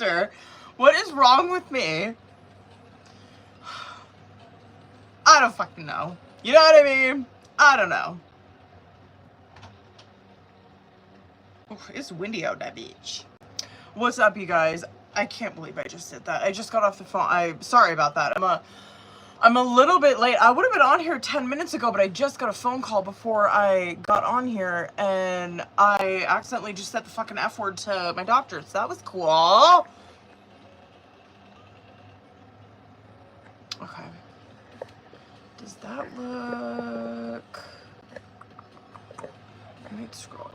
filter. What is wrong with me? I don't fucking know. You know what I mean? I don't know. Oof, it's windy out that beach. What's up, you guys? I can't believe I just did that. I just got off the phone. I'm sorry about that. I'm a little bit late. I would have been on here 10 minutes ago, but I just got a phone call before I got on here, and I accidentally just said the fucking F word to my doctor, so that was cool. Okay. Does that look... I need to scroll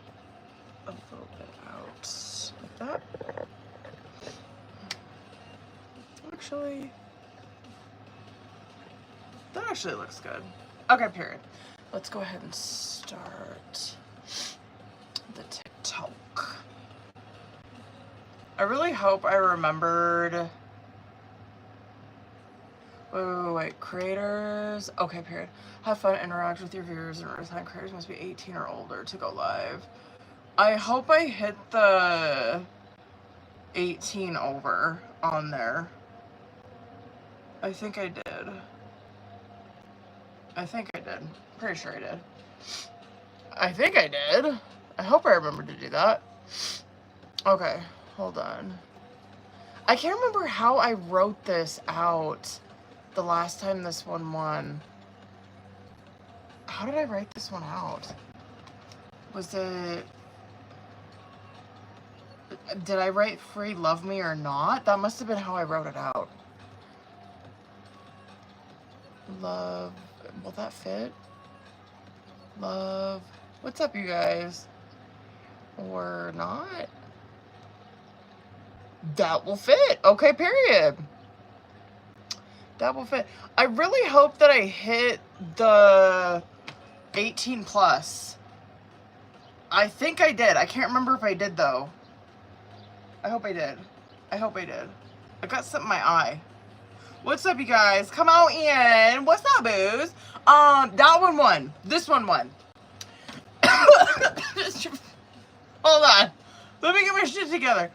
a little bit out like that. Actually... that actually looks good. Okay, period. Let's go ahead and start the TikTok. I really hope I remembered... wait, creators. Okay, period. Have fun, interact with your viewers, and real-time creators must be 18 or older to go live. I hope I hit the 18 over on there. I think I did. I think I did. Pretty sure I did. I think I did. I hope I remembered to do that. Okay, hold on. I can't remember how I wrote this out the last time this one won. How did I write this one out? Was it... did I write free love me or not? That must have been how I wrote it out. Love... will that fit? Love... what's up, you guys? Or not? That will fit. Okay, period. That will fit. I really hope that I hit the 18 plus. I think I did. I can't remember if I did, though. I hope I did. I hope I did. I got something in my eye. What's up, you guys? Come on in. What's up, booze? That one won. This one won. Hold on. Let me get my shit together.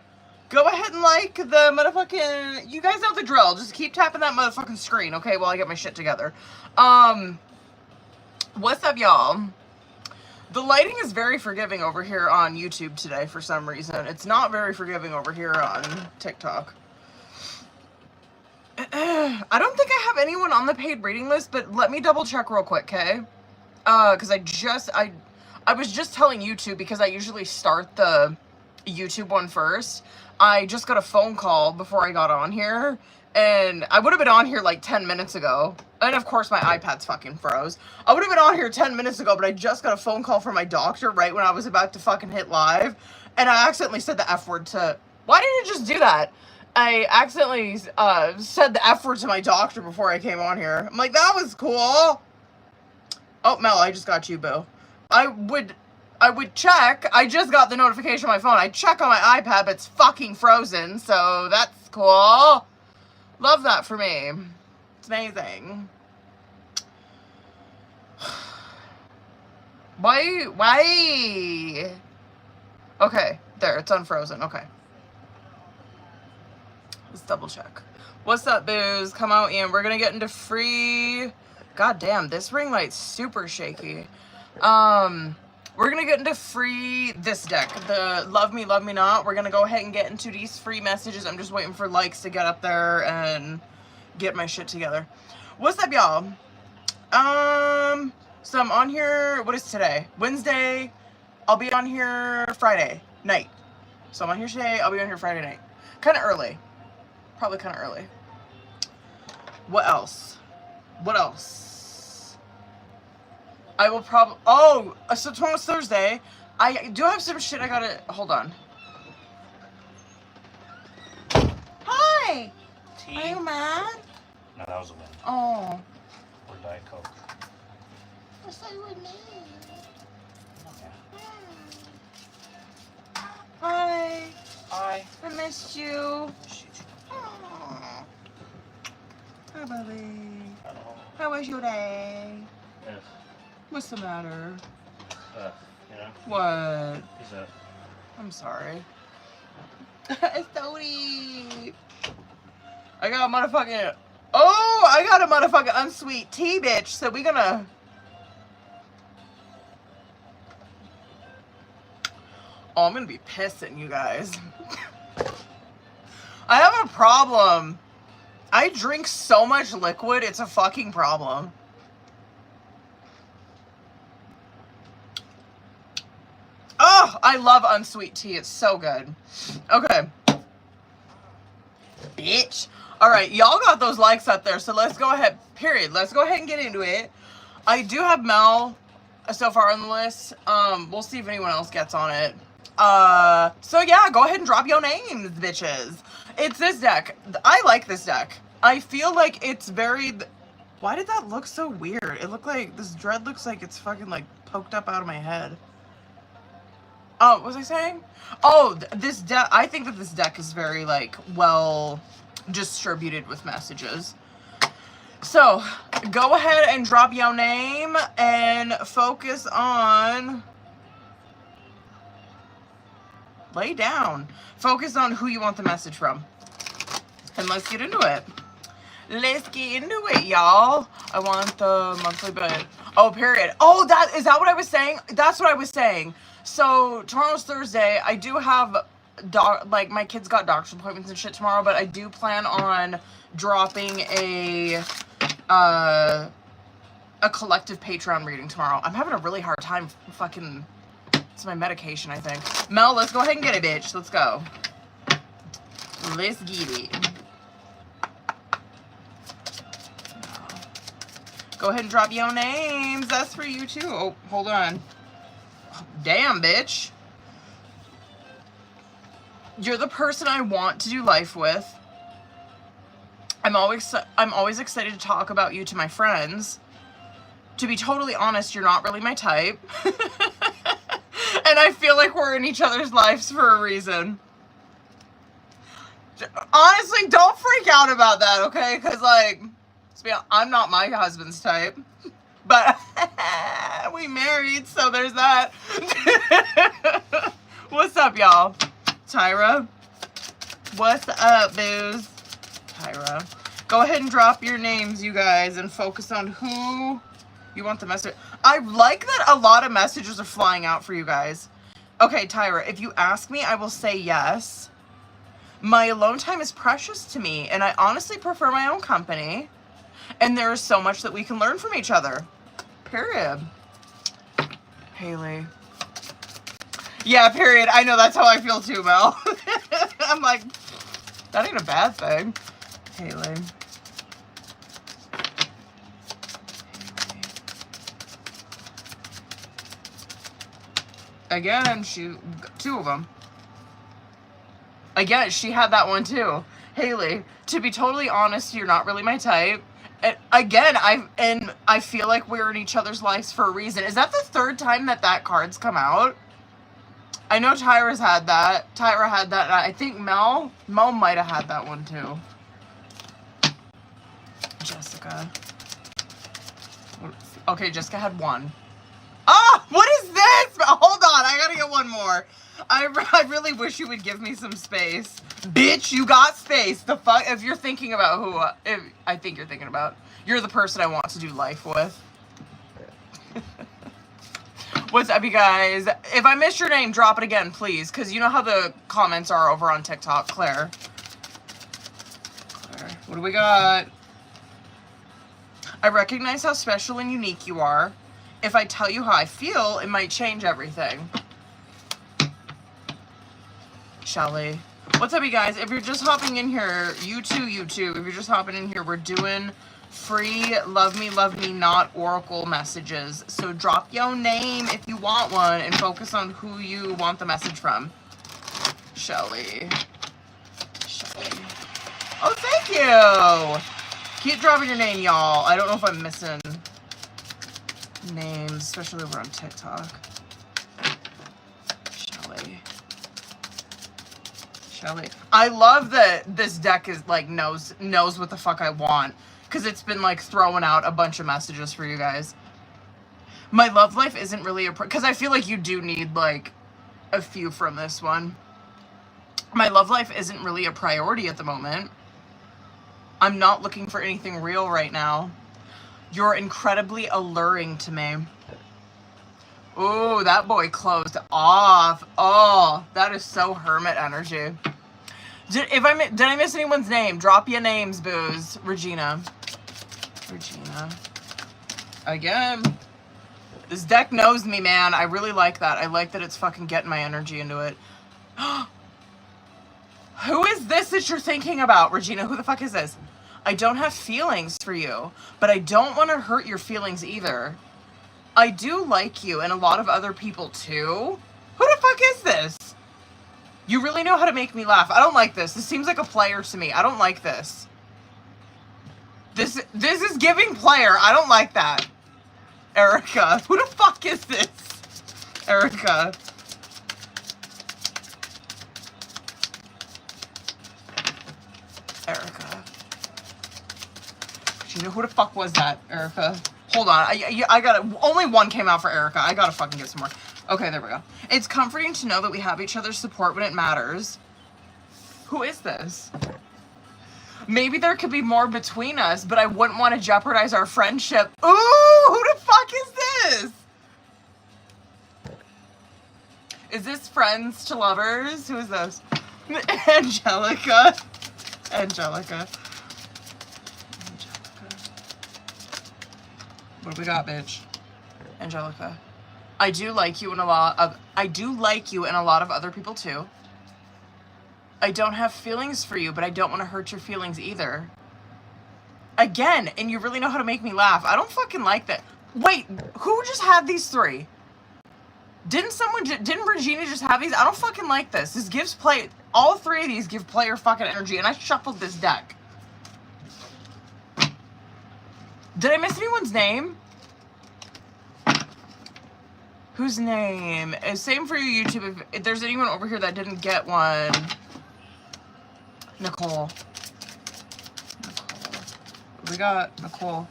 Go ahead and like the motherfucking... you guys know the drill. Just keep tapping that motherfucking screen, okay, while I get my shit together. What's up, y'all? The lighting is very forgiving over here on YouTube today for some reason. It's not very forgiving over here on TikTok. I don't think I have anyone on the paid reading list, but let me double check real quick, okay? Because I was just telling YouTube, because I usually start the YouTube one first. I just got a phone call before I got on here, and I would have been on here like 10 minutes ago. And of course my iPad's fucking froze. I would have been on here 10 minutes ago, but I just got a phone call from my doctor right when I was about to fucking hit live. And I accidentally said the F word to... why didn't you just do that? I accidentally said the F word to my doctor before I came on here. I'm like, that was cool. Oh, Mel, I just got you, boo. I would check. I just got the notification on my phone. I check on my iPad, but it's fucking frozen, so that's cool. Love that for me. It's amazing. Why? Okay, there, it's unfrozen. Okay. Let's double check. What's up, booze? Come out, Ian. We're gonna get into free... god damn, this ring light's super shaky. We're gonna get into free this deck, the Love Me, Love Me Not. We're gonna go ahead and get into these free messages. I'm just waiting for likes to get up there and get my shit together. What's up, y'all? So I'm on here, what is today? Wednesday. I'll be on here Friday night. So I'm on here today, I'll be on here Friday night. Kind of early. Probably kind of early. What else? What else? I will probably... oh, so tomorrow's Thursday. I do have some shit I gotta... hold on. Hi! Tea? Are you mad? No, that was a win. Oh. Or Diet Coke. What's that with me? Hi. Hi. I missed you. Oh. Hi, buddy. Hello. How was your day? Yeah. What's the matter? You know? What? He's a... I'm sorry. Sody. I got a motherfucking... Oh, I got a motherfucking unsweet tea, bitch. So we gonna... Oh, I'm gonna be pissing, you guys. I have a problem. I drink so much liquid, it's a fucking problem. Oh, I love unsweet tea. It's so good. Okay. Bitch. Alright, y'all got those likes up there, so let's go ahead, period. Let's go ahead and get into it. I do have Mel so far on the list. We'll see if anyone else gets on it. So yeah, go ahead and drop your names, bitches. It's this deck. I like this deck. I feel like it's very... Why did that look so weird? It looked like... This dread looks like it's fucking, like, poked up out of my head. Oh, what was I saying? Oh, this deck... I think that this deck is very, like, well distributed with messages. So, go ahead and drop your name and focus on... Lay down. Focus on who you want the message from. And let's get into it. Let's get into it, y'all. I want the monthly budget. Oh, period. Oh, is that what I was saying? That's what I was saying. So, tomorrow's Thursday. I do have, like, my kids got doctor's appointments and shit tomorrow, but I do plan on dropping a collective Patreon reading tomorrow. I'm having a really hard time fucking... It's my medication, I think. Mel, let's go ahead and get it, bitch. Let's go. Let's get it. Go ahead and drop your names. That's for you, too. Oh, hold on. Damn, bitch. You're the person I want to do life with. I'm always excited to talk about you to my friends. To be totally honest, you're not really my type. And I feel like we're in each other's lives for a reason. Honestly, don't freak out about that, okay? Because, like, I'm not my husband's type. But we married, so there's that. What's up, y'all? Tyra? What's up, booze? Tyra. Go ahead and drop your names, you guys, and focus on who you want the message. I like that a lot of messages are flying out for you guys. Okay, Tyra, if you ask me, I will say yes. My alone time is precious to me, and I honestly prefer my own company. And there is so much that we can learn from each other. Period. Haley. Yeah, period. I know, that's how I feel too, Mel. I'm like, that ain't a bad thing. Haley. Again, two of them. Again, she had that one too. Haley, to be totally honest, you're not really my type. And again, I feel like we're in each other's lives for a reason. Is that the third time that card's come out? I know Tyra's had that. Tyra had that. And I think Mel might have had that one too. Jessica. Okay, Jessica had one. Ah, what is this? Hold on, I gotta get one more. I really wish you would give me some space. Bitch, you got space. The fuck? If you're thinking about I think you're thinking about, you're the person I want to do life with. What's up, you guys? If I missed your name, drop it again, please. Because you know how the comments are over on TikTok. Claire. What do we got? I recognize how special and unique you are. If I tell you how I feel, it might change everything. Shelly. What's up, you guys? If you're just hopping in here, you too. If you're just hopping in here, we're doing free love me not oracle messages. So drop your name if you want one and focus on who you want the message from. Shelly. Oh, thank you. Keep dropping your name, y'all. I don't know if I'm missing names, especially over on TikTok. Shelly. I love that this deck is like knows what the fuck I want, because it's been like throwing out a bunch of messages for you guys. My love life isn't really because I feel like you do need like a few from this one. My love life isn't really a priority at the moment. I'm not looking for anything real right now. You're incredibly alluring to me. Ooh, that boy closed off. Oh, that is so hermit energy. Did I miss anyone's name? Drop your names, booze. Regina. Regina. Again. This deck knows me, man. I really like that. I like that it's fucking getting my energy into it. Who is this that you're thinking about, Regina? Who the fuck is this? I don't have feelings for you, but I don't want to hurt your feelings either. I do like you and a lot of other people too. Who the fuck is this? You really know how to make me laugh. I don't like this. This seems like a player to me. I don't like this. This is giving player. I don't like that. Erica. Who the fuck is this? Erica. Erica. Do you know who the fuck was that, Erica? Hold on. I gotta... Only one came out for Erica. I gotta fucking get some more. Okay, there we go. It's comforting to know that we have each other's support when it matters. Who is this? Maybe there could be more between us, but I wouldn't want to jeopardize our friendship. Ooh, who the fuck is this? Is this friends to lovers? Who is this? Angelica. Angelica. What do we got, bitch? Angelica. I do like you and a lot of other people too. I don't have feelings for you, but I don't want to hurt your feelings either. Again, and you really know how to make me laugh. I don't fucking like that. Wait, who just had these three? Didn't Regina just have these? I don't fucking like this. This gives play, all three of these give player fucking energy, and I shuffled this deck. Did I miss anyone's name? Whose name? Same for you, YouTube. If there's anyone over here that didn't get one. Nicole. Nicole. We got Nicole.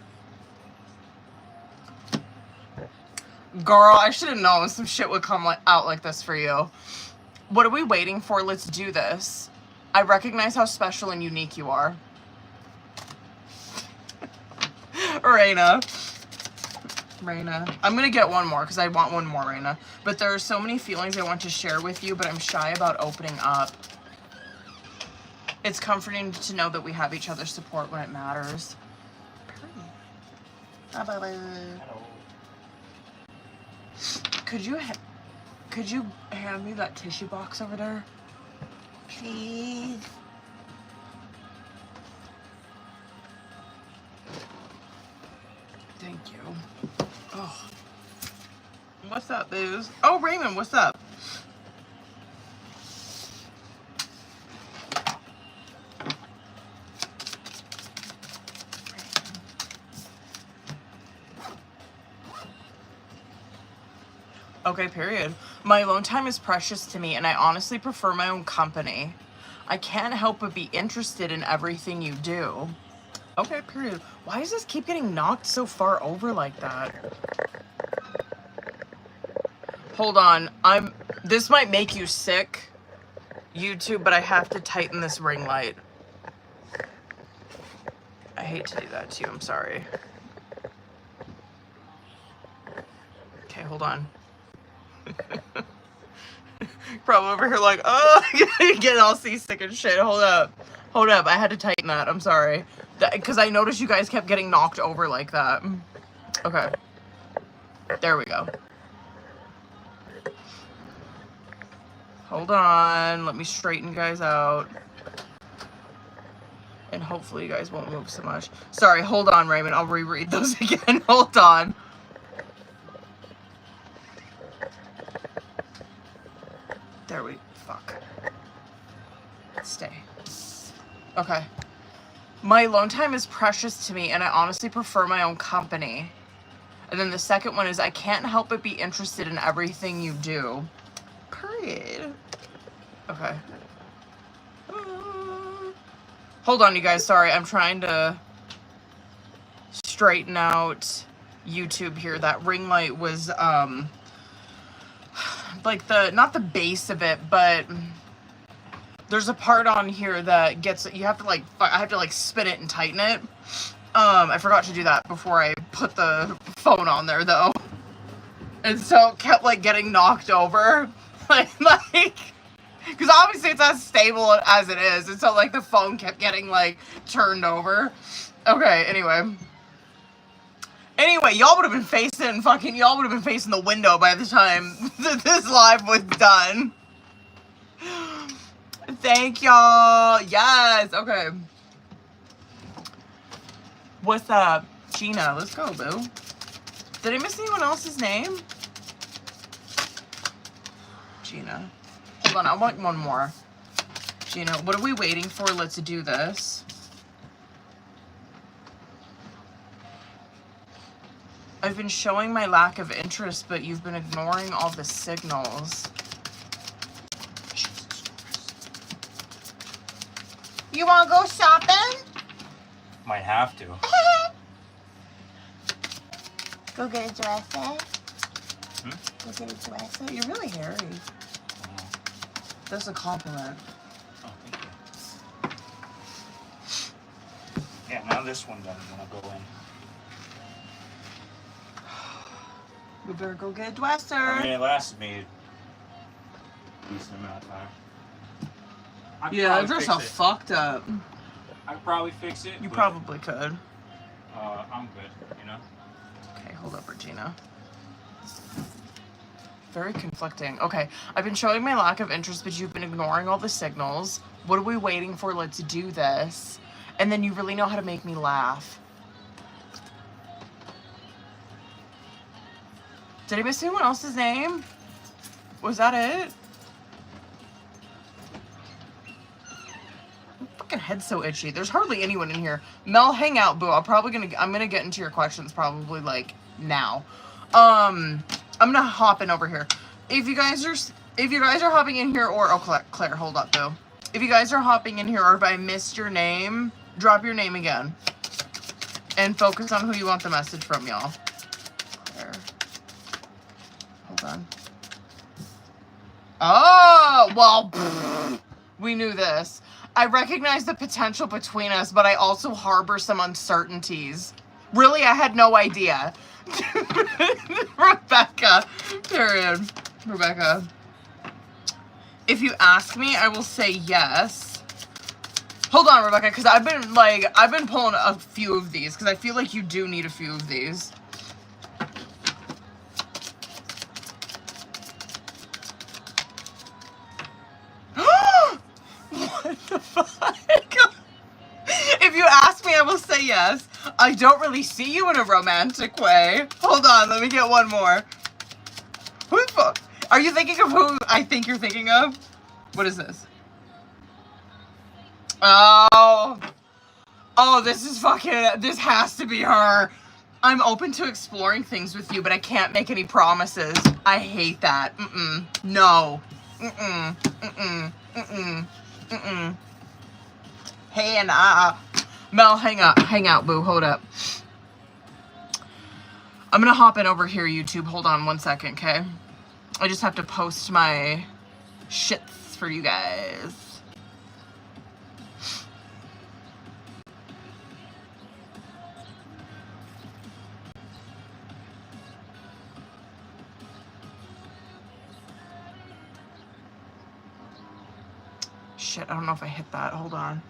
Girl, I should have known some shit would come out like this for you. What are we waiting for? Let's do this. I recognize how special and unique you are. Raina. Raina. I'm gonna get one more because I want one more, Raina. But there are so many feelings I want to share with you, but I'm shy about opening up. It's comforting to know that we have each other's support when it matters. Hello. Could you hand me that tissue box over there? Please. Thank you. Oh. What's up, booze? Oh, Raymond, what's up? Okay, period. My alone time is precious to me, and I honestly prefer my own company. I can't help but be interested in everything you do. Okay, period. Why does this keep getting knocked so far over like that? Hold on. This might make you sick, YouTube, but I have to tighten this ring light. I hate to do that to you. I'm sorry. Okay, hold on. Probably over here like, oh, getting all seasick and shit. Hold up. Hold up. I had to tighten that. I'm sorry. Because I noticed you guys kept getting knocked over like that. Okay. There we go. Hold on. Let me straighten you guys out. And hopefully you guys won't move so much. Sorry. Hold on, Raymond. I'll reread those again. Hold on. There we... Fuck. Stay. Okay. My alone time is precious to me, and I honestly prefer my own company. And then the second one is, I can't help but be interested in everything you do. Period. Okay. Hold on, you guys. Sorry, I'm trying to straighten out YouTube here. That ring light was, like not the base of it, but There's a part on here that gets, you have to like, I have to like spin it and tighten it. I forgot to do that before I put the phone on there though. And so it kept like getting knocked over. like, because obviously it's as stable as it is. And so like the phone kept getting like turned over. Okay, anyway. Anyway, y'all would have been facing the window by the time this live was done. Thank y'all. Yes. Okay. What's up, Gina? Let's go, boo. Did I miss anyone else's name? Gina. Hold on. I want one more. Gina, what are we waiting for? Let's do this. I've been showing my lack of interest, but you've been ignoring all the signals. You want to go shopping? Might have to. Go get a dress set? Hmm? Go get a dress set? You're really hairy. That's a compliment. Oh, thank you. Yeah, now this one doesn't want to go in. We better go get a dresser. I mean, it lasted me a decent amount of time. Yeah, that dress all fucked up. I could probably fix it. You probably could. I'm good, you know? Okay, hold up, Regina. Very conflicting. Okay, I've been showing my lack of interest, but you've been ignoring all the signals. What are we waiting for? Let's do this. And then you really know how to make me laugh. Did I miss anyone else's name? Was that it? My fucking head's so itchy. There's hardly anyone in here. Mel, hang out, boo. I'm gonna get into your questions probably like now. I'm gonna hop in over here. If you guys are hopping in here, or Claire, hold up, boo. If you guys are hopping in here, or if I missed your name, drop your name again, and focus on who you want the message from, y'all. Claire. Hold on. Oh, well, we knew this. I recognize the potential between us, but I also harbor some uncertainties. Really, I had no idea. Rebecca, period. Rebecca. If you ask me, I will say yes. Hold on, Rebecca, because I've been pulling a few of these, because I feel like you do need a few of these. What the fuck? If you ask me, I will say yes. I don't really see you in a romantic way. Hold on, let me get one more. Who the fuck? Are you thinking of who I think you're thinking of? What is this? Oh, this is fucking, this has to be her. I'm open to exploring things with you, but I can't make any promises. I hate that. No. Hey, and Mel, hang out, boo, hold up. I'm gonna hop in over here, YouTube. Hold on 1 second, okay? I just have to post my shits for you guys. Shit, I don't know if I hit that. Hold on.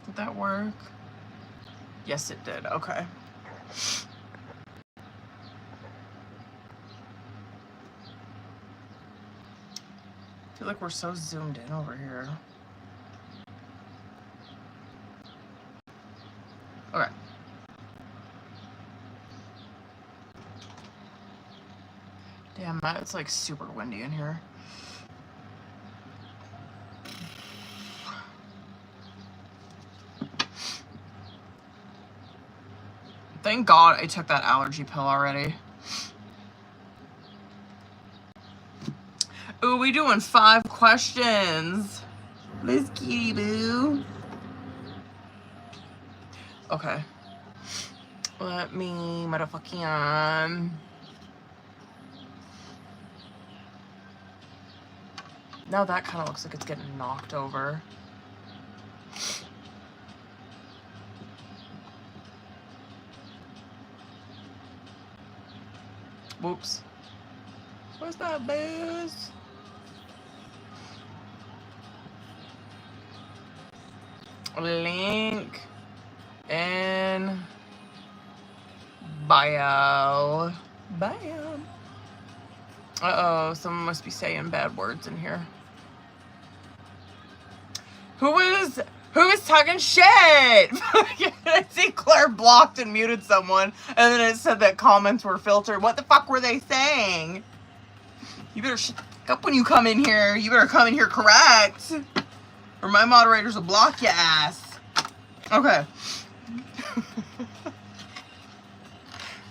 Did that work? Yes, it did. Okay. I feel like we're so zoomed in over here. Okay. Damn, Matt, it's like super windy in here. Thank God I took that allergy pill already. Ooh, we doing 5 questions. Let's kitty boo. Okay. Let me motherfucking now that kind of looks like it's getting knocked over. Whoops. What's that, booze? Link in bio. Bio. Uh-oh, someone must be saying bad words in here. Who is talking shit? I see Claire blocked and muted someone, and then it said that comments were filtered. What the fuck were they saying? You better shut up when you come in here. You better come in here correct, or my moderators will block your ass. Okay.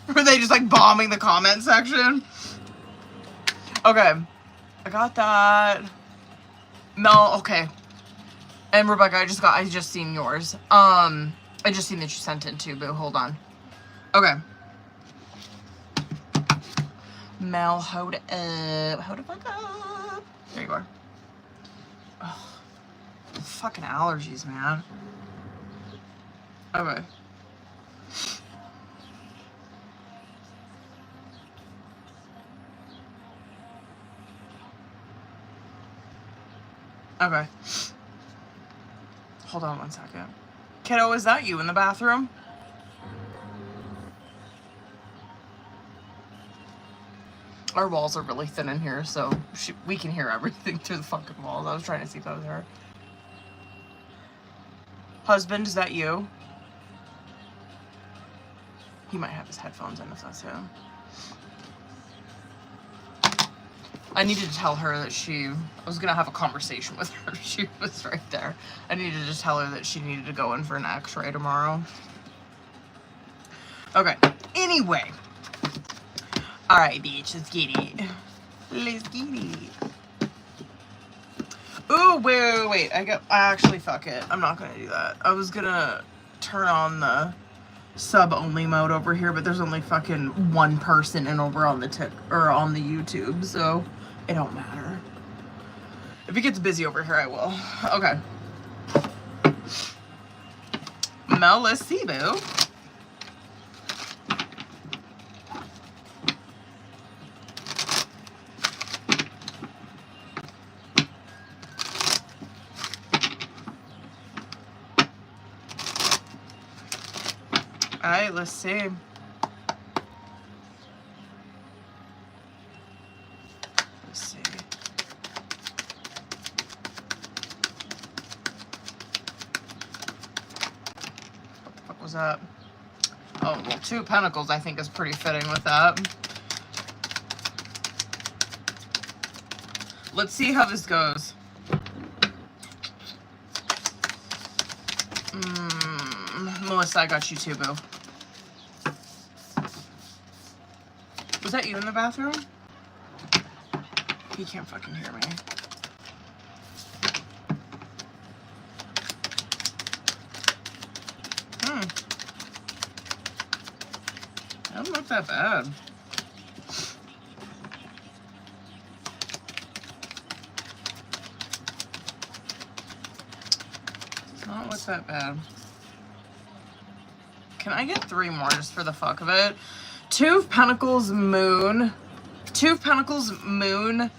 Were they just like bombing the comment section? Okay. I got that. Mel, okay. And Rebecca, I just seen yours. I just seen that you sent it too, boo. Hold on. Okay. Mel, hold it up. Hold the fuck up. There you are. Ugh. Fucking allergies, man. Okay. Okay. Hold on one second. Kiddo, is that you in the bathroom? Our walls are really thin in here, so we can hear everything through the fucking walls. I was trying to see if that was her. Husband, is that you? He might have his headphones in if that's him. I needed to tell her that I was gonna have a conversation with her. She was right there. I needed to tell her that she needed to go in for an x-ray tomorrow. Okay, anyway. Alright, bitch, let's get it. Let's get it. Ooh, wait. Actually, fuck it. I'm not gonna do that. I was gonna turn on the sub-only mode over here, but there's only fucking one person in over on the on the YouTube, so it don't matter. If it gets busy over here, I will. Okay. Mel, let's see, boo. Alright, let's see. Let's see. What the fuck was that? Oh, well, 2 of Pentacles I think is pretty fitting with that. Let's see how this goes. Melissa, I got you too, boo. Was that you in the bathroom? He can't fucking hear me. That doesn't look that bad. It's not look that bad. Can I get 3 more just for the fuck of it? 2 of Pentacles, Moon. 2 of Pentacles, Moon.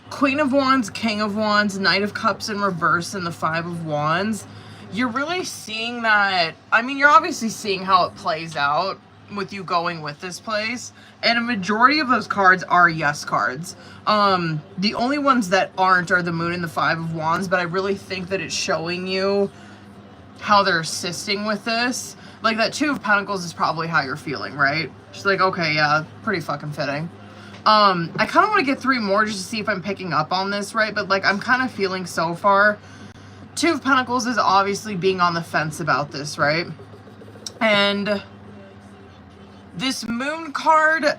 Queen of Wands, King of Wands, Knight of Cups in reverse, and the 5 of Wands. You're really seeing that. I mean, you're obviously seeing how it plays out with you going with this place. And a majority of those cards are yes cards. The only ones that aren't are the Moon and the 5 of Wands, but I really think that it's showing you how they're assisting with this. Like, that 2 of Pentacles is probably how you're feeling, right? She's like, okay, yeah, pretty fucking fitting. I kind of want to get 3 more just to see if I'm picking up on this, right? But, like, I'm kind of feeling so far. 2 of Pentacles is obviously being on the fence about this, right? And this Moon card,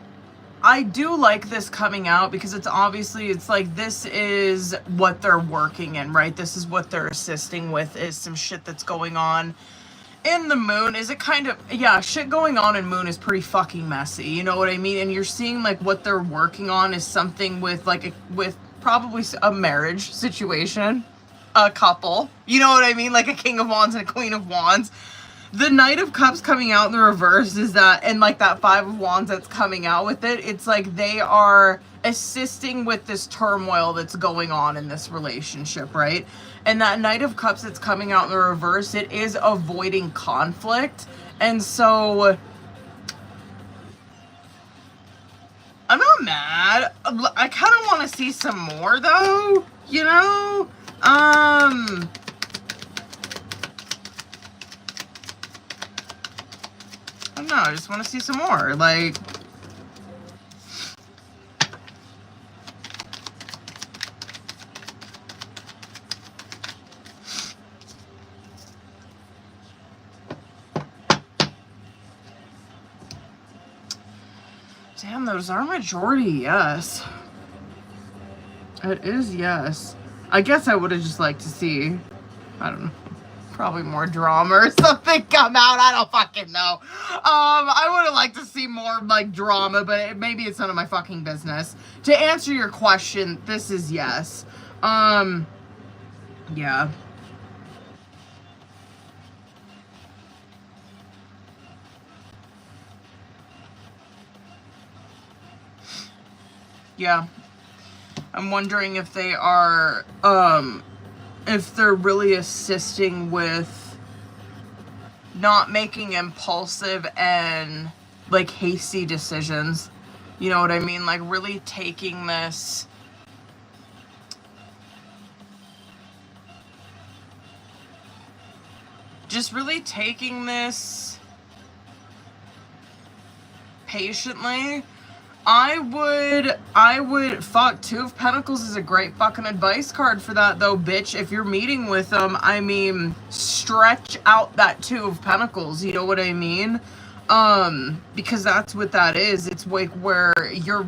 I do like this coming out because it's obviously, it's like, this is what they're working in, right? This is what they're assisting with, is some shit that's going on in the moon. Is it kind of, yeah, shit going on in moon is pretty fucking messy, you know what I mean? And you're seeing like what they're working on is something with like with probably a marriage situation, a couple, you know what I mean? Like a King of Wands and a Queen of Wands. The Knight of Cups coming out in the reverse is that, and like that Five of Wands that's coming out with it, it's like they are assisting with this turmoil that's going on in this relationship, right? And that Knight of Cups that's coming out in the reverse, it is avoiding conflict. And so I'm not mad. I kind of want to see some more though, you know? I don't know, I just want to see some more, like... Damn, those are majority, yes. It is, yes. I guess I would have just liked to see, I don't know, probably more drama or something come out. I don't fucking know. I would have liked to see more like drama, but maybe it's none of my fucking business. To answer your question, this is yes. Yeah. Yeah. I'm wondering if they are, if they're really assisting with not making impulsive and like hasty decisions. You know what I mean? Like really taking this, just really taking this patiently. I would, fuck, Two of Pentacles is a great fucking advice card for that though, bitch. If you're meeting with them, I mean, stretch out that Two of Pentacles, you know what I mean? Because that's what that is. It's like where you're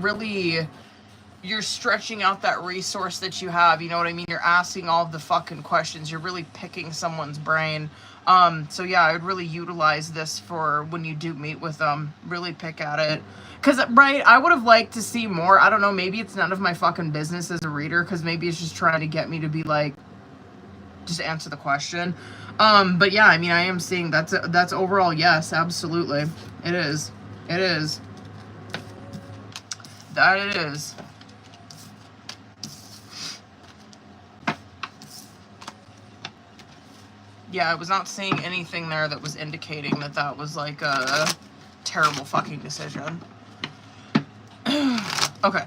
stretching out that resource that you have, you know what I mean? You're asking all of the fucking questions. You're really picking someone's brain. So yeah, I would really utilize this for when you do meet with them. Really pick at it. Because, right, I would have liked to see more. I don't know, maybe it's none of my fucking business as a reader, because maybe it's just trying to get me to be like, just answer the question. But yeah, I mean, I am seeing that's overall yes, absolutely. It is. It is. That it is. Yeah, I was not seeing anything there that was indicating that that was like a terrible fucking decision. Okay.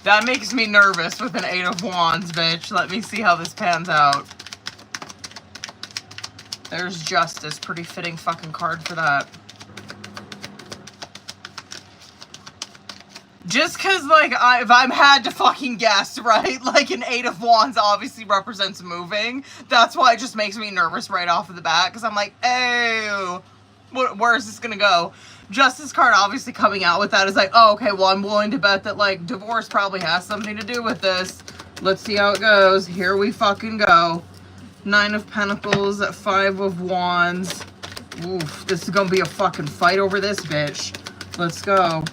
That makes me nervous with an Eight of Wands, bitch. Let me see how this pans out. There's Justice. Pretty fitting fucking card for that. Just because, like, if I'm had to fucking guess, right? Like, an Eight of Wands obviously represents moving. That's why it just makes me nervous right off of the bat. Because I'm like, ew, where is this going to go? Justice card obviously coming out with that is like, oh, okay, well, I'm willing to bet that, like, divorce probably has something to do with this. Let's see how it goes. Here we fucking go. Nine of Pentacles, Five of Wands. Oof, this is gonna be a fucking fight over this bitch. Let's go.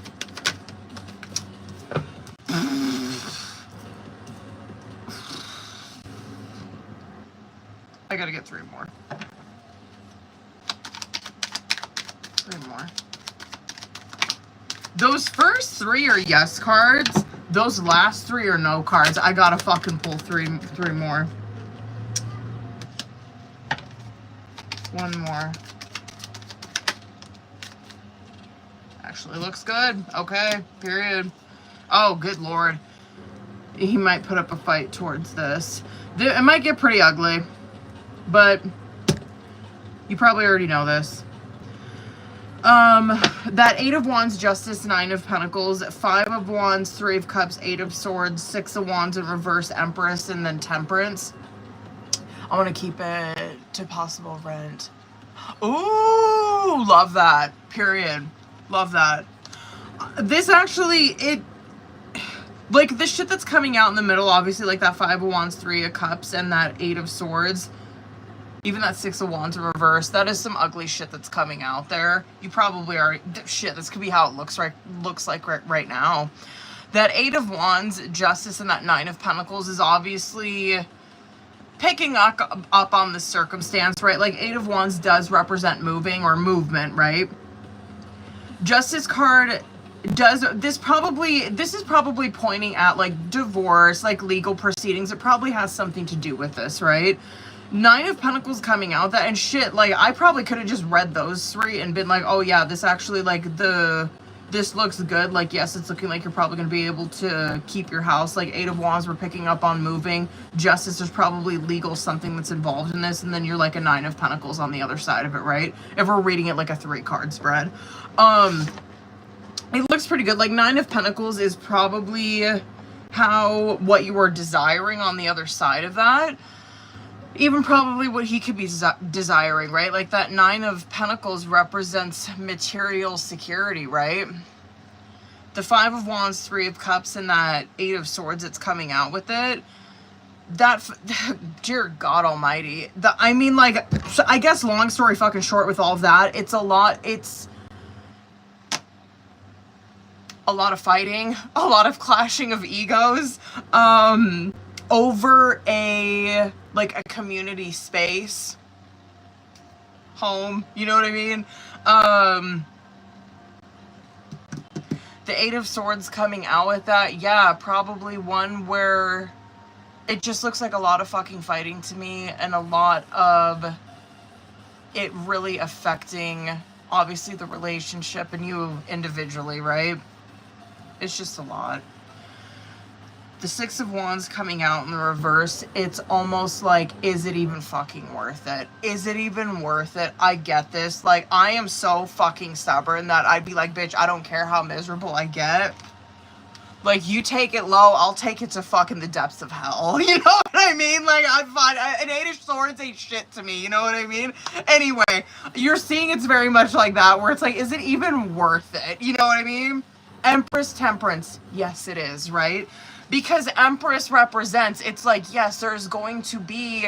I gotta get three more. Three more. Those first three are yes cards. Those last three are no cards. I gotta fucking pull three more. One more. Actually looks good. Okay, period. Oh, good lord. he might put up a fight towards this. It might get pretty ugly, but you probably already know this. That 8 of Wands, Justice, 9 of Pentacles, 5 of Wands, 3 of Cups, 8 of Swords, 6 of Wands in reverse, Empress, and then Temperance. I want to keep it to possible rent. Ooh, love that. Period. Love that. This actually, like, the shit that's coming out in the middle, obviously, like that 5 of Wands, 3 of Cups, and that 8 of Swords, even that 6 of Wands in reverse, that is some ugly shit that's coming out there. You probably are, shit, this could be how it looks like right now. That 8 of Wands, Justice, and that 9 of Pentacles is obviously picking up on the circumstance, right? Like, 8 of Wands does represent moving or movement, right? Justice card does, this is probably pointing at, like, divorce, like, legal proceedings. It probably has something to do with this, right? 9 of Pentacles coming out, that, and shit, like, I probably could have just read those 3 and been like, oh yeah, this actually, like, this looks good. Like, yes, it's looking like you're probably going to be able to keep your house. Like, 8 of Wands, we're picking up on moving. Justice, there's probably legal something that's involved in this. And then you're like a 9 of Pentacles on the other side of it, right? If we're reading it like a 3-card spread. It looks pretty good. Like, 9 of Pentacles is probably what you were desiring on the other side of that. Even probably what he could be desiring, right? Like, that 9 of Pentacles represents material security, right? The 5 of Wands, 3 of Cups, and that 8 of Swords that's coming out with it. That, dear God almighty. I mean, like, I guess long story fucking short with all of that, it's a lot of fighting, a lot of clashing of egos, over a community space, home, you know what I mean? The 8 of Swords coming out with that, yeah, probably one where it just looks like a lot of fucking fighting to me, and a lot of it really affecting, obviously, the relationship and you individually, right? It's just a lot. The 6 of Wands coming out in the reverse, it's almost like, is it even fucking worth it? Is it even worth it? I get this. Like, I am so fucking stubborn that I'd be like, bitch, I don't care how miserable I get. Like, you take it low, I'll take it to fucking the depths of hell. You know what I mean? Like, I'm fine. An 8 of Swords ain't shit to me. You know what I mean? Anyway, you're seeing it's very much like that, where it's like, is it even worth it? You know what I mean? Empress, Temperance. Yes, it is, right? Because Empress represents, it's like, yes, there's going to be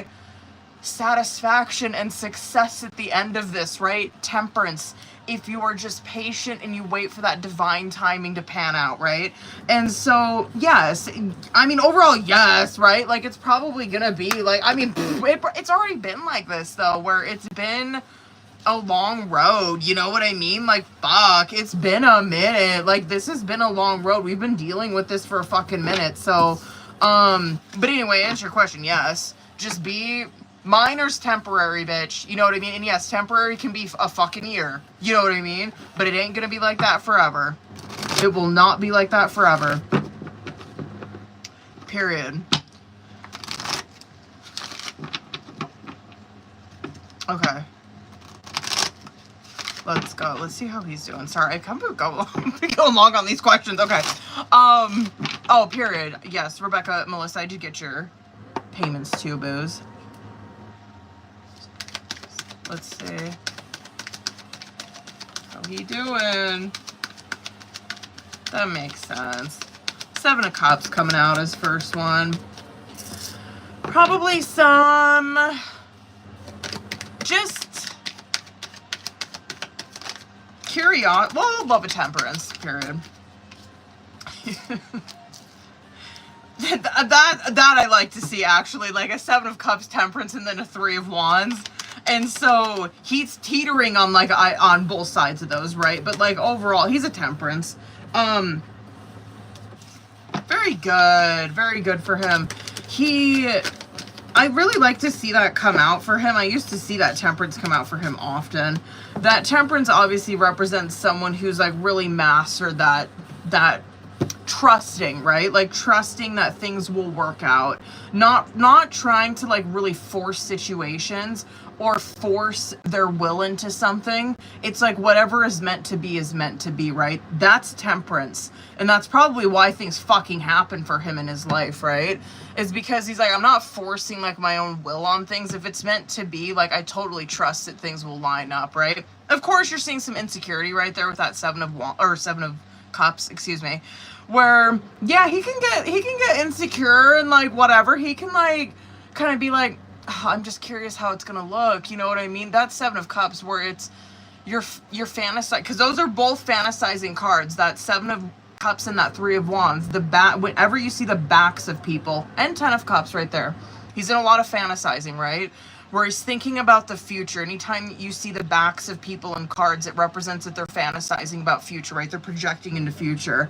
satisfaction and success at the end of this, right? Temperance, if you are just patient and you wait for that divine timing to pan out, right? And so, yes, I mean, overall, yes, right? Like, it's probably gonna be, like, I mean, it's already been like this, though, where it's been a long road, you know what I mean? Like, fuck, it's been a minute. Like, this has been a long road. We've been dealing with this for a fucking minute. So, but anyway, answer your question, yes. Just be, minor's temporary, bitch. You know what I mean? And yes, temporary can be a fucking year. You know what I mean? But it ain't gonna be like that forever. It will not be like that forever. Period. Okay. Let's go. Let's see how he's doing. Sorry, I come go long on these questions. Okay. Oh, period. Yes, Rebecca, Melissa, I did get your payments too, booze. Let's see. How he doing? That makes sense. 7 of Cups coming out as first one. Probably some just curiosity. Well, love of Temperance, period. that I like to see, actually, like a 7 of Cups, Temperance, and then a 3 of Wands. And so he's teetering on, like, on both sides of those, right? But, like, overall, he's a Temperance. Very good for him. I really like to see that come out for him. I used to see that Temperance come out for him often. That Temperance obviously represents someone who's, like, really mastered that trusting, right? Like trusting that things will work out. Not trying to like really force situations or force their will into something. It's like whatever is meant to be, right? That's temperance. And that's probably why things fucking happen for him in his life, right? Is because he's like, I'm not forcing like my own will on things. If it's meant to be, like I totally trust that things will line up, right? Of course you're seeing some insecurity right there with that seven of cups, excuse me. Where yeah, he can get insecure and like whatever. He can like kind of be like, oh, I'm just curious how it's gonna look. You know what I mean? That's Seven of Cups where it's you're fantasizing, because those are both fantasizing cards. That Seven of Cups and that Three of Wands. Whenever you see the backs of people, and Ten of Cups right there, he's in a lot of fantasizing, right? Where he's thinking about the future. Anytime you see the backs of people in cards, it represents that they're fantasizing about future, right? They're projecting into future.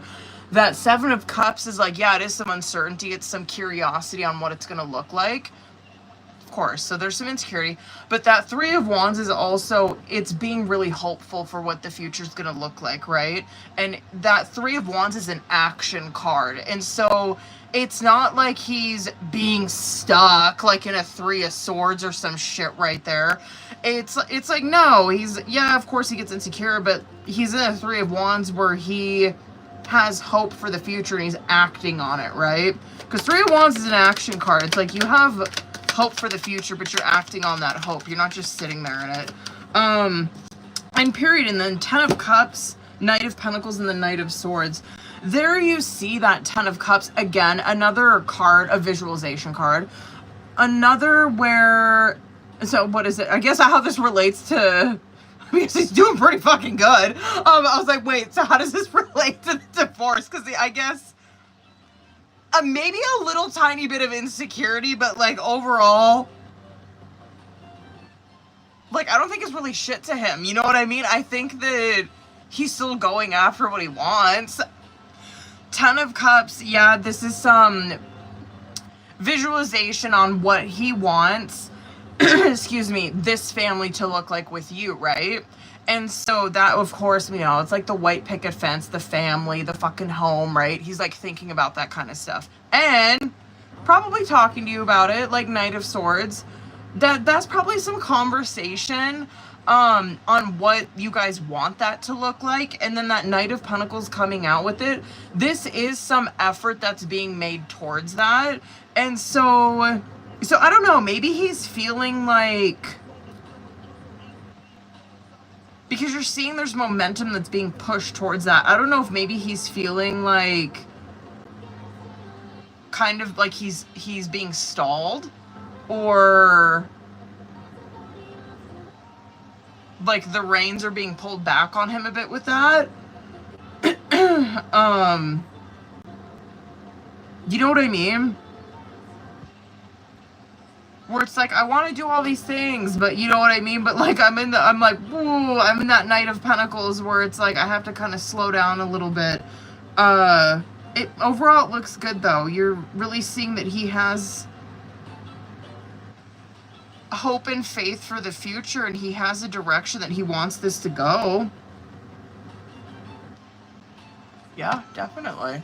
That Seven of Cups is like, yeah, it is some uncertainty. It's some curiosity on what it's going to look like. Of course, so there's some insecurity. But that Three of Wands is also, it's being really hopeful for what the future is going to look like, right? And that Three of Wands is an action card. And so it's not like he's being stuck like in a Three of Swords or some shit right there. It's like, no, yeah, of course he gets insecure, but he's in a Three of Wands where he has hope for the future and he's acting on it, right? Because Three of Wands is an action card. It's like you have hope for the future, but you're acting on that hope. You're not just sitting there in it. And period. And then Ten of Cups, Knight of Pentacles, and the Knight of Swords. There you see that Ten of Cups. Again, another card, a visualization card. Another where... So what is it? I guess how this relates to... Because he's doing pretty fucking good. I was like, wait, so how does this relate to the divorce? Because I guess maybe a little tiny bit of insecurity, but like overall, like I don't think it's really shit to him. You know what I mean? I think that he's still going after what he wants. Ten of Cups, yeah, this is some visualization on what he wants. Excuse me, this family to look like with you, right? And so that, of course, you know, it's like the white picket fence, the family, the fucking home, right? He's like thinking about that kind of stuff. And probably talking to you about it, like Knight of Swords. That's probably some conversation on what you guys want that to look like. And then that Knight of Pentacles coming out with it. This is some effort that's being made towards that. And so I don't know, maybe he's feeling like, because you're seeing there's momentum that's being pushed towards that. I don't know if maybe he's feeling like, kind of like he's being stalled, or like the reins are being pulled back on him a bit with that. You know what I mean? Where it's like, I want to do all these things, but you know what I mean? But like, I'm in that Knight of Pentacles where it's like, I have to kind of slow down a little bit. Overall, it looks good though. You're really seeing that he has hope and faith for the future, and he has a direction that he wants this to go. Yeah, definitely.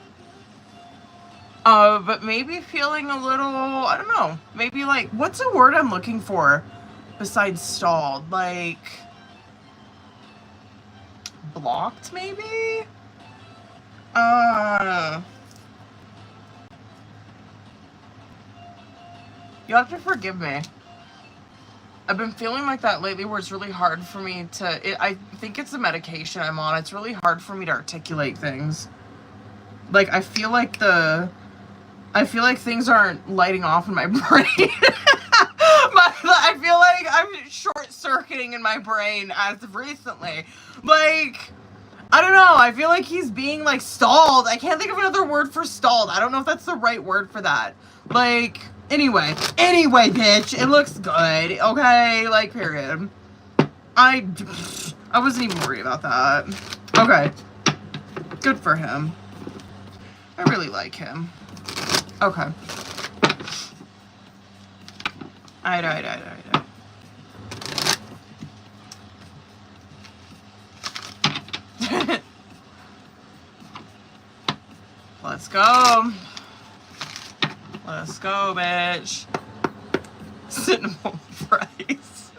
But maybe feeling a little, I don't know, maybe like, what's a word I'm looking for besides stalled? Like, blocked, maybe? You'll have to forgive me. I've been feeling like that lately where it's really hard for me to, I think it's the medication I'm on. It's really hard for me to articulate things. Like, I feel like things aren't lighting off in my brain. I feel like I'm short-circuiting in my brain as of recently. Like, I don't know. I feel like he's being, like, stalled. I can't think of another word for stalled. I don't know if that's the right word for that. Like, anyway, bitch. It looks good. Okay? Like, period. I wasn't even worried about that. Okay. Good for him. I really like him. Okay. Alright. Let's go. Let's go, bitch. Cinnamon fries.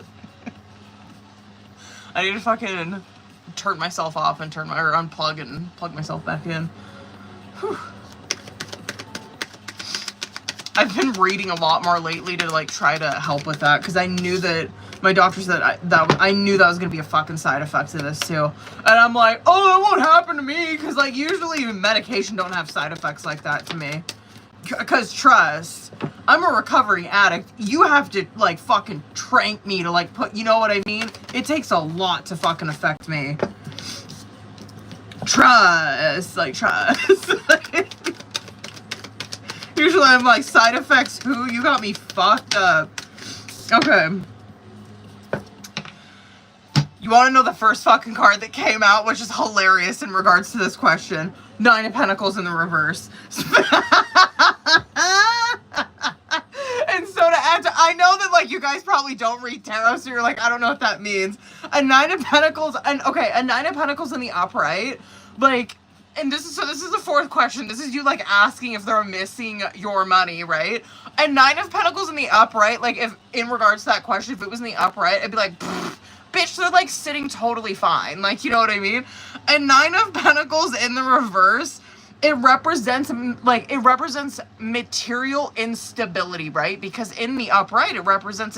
I need to fucking turn myself off and unplug and plug myself back in. Whew. I've been reading a lot more lately to like try to help with that because I knew that my doctor said I knew that was gonna be a fucking side effect of this too, and I'm like, oh, that won't happen to me because like usually medication don't have side effects like that to me. Because trust, I'm a recovering addict. You have to like fucking trank me to like put, you know what I mean? It takes a lot to fucking affect me. Trust, like trust. Usually I'm like, side effects who? You got me fucked up. Okay. You want to know the first fucking card that came out, which is hilarious in regards to this question? 9 of Pentacles in the reverse. And so to add to, I know that like you guys probably don't read tarot, so you're like, I don't know what that means. A 9 of Pentacles, and okay, a 9 of Pentacles in the upright, like, and this is the fourth question. This is you like asking if they're missing your money, right? A 9 of Pentacles in the upright, like if in regards to that question, if it was in the upright, I'd be like, bitch, they're like sitting totally fine. Like, you know what I mean? A 9 of Pentacles in the reverse, it represents material instability, right? Because in the upright, it represents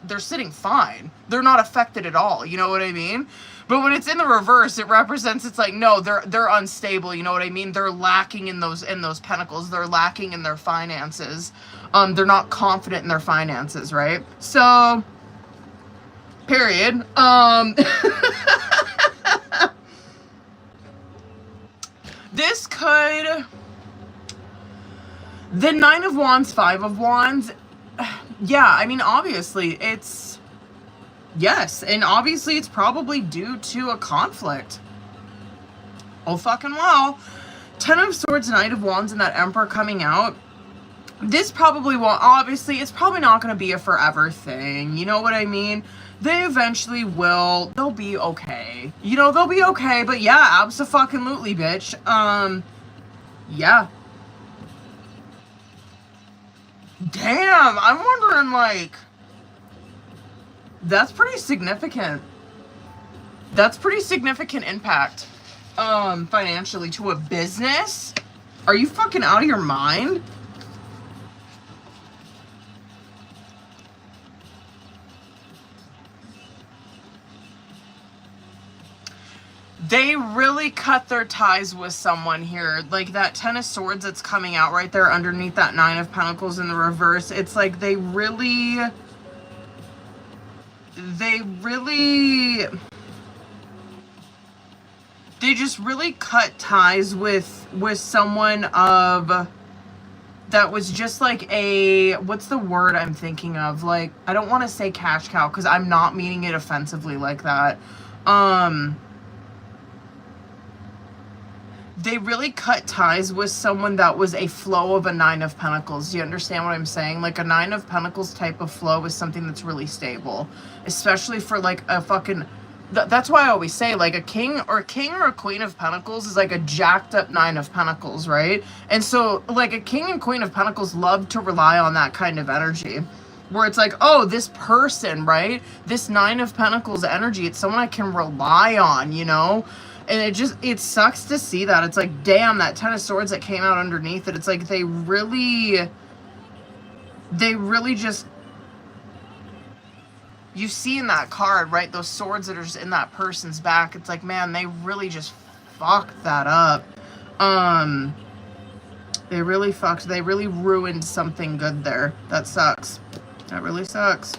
they're sitting fine. They're not affected at all. You know what I mean? But when it's in the reverse, it represents it's like, no, they're unstable. You know what I mean? They're lacking in those pentacles. They're lacking in their finances. They're not confident in their finances, right? So, period. This could, the 9 of Wands, 5 of Wands, yeah, I mean, obviously, it's, yes, and obviously it's probably due to a conflict. Oh, fucking well. 10 of Swords, Knight of Wands, and that Emperor coming out, this probably won't, obviously, it's probably not going to be a forever thing, you know what I mean? They eventually will. They'll be okay. You know, they'll be okay. But yeah, abso-fucking-lutely, bitch. Yeah. Damn, I'm wondering, like, that's pretty significant. That's pretty significant impact, financially to a business. Are you fucking out of your mind? They really cut their ties with someone here. Like that 10 of Swords that's coming out right there underneath that 9 of Pentacles in the reverse. It's like they just really cut ties with someone of, that was just like a, what's the word I'm thinking of? Like, I don't want to say cash cow because I'm not meaning it offensively like that. They really cut ties with someone that was a flow of a 9 of Pentacles. Do you understand what I'm saying? Like a 9 of Pentacles type of flow is something that's really stable. Especially for like a fucking... That's why I always say like a king or a queen of Pentacles is like a jacked up 9 of Pentacles, right? And so like a king and queen of Pentacles love to rely on that kind of energy. Where it's like, oh, this person, right? This 9 of Pentacles energy, it's someone I can rely on, you know? And it sucks to see that. It's like, damn, that 10 of Swords that came out underneath it. It's like they really just, you see in that card, right? Those swords that are just in that person's back. It's like, man, they really just fucked that up. They really ruined something good there. That sucks. That really sucks.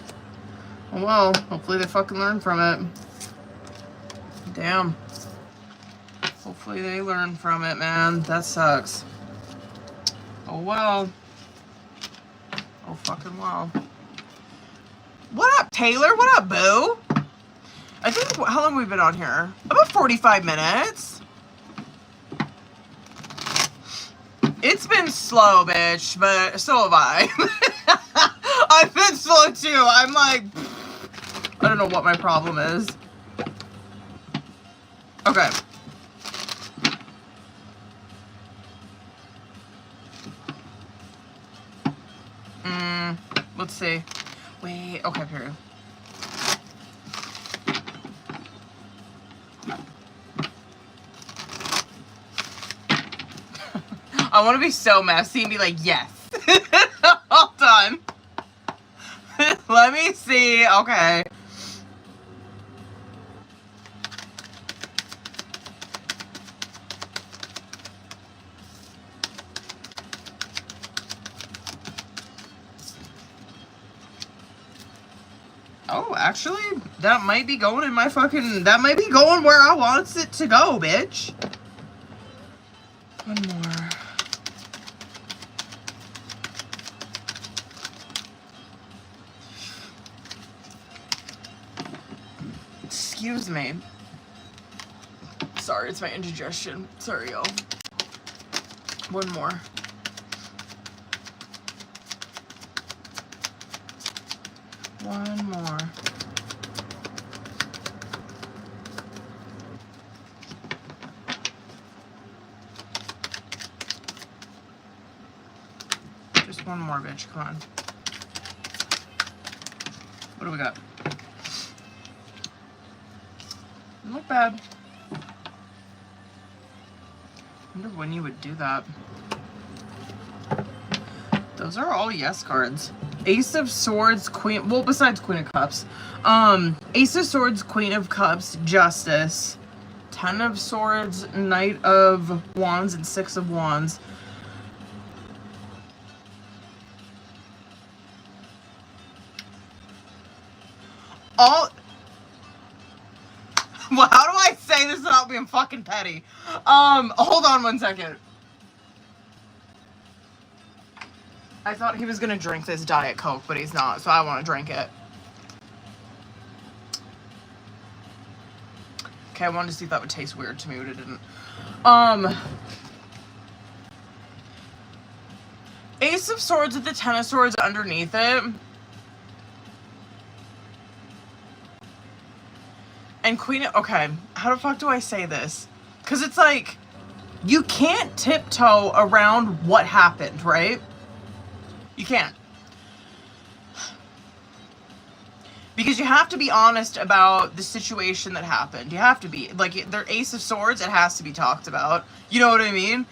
Well, hopefully they fucking learn from it. Damn. Hopefully they learn from it, man. That sucks. Oh, well. Oh, fucking well. What up, Taylor? What up, boo? I think, how long have we been on here? About 45 minutes. It's been slow, bitch, but so have I. I've been slow, too. I'm like, I don't know what my problem is. Okay. Let's see. Wait, okay, period. I want to be so messy and be like, yes. All done. Let me see. Okay. Oh, actually, that might be going in my fucking... That might be going where I want it to go, bitch. One more. Excuse me. Sorry, it's my indigestion. Sorry, y'all. One more. One more. Just one more, bitch. Come on. What do we got? Not bad. I wonder when you would do that. Those are all yes cards. Ace of Swords, Queen... Well, besides Queen of Cups. Ace of Swords, Queen of Cups, Justice. Ten of Swords, Knight of Wands, and Six of Wands. All... Well, how do I say this without being fucking petty? Hold on one second. I thought he was gonna drink this Diet Coke, but he's not, so I want to drink it. Okay, I wanted to see if that would taste weird to me, but it didn't. Ace of Swords with the Ten of Swords underneath it. And Queen of... Okay, how the fuck do I say this? Because it's like, you can't tiptoe around what happened, right? You can't. Because you have to be honest about the situation that happened. You have to be. Like, their Ace of Swords, it has to be talked about. You know what I mean?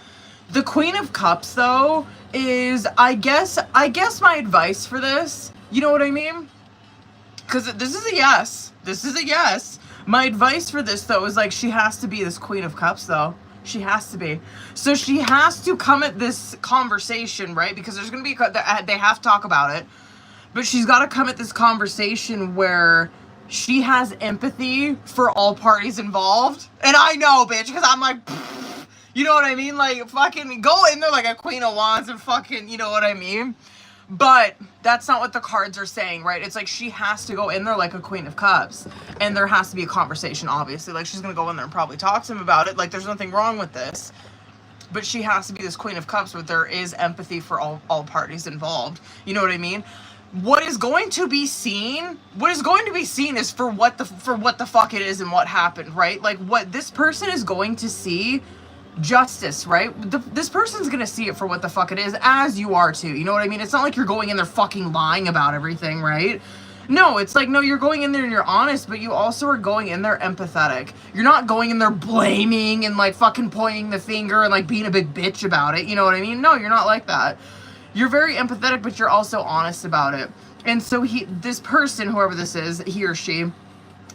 The Queen of Cups, though, is, I guess my advice for this, you know what I mean? Because this is a yes. This is a yes. My advice for this, though, is, like, she has to be this Queen of Cups, though. She has to be. So she has to come at this conversation, right? Because there's going to be... They have to talk about it. But she's got to come at this conversation where she has empathy for all parties involved. And I know, bitch, because I'm like... Pfft, you know what I mean? Like, fucking go in there like a Queen of Wands and fucking... You know what I mean? But that's not what the cards are saying, right? It's like she has to go in there like a Queen of Cups. And there has to be a conversation, obviously. Like, she's going to go in there and probably talk to him about it. Like, there's nothing wrong with this. But she has to be this Queen of Cups where there is empathy for all parties involved. You know what I mean? What is going to be seen is for what the fuck it is and what happened, right? Like, what this person is going to see... Justice, right? This person's gonna see it for what the fuck it is, as you are too. You know what I mean? It's not like you're going in there fucking lying about everything, right? No, it's like, no, you're going in there and you're honest, but you also are going in there empathetic. You're not going in there blaming and like fucking pointing the finger and like being a big bitch about it. You know what I mean? No, you're not like that. You're very empathetic, but you're also honest about it. And so this person, whoever this is, he or she,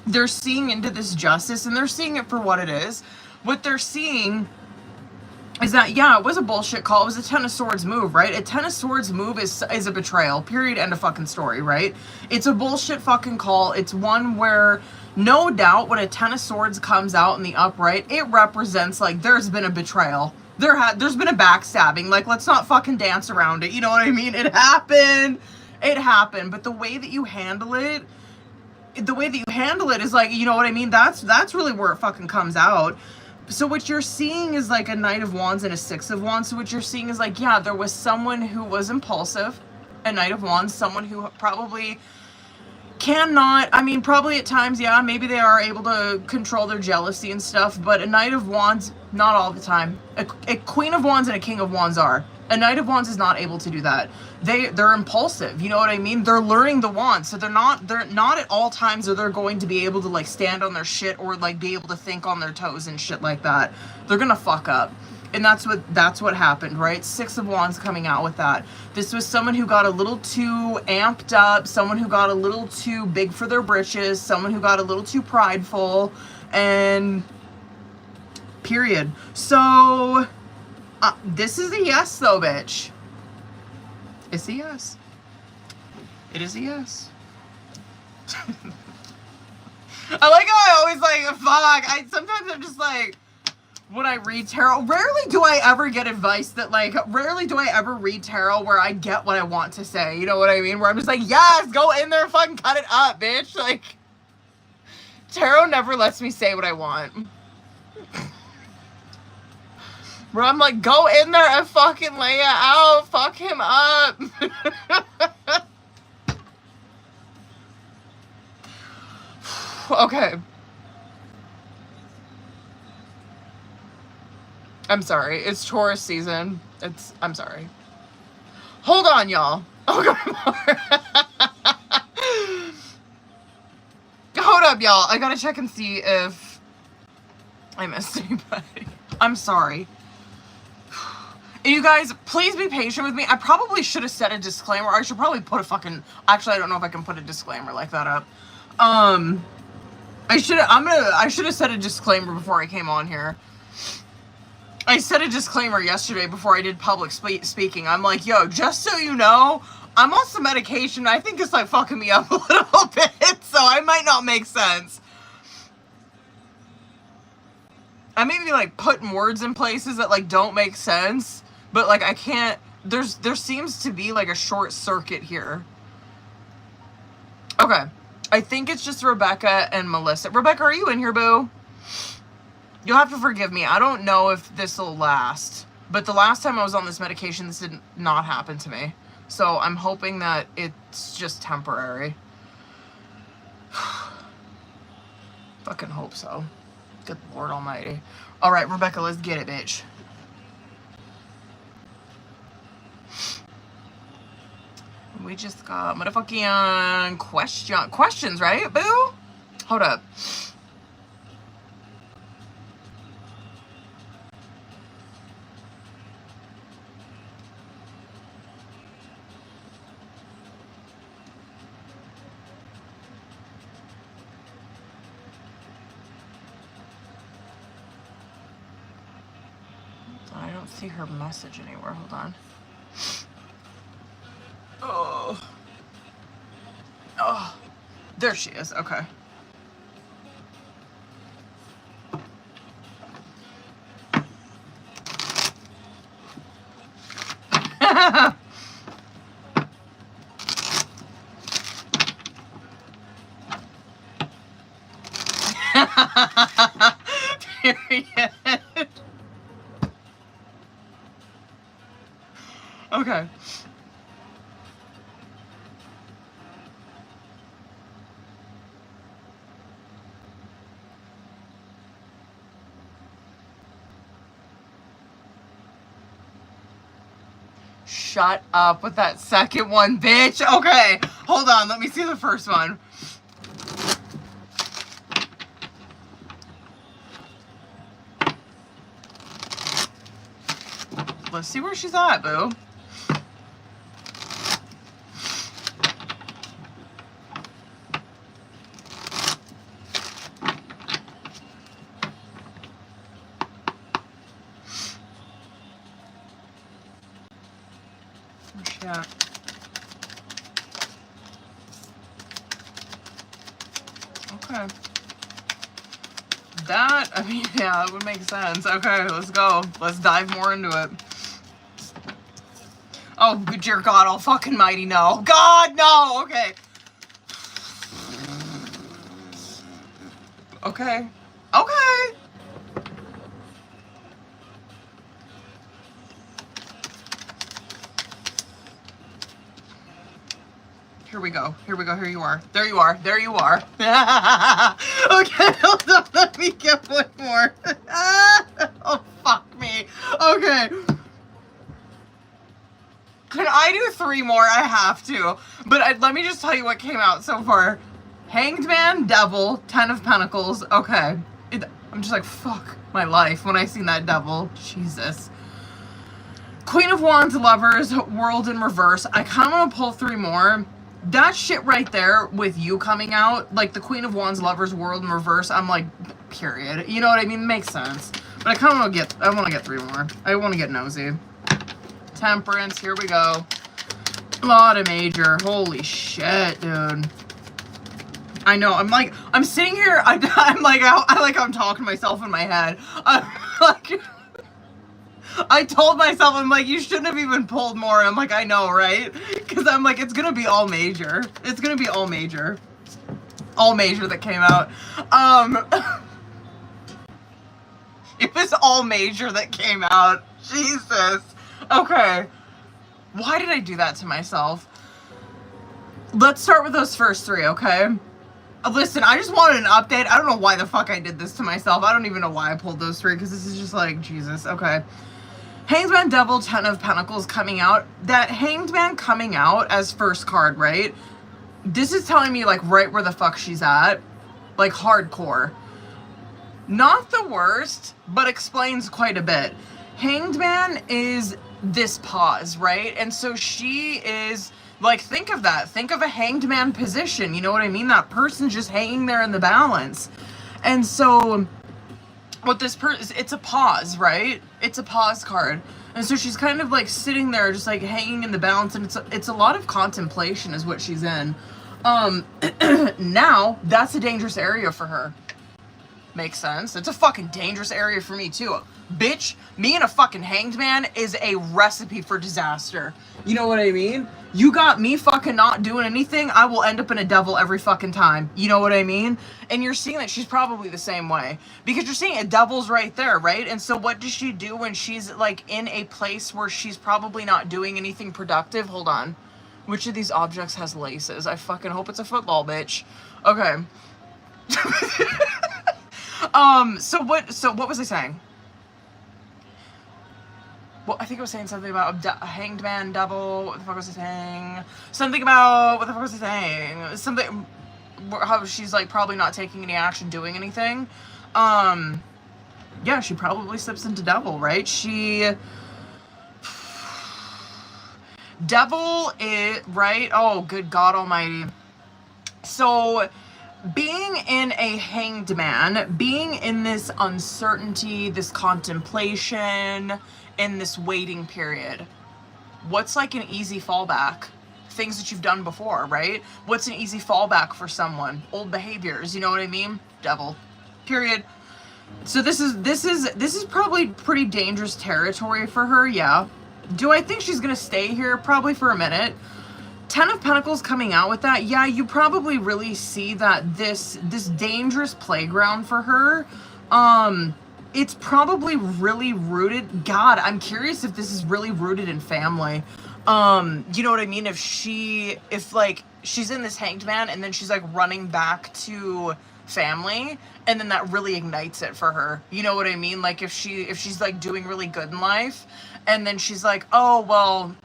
they're seeing into this justice and they're seeing it for what it is. What they're seeing is that, yeah, it was a bullshit call. It was a Ten of Swords move, right? A Ten of Swords move is a betrayal. Period. End of fucking story, right? It's a bullshit fucking call. It's one where, no doubt, when a Ten of Swords comes out in the upright, it represents, like, there's been a betrayal. There's been a backstabbing. Like, let's not fucking dance around it. You know what I mean? It happened. It happened. But the way that you handle it, is like, you know what I mean? That's really where it fucking comes out. So what you're seeing is like a Knight of Wands and a Six of Wands. So what you're seeing is like, yeah, there was someone who was impulsive, a Knight of Wands, someone who probably cannot, I mean, probably at times, yeah, maybe they are able to control their jealousy and stuff, but a Knight of Wands, not all the time. A Queen of Wands and a King of Wands are. A Knight of Wands is not able to do that. They're impulsive, you know what I mean? They're learning the wand, so they're not at all times are they're going to be able to like stand on their shit or like be able to think on their toes and shit like that. They're gonna fuck up. And that's what happened, right? 6 of Wands coming out with that. This was someone who got a little too amped up, someone who got a little too big for their britches, someone who got a little too prideful, and period. So this is a yes, though, bitch. It's a yes. It is a yes. I like how I always like, fuck. Sometimes I'm just like, when I read tarot, rarely do I ever get advice that like, rarely do I ever read tarot where I get what I want to say. You know what I mean? Where I'm just like, yes, go in there, fucking cut it up, bitch. Like, tarot never lets me say what I want. Where I'm like, go in there and fucking lay it out. Fuck him up. Okay. I'm sorry. It's Taurus season. I'm sorry. Hold on, y'all. Okay. Hold up, y'all. I gotta check and see if I missed anybody. I'm sorry. You guys, please be patient with me. I probably should have set a disclaimer. I should probably put a fucking... Actually, I don't know if I can put a disclaimer like that up. I should have set a disclaimer before I came on here. I set a disclaimer yesterday before I did public speaking. I'm like, yo, just so you know, I'm on some medication. I think it's like fucking me up a little bit, so I might not make sense. I may be like putting words in places that like don't make sense. But, like, I can't... There seems to be, like, a short circuit here. Okay. I think it's just Rebecca and Melissa. Rebecca, are you in here, boo? You'll have to forgive me. I don't know if this will last. But the last time I was on this medication, this did not happen to me. So, I'm hoping that it's just temporary. Fucking hope so. Good Lord almighty. Alright, Rebecca, let's get it, bitch. We just got motherfucking questions, right, boo? Hold up. I don't see her message anywhere. Hold on. Oh, there she is. Okay. Period. Okay. Shut up with that second one, bitch. Okay, hold on. Let me see the first one. Let's see where she's at, boo. Yeah. Okay. That, I mean, yeah, that would make sense. Okay, let's go. Let's dive more into it. Oh, dear God, oh fucking mighty, no. God, no! Okay. Okay. Okay. Here we go. Here we go. Here you are. There you are. There you are. Okay, hold on. Let me get one more. Oh, fuck me. Okay. Can I do 3 more? I have to. But let me just tell you what came out so far. Hanged Man, Devil, 10 of Pentacles. Okay. I'm just like, fuck my life when I seen that Devil. Jesus. Queen of Wands, Lovers, World in Reverse. I kind of want to pull 3 more. That shit right there with you coming out, like the Queen of Wands, Lovers, World in Reverse, I'm like, period. You know what I mean? Makes sense. But I kind of want to get 3 more. I want to get nosy. Temperance, here we go. A lot of major. Holy shit, dude. I know, I'm sitting here, I'm talking to myself in my head. I'm like, I told myself, I'm like, you shouldn't have even pulled more. I'm like, I know, right? Because I'm like, it's gonna be all major. It's gonna be all major. All major that came out. It was all major that came out. Jesus. Okay. Why did I do that to myself? Let's start with those first 3, okay? Listen, I just wanted an update. I don't know why the fuck I did this to myself. I don't even know why I pulled those 3, because this is just like, Jesus. Okay. Hanged Man, Devil, 10 of Pentacles coming out. That Hanged Man coming out as first card, right? This is telling me, like, right where the fuck she's at. Like, hardcore. Not the worst, but explains quite a bit. Hanged Man is this pause, right? And so she is... Like, think of that. Think of a hanged man position. You know what I mean? That person's just hanging there in the balance. And so, what this person... It's a pause, right? It's a pause card. And so she's kind of, like, sitting there just, like, hanging in the balance. And it's a lot of contemplation is what she's in. Now, that's a dangerous area for her. Makes sense. It's a fucking dangerous area for me, too. Bitch, me and a fucking hanged man is a recipe for disaster. You know what I mean? You got me fucking not doing anything, I will end up in a devil every fucking time. You know what I mean? And you're seeing that she's probably the same way. Because you're seeing a devil's right there, right? And so what does she do when she's, like, in a place where she's probably not doing anything productive? Hold on. Which of these objects has laces? I fucking hope it's a football, bitch. Okay. So what was I saying? Well, I think I was saying something about a hanged man, devil. What the fuck was I saying? Something about, what the fuck was I saying? Something, how she's, like, probably not taking any action, doing anything. Yeah, she probably slips into devil, right? Devil is, right? Oh, good God almighty. So... being in a hanged man, being in this uncertainty, this contemplation, in this waiting period, what's like an easy fallback? Things that you've done before, right? What's an easy fallback for someone? Old behaviors, you know what I mean? Devil. Period. So this is probably pretty dangerous territory for her, yeah. Do I think she's gonna stay here? Probably for a minute. 10 of Pentacles coming out with that, yeah, you probably really see that this dangerous playground for her, it's probably really rooted, God, I'm curious if this is really rooted in family. You know what I mean? If like, she's in this hanged man and then she's like running back to family and then that really ignites it for her. You know what I mean? Like if she's like doing really good in life and then she's like, oh, well,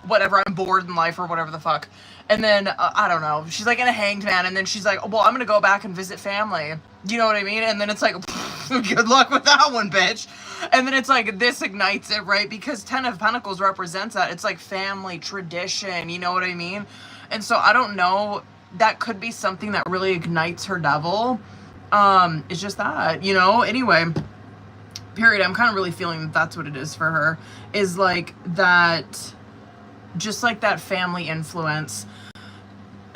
whatever, I'm bored in life or whatever the fuck. And then, I don't know, she's like in a hanged man and then she's like, oh, well, I'm gonna go back and visit family. You know what I mean? And then it's like, good luck with that one, bitch. And then it's like, this ignites it, right? Because 10 of Pentacles represents that. It's like family, tradition, you know what I mean? And so I don't know, that could be something that really ignites her devil. It's just that, you know? Anyway, period. I'm kind of really feeling that that's what it is for her. Is like that... just like that family influence.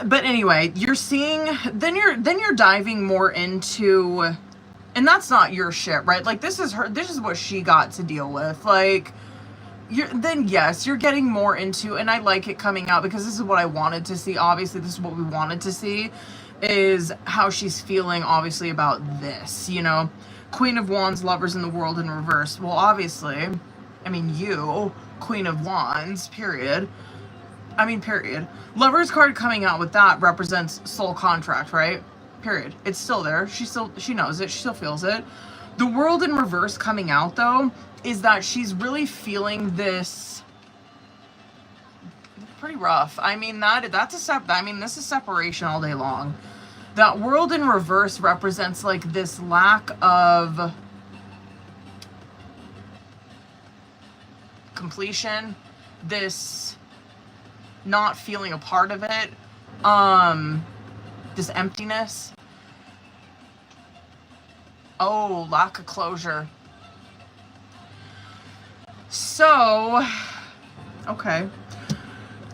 But anyway, you're seeing, then you're diving more into, and that's not your shit, right? Like this is what she got to deal with. Like then yes, you're getting more into, and I like it coming out because this is what I wanted to see. Obviously, this is what we wanted to see, is how she's feeling obviously about this, you know? Queen of Wands, Lovers in the World in reverse. Well, obviously, I mean, you, Queen of Wands, period. I mean, period. Lover's card coming out with that represents soul contract, right? Period. It's still there. She knows it. She still feels it. The World in reverse coming out, though, is that she's really feeling this pretty rough. I mean, this is separation all day long. That world in reverse represents like this lack of completion, this not feeling a part of it, this emptiness. Oh, lack of closure. So, okay.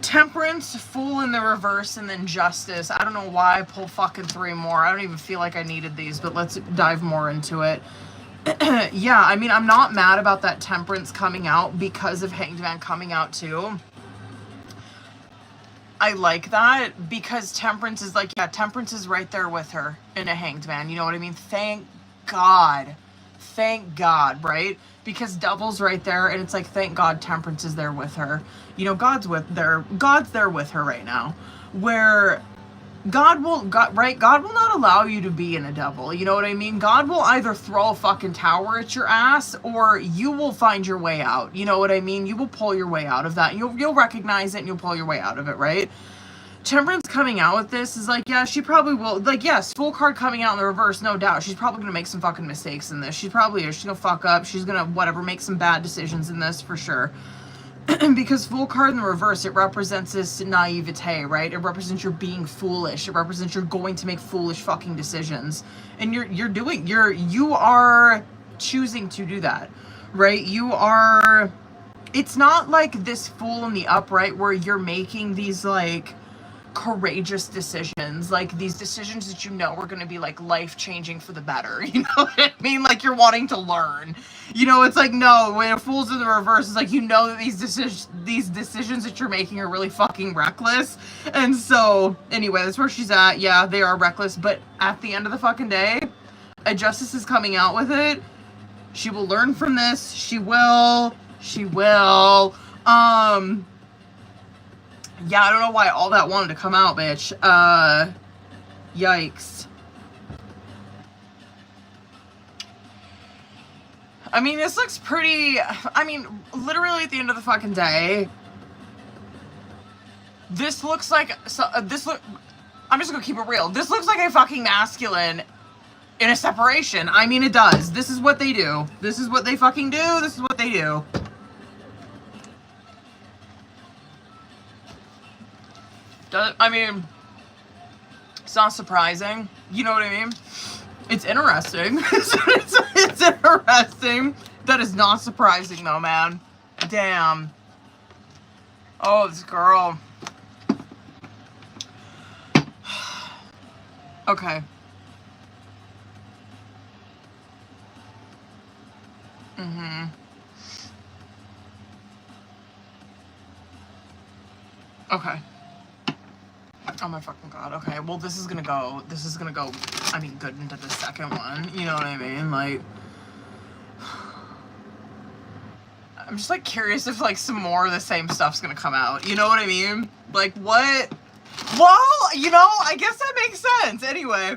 Temperance, Fool in the reverse, and then Justice. I don't know why I pulled fucking 3 more. I don't even feel like I needed these, but let's dive more into it. Yeah, I mean, I'm not mad about that Temperance coming out because of Hanged Man coming out too. I like that because Temperance is like, yeah, Temperance is right there with her in a Hanged Man. You know what I mean? Thank God. Thank God, right? Because Devil's right there, and it's like, thank God Temperance is there with her. You know, God's there with her right now. Where God will not allow you to be in a devil. You know what I mean? God will either throw a fucking tower at your ass, or you will find your way out. You know what I mean? You will pull your way out of that. You'll recognize it and you'll pull your way out of it, right? Temperance coming out with this is like, yeah, she probably will. Like, yes, Fool card coming out in the reverse, no doubt. She's probably gonna make some fucking mistakes in this. She probably is. She's gonna fuck up. She's gonna, whatever, make some bad decisions in this for sure. Because Fool card in the reverse, it represents this naivete, right? It represents you're being foolish. It represents you're going to make foolish fucking decisions. And you are choosing to do that, right? It's not like this Fool in the upright where you're making these like courageous decisions, like these decisions that you know are going to be like life-changing for the better, you know what I mean? Like you're wanting to learn, you know. It's like, no, when a Fool's in the reverse, it's like, you know that these decisions that you're making are really fucking reckless. And so anyway, that's where she's at. Yeah, they are reckless, but at the end of the fucking day, a Justice is coming out with it. She will learn from this. She will yeah, I don't know why all that wanted to come out, bitch. Yikes. I mean, this looks pretty... I mean, literally at the end of the fucking day, this looks like... I'm just gonna keep it real. This looks like a fucking masculine in a separation. I mean, it does. This is what they do. This is what they fucking do. This is what they do. I mean, it's not surprising. You know what I mean? It's interesting. It's interesting. That is not surprising, though, man. Damn. Oh, this girl. Okay. Okay. Oh my fucking God. Okay, well, this is gonna go, I mean, good into the second one. You know what I mean? Like, I'm just, like, curious if, like, some more of the same stuff's gonna come out. You know what I mean? Like, what? Well, you know, I guess that makes sense. Anyway.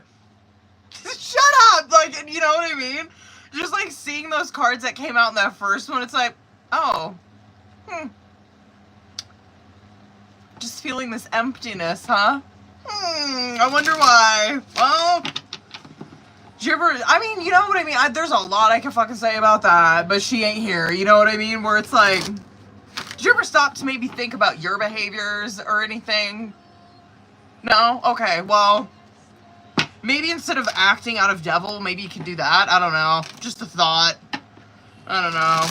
Shut up! Like, you know what I mean? Just, like, seeing those cards that came out in that first one, it's like, oh. Just feeling this emptiness, huh? I wonder why. Well, did you ever, I mean, you know what I mean? There's a lot I can fucking say about that, but she ain't here. You know what I mean? Where it's like, did you ever stop to maybe think about your behaviors or anything? No? Okay, well, maybe instead of acting out of devil, maybe you can do that. I don't know. Just a thought. I don't know.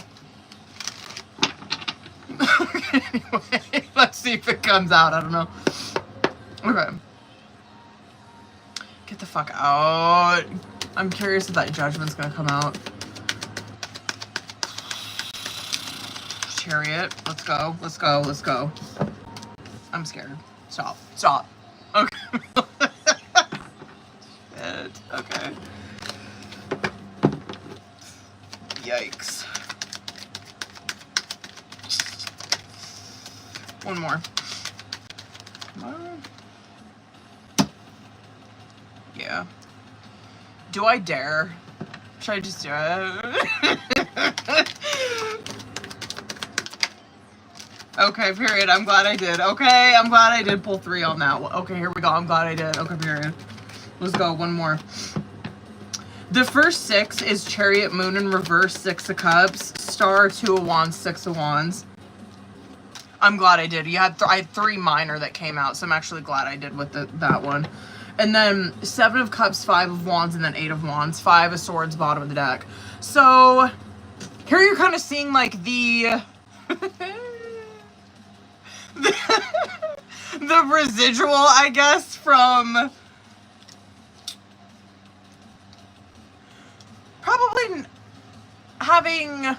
Anyway, let's see if it comes out. I don't know. Okay. Get the fuck out. I'm curious if that Judgment's gonna come out. Chariot. Let's go. Let's go. Let's go. I'm scared. Stop. Stop. Okay. Shit. Okay. Yikes. One more. Come on. Yeah. Do I dare? Should I just do it? Okay, period. I'm glad I did. Okay, I'm glad I did pull 3 on that. Okay, here we go. I'm glad I did. Okay, period. Let's go. One more. The first 6 is Chariot, Moon in reverse, 6 of Cups, Star, 2 of Wands, 6 of Wands. I'm glad I did. I had 3 minor that came out, so I'm actually glad I did with that one. And then 7 of Cups, 5 of Wands, and then 8 of Wands, 5 of Swords, bottom of the deck. So here you're kind of seeing like the the residual, I guess, from probably having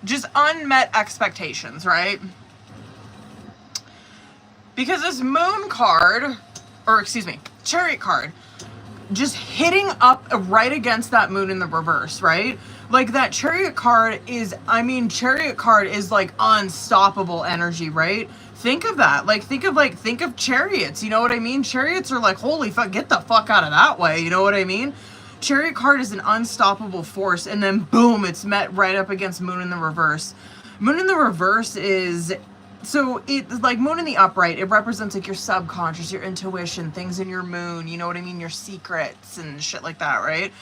just unmet expectations, right? Because this Moon card, or excuse me, Chariot card, just hitting up right against that Moon in the reverse, right? Like that Chariot card is, Chariot card is like unstoppable energy, right? Think of that. Think of chariots, you know what I mean? Chariots are like, holy fuck, get the fuck out of that way, you know what I mean? Chariot card is an unstoppable force, and then boom, it's met right up against Moon in the reverse. Moon in the reverse is, so it's like Moon in the upright, it represents like your subconscious, your intuition, things in your moon, you know what I mean? Your secrets and shit like that, right?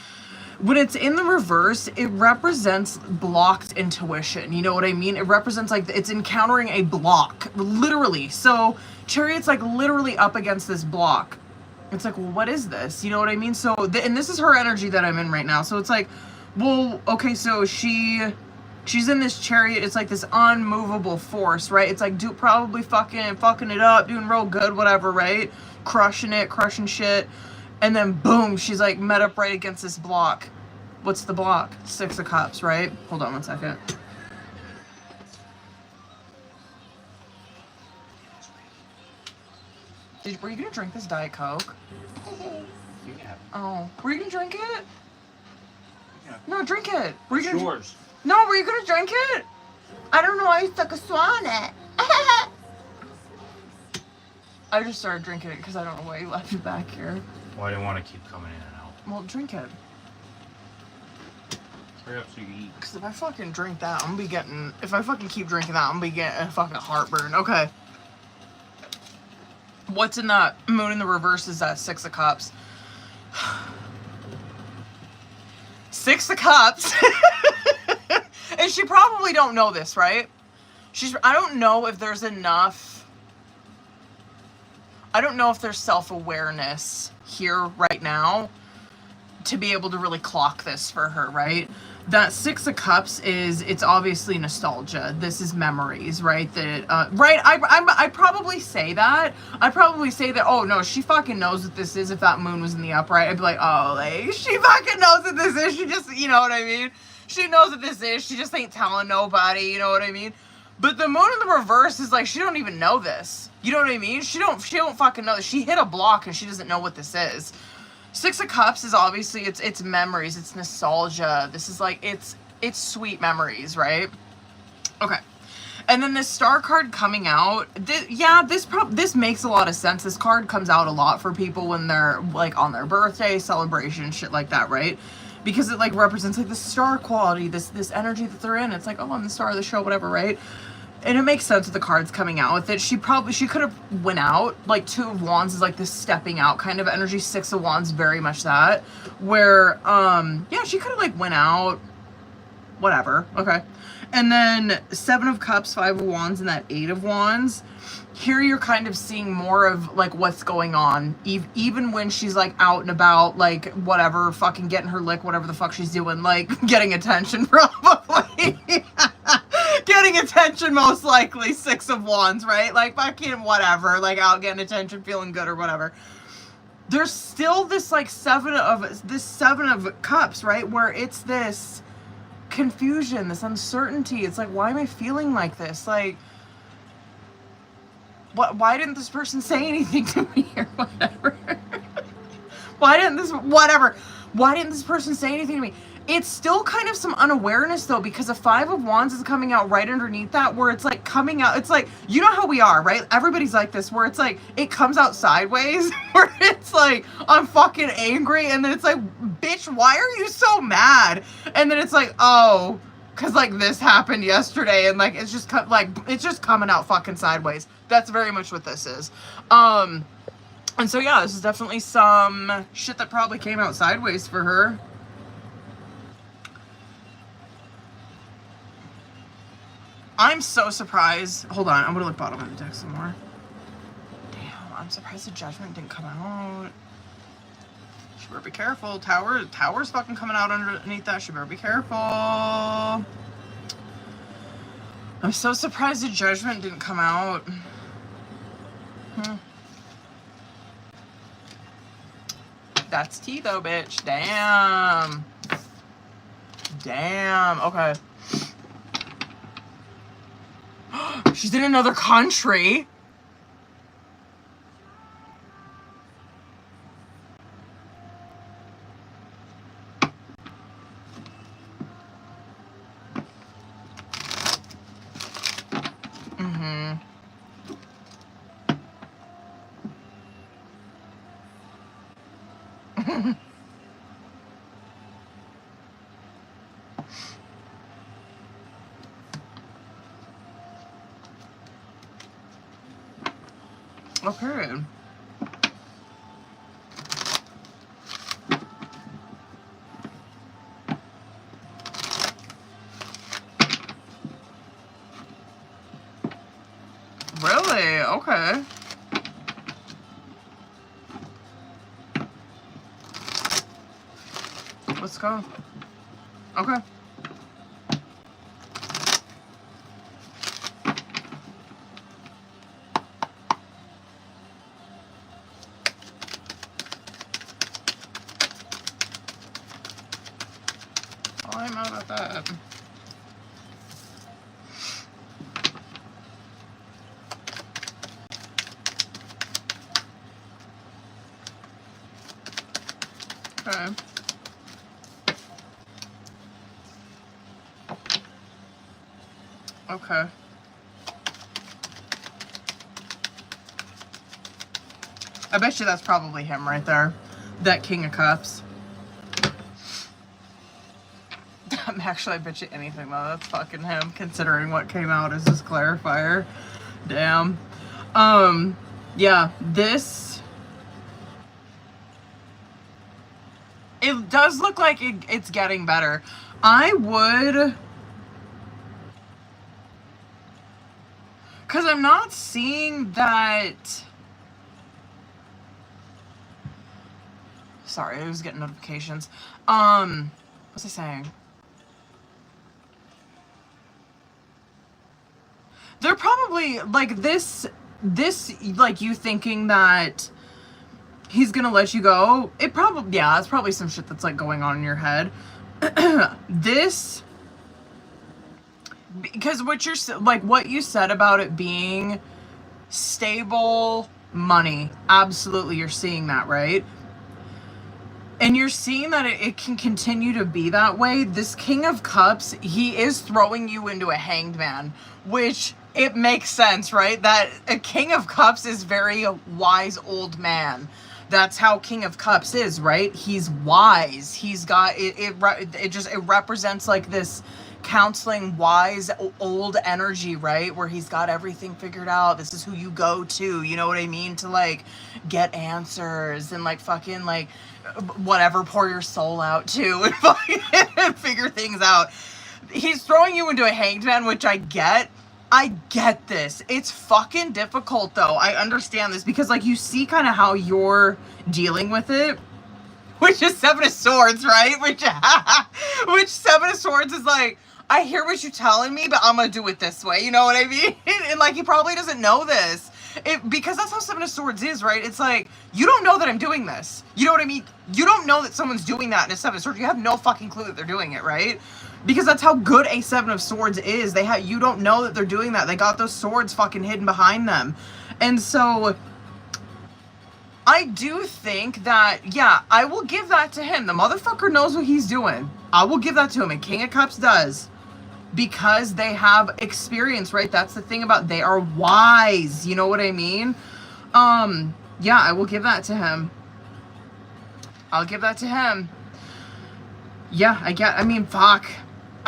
When it's in the reverse, it represents blocked intuition, you know what I mean? It represents like it's encountering a block, literally. So Chariot's like literally up against this block. It's like, well, what is this? You know what I mean? So, and this is her energy that I'm in right now. So it's like, well, okay, so she's in this Chariot. It's like this unmovable force, right? It's like, probably fucking it up, doing real good, whatever, right? Crushing shit. And then boom, she's like met up right against this block. What's the block? 6 of Cups, right? Hold on one second. Were you gonna drink this Diet Coke? Yeah. Oh, were you gonna drink it? Yeah. No, drink it. Were you gonna? Yours. No, were you gonna drink it? I don't know. I stuck a straw in it. I just started drinking it because I don't know why you left it back here. Well, I didn't want to keep coming in and out. Well, drink it. Hurry up so you eat. Because if I fucking drink that, I'm gonna be getting. If I fucking keep drinking that, I'm gonna be getting a fucking heartburn. Okay. What's in that Moon in the reverse is that 6 of Cups. 6 of Cups. And she probably don't know this, right? I don't know if there's enough. I don't know if there's self-awareness here right now to be able to really clock this for her, right? That 6 of Cups it's obviously nostalgia. This is memories, right? Right? I probably say that. Oh no, she fucking knows what this is. If that Moon was in the upright, I'd be like, oh, like, she fucking knows what this is. She just, you know what I mean? She knows what this is. She just ain't telling nobody, you know what I mean? But the Moon in the reverse is like, she don't even know this. You know what I mean? She don't fucking know this. She hit a block and she doesn't know what this is. 6 of Cups is obviously, it's memories, it's nostalgia. This is like, it's sweet memories, right? Okay. And then this Star card coming out, this makes a lot of sense. This card comes out a lot for people when they're like on their birthday, celebration, shit like that, right? Because it like represents like the star quality, this energy that they're in. It's like, oh, I'm the star of the show, whatever, right? And it makes sense with the cards coming out with it. She could have went out. Like 2 of Wands is like this stepping out kind of energy. 6 of Wands, very much that. Where, yeah, she could have like went out. Whatever. Okay. And then 7 of Cups, 5 of Wands, and that 8 of Wands. Here you're kind of seeing more of like what's going on. Even when she's like out and about, like whatever, fucking getting her lick, whatever the fuck she's doing, like getting attention probably. Getting attention most likely, 6 of Wands, right? Like fucking whatever, like out getting attention, feeling good or whatever. There's still this like 7 of Cups, right? Where it's this confusion, this uncertainty. It's like, why am I feeling like this? Like, why didn't this person say anything to me or whatever? Why didn't this person say anything to me? It's still kind of some unawareness though, because a 5 of Wands is coming out right underneath that, where it's like coming out, it's like, you know how we are, right? Everybody's like this, where it's like, it comes out sideways, where it's like, I'm fucking angry, and then it's like, bitch, why are you so mad? And then it's like, oh, Cause like this happened yesterday, and like it's just it's just coming out fucking sideways. That's very much what this is. And so yeah, this is definitely some shit that probably came out sideways for her. I'm so surprised. Hold on, I'm gonna look bottom of the deck some more. Damn, I'm surprised the judgment didn't come out. She better be careful. Tower's fucking coming out underneath that. She better be careful. I'm so surprised the judgment didn't come out. That's tea though, bitch. Damn. Damn. Okay. She's in another country. Okay. Really? Okay. Let's go. Okay. I'm mad about that. Okay. Okay. I bet you that's probably him right there. That King of Cups. Actually, I bet you anything though. That's fucking him, considering what came out as his clarifier. Damn. Yeah, this... It does look like it's getting better. I would... Because I'm not seeing that... Sorry, I was getting notifications. What's I saying? They're probably, like, this, like, you thinking that he's gonna let you go, it probably, yeah, it's probably some shit that's, like, going on in your head. This, because what you're, like, what you said about it being stable money, absolutely, you're seeing that, right? And you're seeing that it can continue to be that way. This King of Cups, he is throwing you into a Hanged Man, which it makes sense, right? That a King of Cups is very a wise old man. That's how King of Cups is, right? He's wise. He's got, it represents like this counseling, wise, old energy, right? Where he's got everything figured out. This is who you go to, you know what I mean? To like get answers and like fucking like whatever, pour your soul out to and fucking figure things out. He's throwing you into a Hanged Man, which I get. I get this. It's fucking difficult though. I understand this because like you see kind of how you're dealing with it. Which is Seven of Swords, right? Which Seven of Swords is like, I hear what you're telling me, but I'm gonna do it this way. You know what I mean? And like, he probably doesn't know this. Because that's how Seven of Swords is, right? It's like, you don't know that I'm doing this. You know what I mean? You don't know that someone's doing that in a Seven of Swords. You have no fucking clue that they're doing it, right? Because that's how good a Seven of Swords is. You don't know that they're doing that. They got those swords fucking hidden behind them. And so... I do think that, yeah, I will give that to him. The motherfucker knows what he's doing. I will give that to him, and King of Cups does. Because they have experience, right? That's the thing about, they are wise. You know what I mean? Yeah, I will give that to him. I'll give that to him. Yeah, I mean, fuck.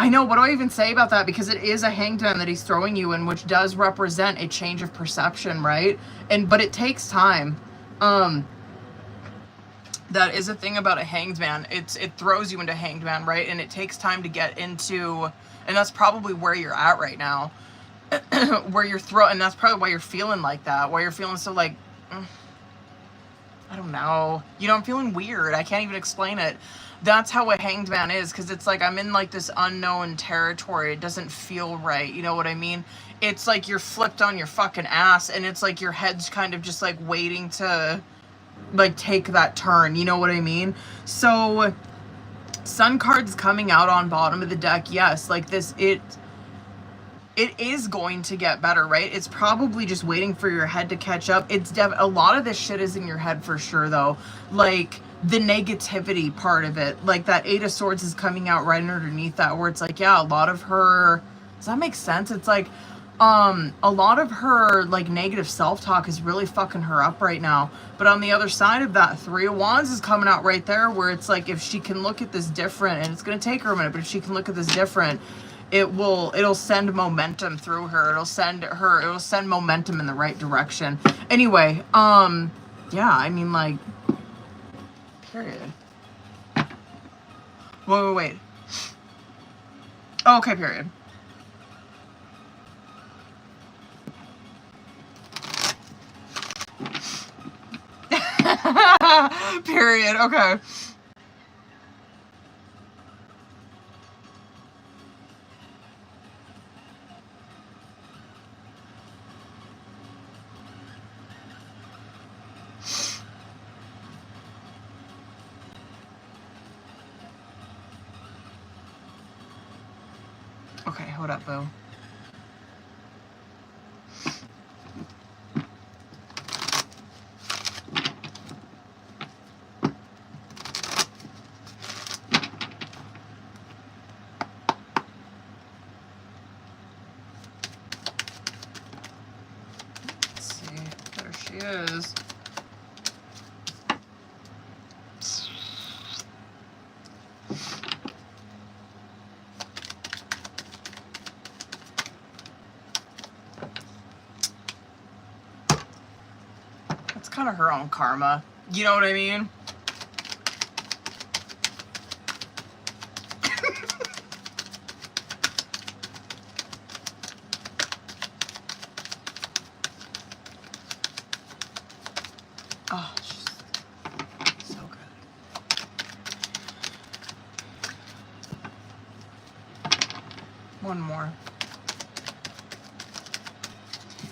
I know, what do I even say about that? Because it is a hanged man that he's throwing you in, which does represent a change of perception, right? But it takes time. That is a thing about a hanged man. It throws you into hanged man, right? And it takes time to get into, and that's probably where you're at right now. Where you're and that's probably why you're feeling like that. Why you're feeling so like, I don't know. You know, I'm feeling weird. I can't even explain it. That's how a hanged man is, because it's like I'm in like this unknown territory. It doesn't feel right. You know what I mean? It's like you're flipped on your fucking ass, and it's like your head's kind of just like waiting to like take that turn. You know what I mean? So sun cards coming out on bottom of the deck. Yes, like this, it is going to get better, right? It's probably just waiting for your head to catch up. It's a lot of this shit is in your head for sure, though. Like the negativity part of it, like that Eight of Swords is coming out right underneath that, where it's like, yeah, a lot of her, does that make sense? It's like a lot of her like negative self-talk is really fucking her up right now. But on the other side of that, Three of Wands is coming out right there, where it's like, if she can look at this different, and it's going to take her a minute, but if she can look at this different, it'll send momentum through her. It'll send momentum in the right direction. Anyway, yeah, I mean, like, period. Wait. Oh, okay, period. Period, okay. Okay, hold up, boo. Let's see. There she is. Kind of her own karma. You know what I mean? Oh, she's so good. One more.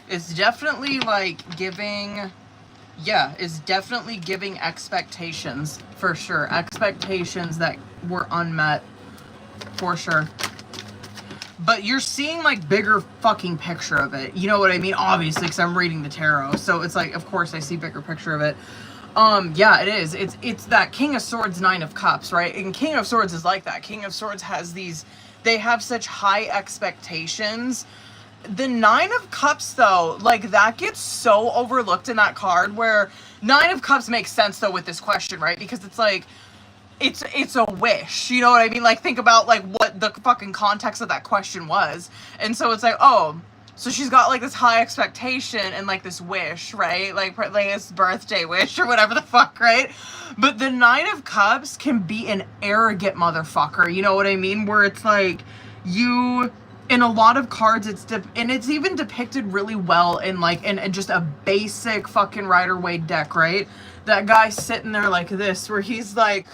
It's definitely like giving... Yeah, is definitely giving expectations, for sure. Expectations that were unmet, for sure. But you're seeing, like, bigger fucking picture of it. You know what I mean? Obviously, because I'm reading the tarot. So it's like, of course, I see bigger picture of it. Yeah, it is. It's that King of Swords, Nine of Cups, right? And King of Swords is like that. King of Swords has these... They have such high expectations. The Nine of Cups, though, like, that gets so overlooked in that card, where Nine of Cups makes sense, though, with this question, right? Because it's like, it's a wish, you know what I mean? Like, think about, like, what the fucking context of that question was. And so it's like, oh, so she's got, like, this high expectation and, like, this wish, right? Like this birthday wish or whatever the fuck, right? But the Nine of Cups can be an arrogant motherfucker, you know what I mean? Where it's like, in a lot of cards, and it's even depicted really well in like in just a basic fucking Rider-Waite deck, right? That guy sitting there like this, where he's like,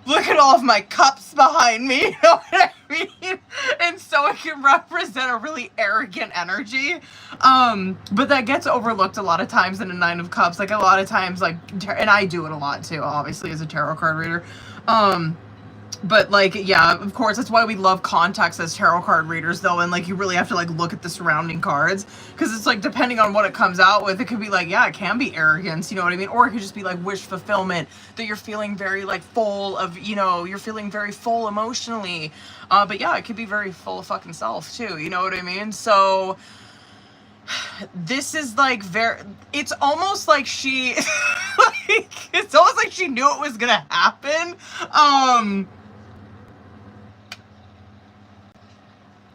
look at all of my cups behind me, you know what I mean? And so it can represent a really arrogant energy. But that gets overlooked a lot of times in a Nine of Cups. Like a lot of times, like, and I do it a lot too, obviously, as a tarot card reader. But, like, yeah, of course, that's why we love context as tarot card readers, though, and, like, you really have to, like, look at the surrounding cards, because it's, like, depending on what it comes out with, it could be, like, yeah, it can be arrogance, you know what I mean, or it could just be, like, wish fulfillment, that you're feeling very, like, full of, you know, you're feeling very full emotionally, but, yeah, it could be very full of fucking self, too, you know what I mean, so... This is like it's almost like she it's almost like she knew it was gonna happen.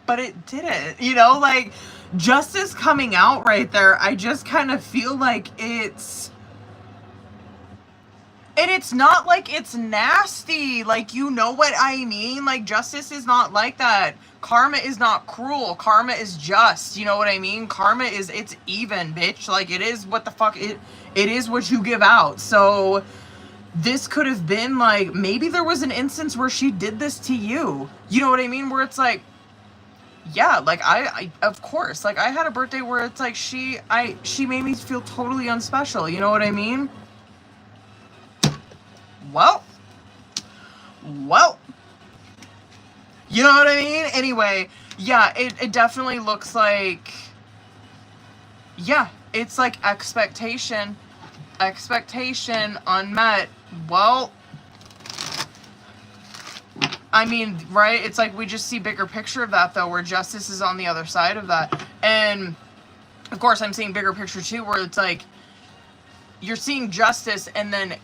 but it didn't, you know, like, justice coming out right there, I just kind of feel like it's, and it's not like it's nasty, like, you know what I mean, like, justice is not like that. Karma is not cruel, karma is just, you know what I mean, karma is, it's even, bitch, like, it is what the fuck, it is what you give out. So this could have been like, maybe there was an instance where she did this to you, you know what I mean, where it's like, yeah, like, I of course, like, I had a birthday where it's like, she made me feel totally unspecial, you know what I mean? Well, you know what I mean? Anyway, yeah, it definitely looks like, yeah, it's like expectation unmet. Well, I mean, right? It's like we just see bigger picture of that, though, where justice is on the other side of that. And, of course, I'm seeing bigger picture, too, where it's like, you're seeing justice and then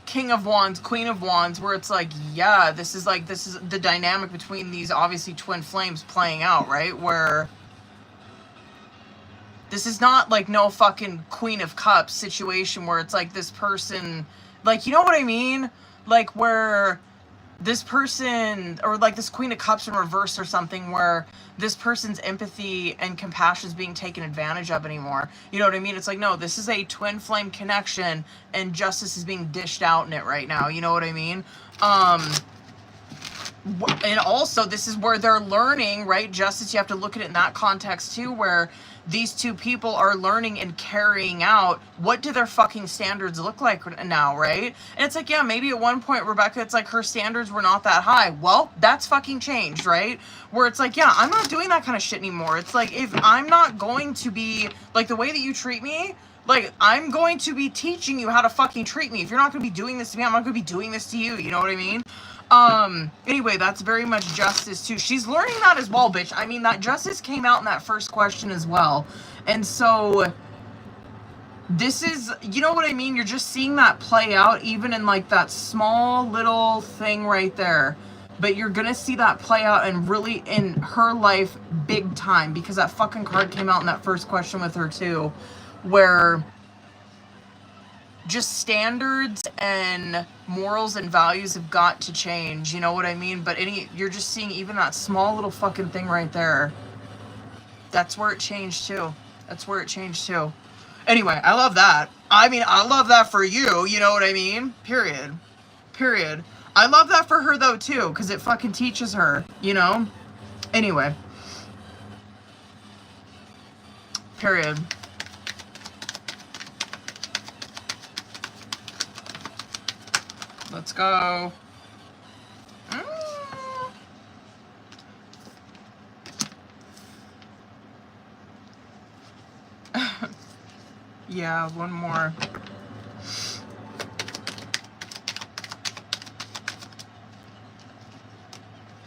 King of Wands, Queen of Wands, where it's like, yeah, this is the dynamic between these, obviously, twin flames playing out, right? Where this is not, like, no fucking Queen of Cups situation where it's like this person, like, you know what I mean? Like, where this person, or like this Queen of Cups in reverse or something, where this person's empathy and compassion is being taken advantage of anymore. You know what I mean? It's like, no, this is a twin flame connection and justice is being dished out in it right now. You know what I mean? And also, this is where they're learning, right? Justice, you have to look at it in that context too, where these two people are learning and carrying out, what do their fucking standards look like now, right? And it's like, yeah, maybe at one point, Rebecca, it's like her standards were not that high. Well, that's fucking changed, right? Where it's like, yeah, I'm not doing that kind of shit anymore. It's like, if I'm not going to be, like, the way that you treat me, like, I'm going to be teaching you how to fucking treat me. If you're not going to be doing this to me, I'm not going to be doing this to you. You know what I mean? Anyway, that's very much justice too. She's learning that as well, bitch. I mean, that justice came out in that first question as well. And so, this is, you know what I mean? You're just seeing that play out even in like that small little thing right there. But you're gonna see that play out and really in her life big time, because that fucking card came out in that first question with her too, where just standards and morals and values have got to change, you know what I mean? But you're just seeing even that small little fucking thing right there. That's where it changed too. That's where it changed too. Anyway, I love that. I mean, I love that for you, you know what I mean? Period. I love that for her though too, because it fucking teaches her, you know? Anyway. Period. Let's go. Yeah, one more.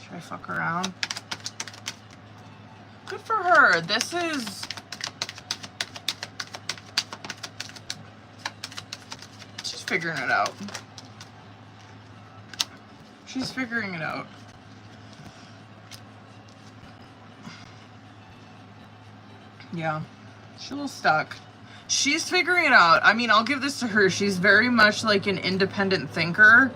Should I fuck around? Good for her. This is... She's figuring it out. She's figuring it out. Yeah. She's a little stuck. She's figuring it out. I mean, I'll give this to her. She's very much like an independent thinker.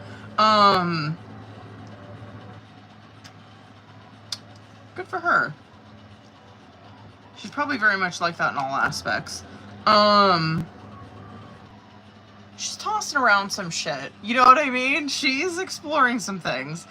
Good for her. She's probably very much like that in all aspects. She's tossing around some shit. You know what I mean? She's exploring some things.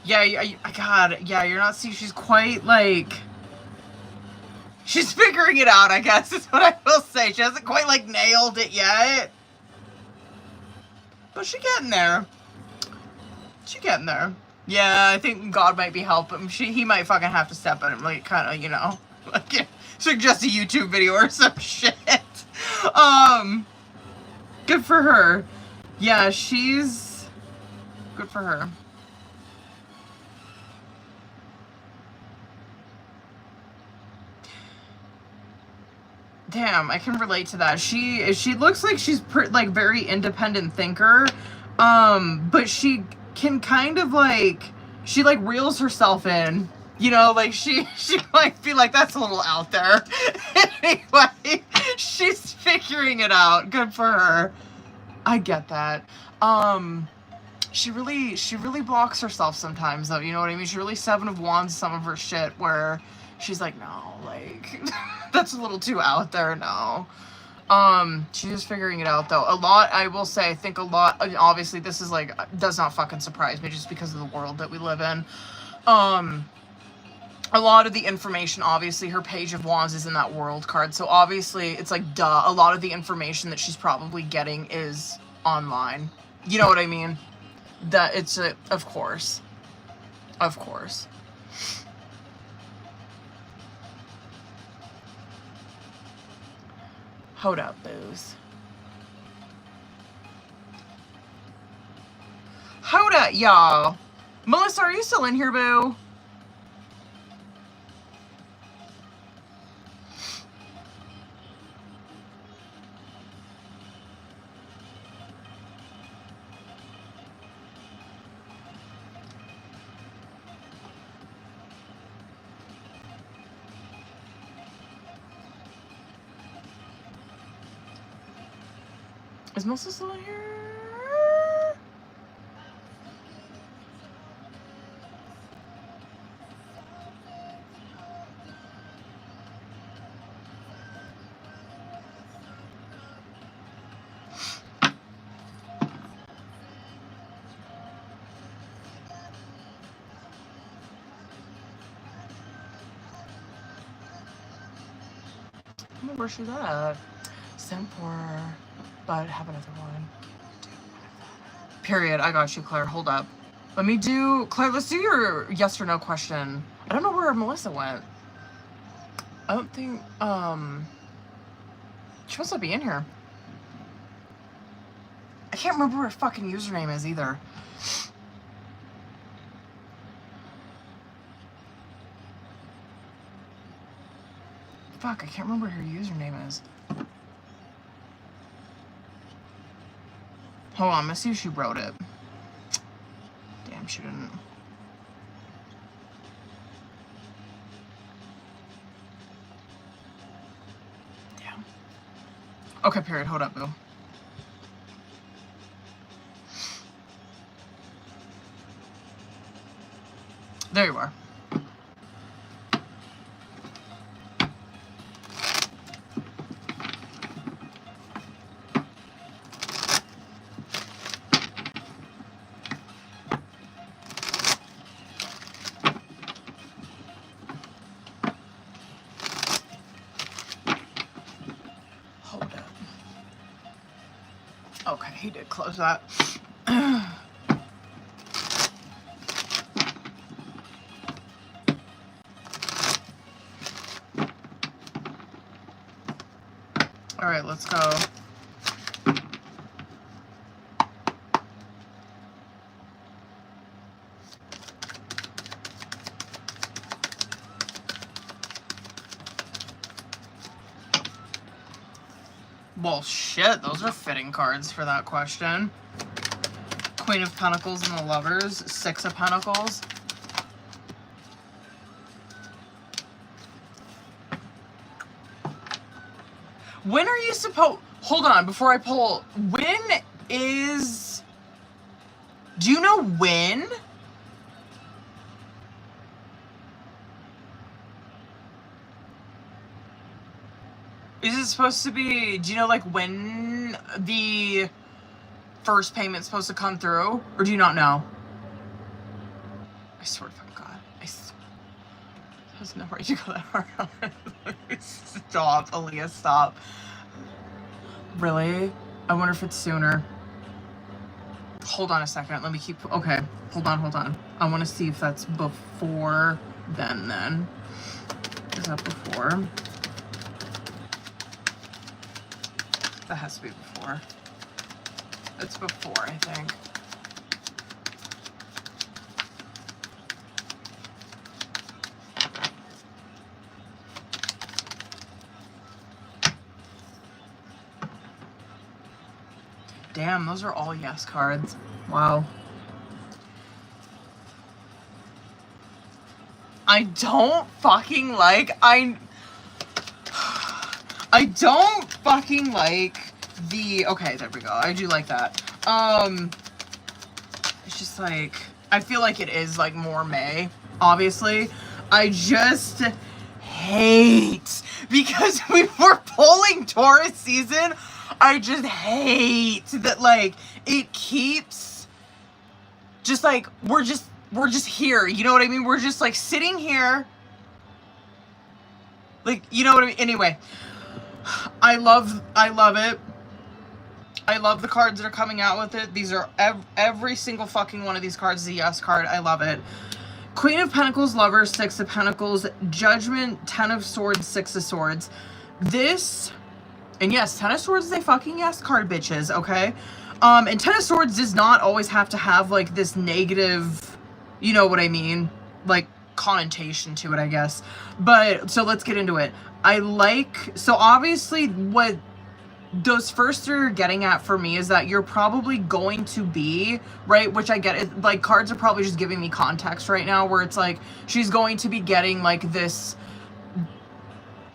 Yeah, God, yeah, you're not seeing, she's quite, like, she's figuring it out, I guess, is what I will say. She hasn't quite, like, nailed it yet. But she's getting there. She's getting there. Yeah, I think God might be helping. He might fucking have to step in and, like, kind of, you know, like, suggest a YouTube video or some shit. Good for her. Yeah, she's... Good for her. Damn, I can relate to that. She looks like she's like very independent thinker, but she can kind of like, she like reels herself in, you know, like she might be like, that's a little out there. Anyway, she's figuring it out. Good for her. I get that. She really blocks herself sometimes though, you know what I mean? She really Seven of Wands some of her shit where she's like, no, like, that's a little too out there, no. She's just figuring it out though. A lot, I will say, I think a lot, obviously this is like, does not fucking surprise me just because of the world that we live in. A lot of the information, obviously, her Page of Wands is in that World card, so obviously, it's like, duh, a lot of the information that she's probably getting is online. You know what I mean? That it's a, of course. Of course. Hold up, booze. Hold up, y'all. Melissa, are you still in here, boo? Is Melissa still in here? I don't know where she's at. Send for her, but have another one. Period. I got you, Claire. Hold up. Let me do... Claire, let's do your yes or no question. I don't know where Melissa went. I don't think... She must not be in here. I can't remember what her fucking username is either. Fuck, I can't remember what her username is. Hold on, let's see if she wrote it. Damn, she didn't. Damn. Okay, period. Hold up, boo. There you are. Okay, he did close that. All right, let's go. Well, shit, those are fitting cards for that question. Queen of Pentacles and the Lovers, Six of Pentacles. When are you supposed... Hold on, before I pull... When is... Do you know when? Is it supposed to be... Do you know, like, when the first payment's supposed to come through? Or do you not know? I swear to fucking God. I swear. There's no right to go that hard on it. Stop, Aaliyah, stop. Really? I wonder if it's sooner. Hold on a second. Let me keep... Okay. Hold on. I want to see if that's before then. Is that before? That has to be before. It's before, I think. Damn, those are all yes cards. Wow. I don't fucking like, I don't fucking like the, okay, there we go. I do like that. It's just like, I feel like it is like more May, obviously. I just hate, because we were pulling Taurus season, I just hate that, like, it keeps just like, we're just here, you know what I mean? We're just like sitting here, like, you know what I mean? Anyway, I love it. I love the cards that are coming out with it. These are every single fucking one of these cards is a yes card. I love it. Queen of Pentacles, Lovers, Six of Pentacles, Judgment, Ten of Swords, Six of Swords. This, and yes, Ten of Swords is a fucking yes card, bitches, okay? And Ten of Swords does not always have to have, like, this negative, you know what I mean, like, connotation to it, I guess. But, so let's get into it. I like, so obviously what those first three are getting at for me is that you're probably going to be, right, which I get it, like, cards are probably just giving me context right now, where it's like, she's going to be getting, like, this,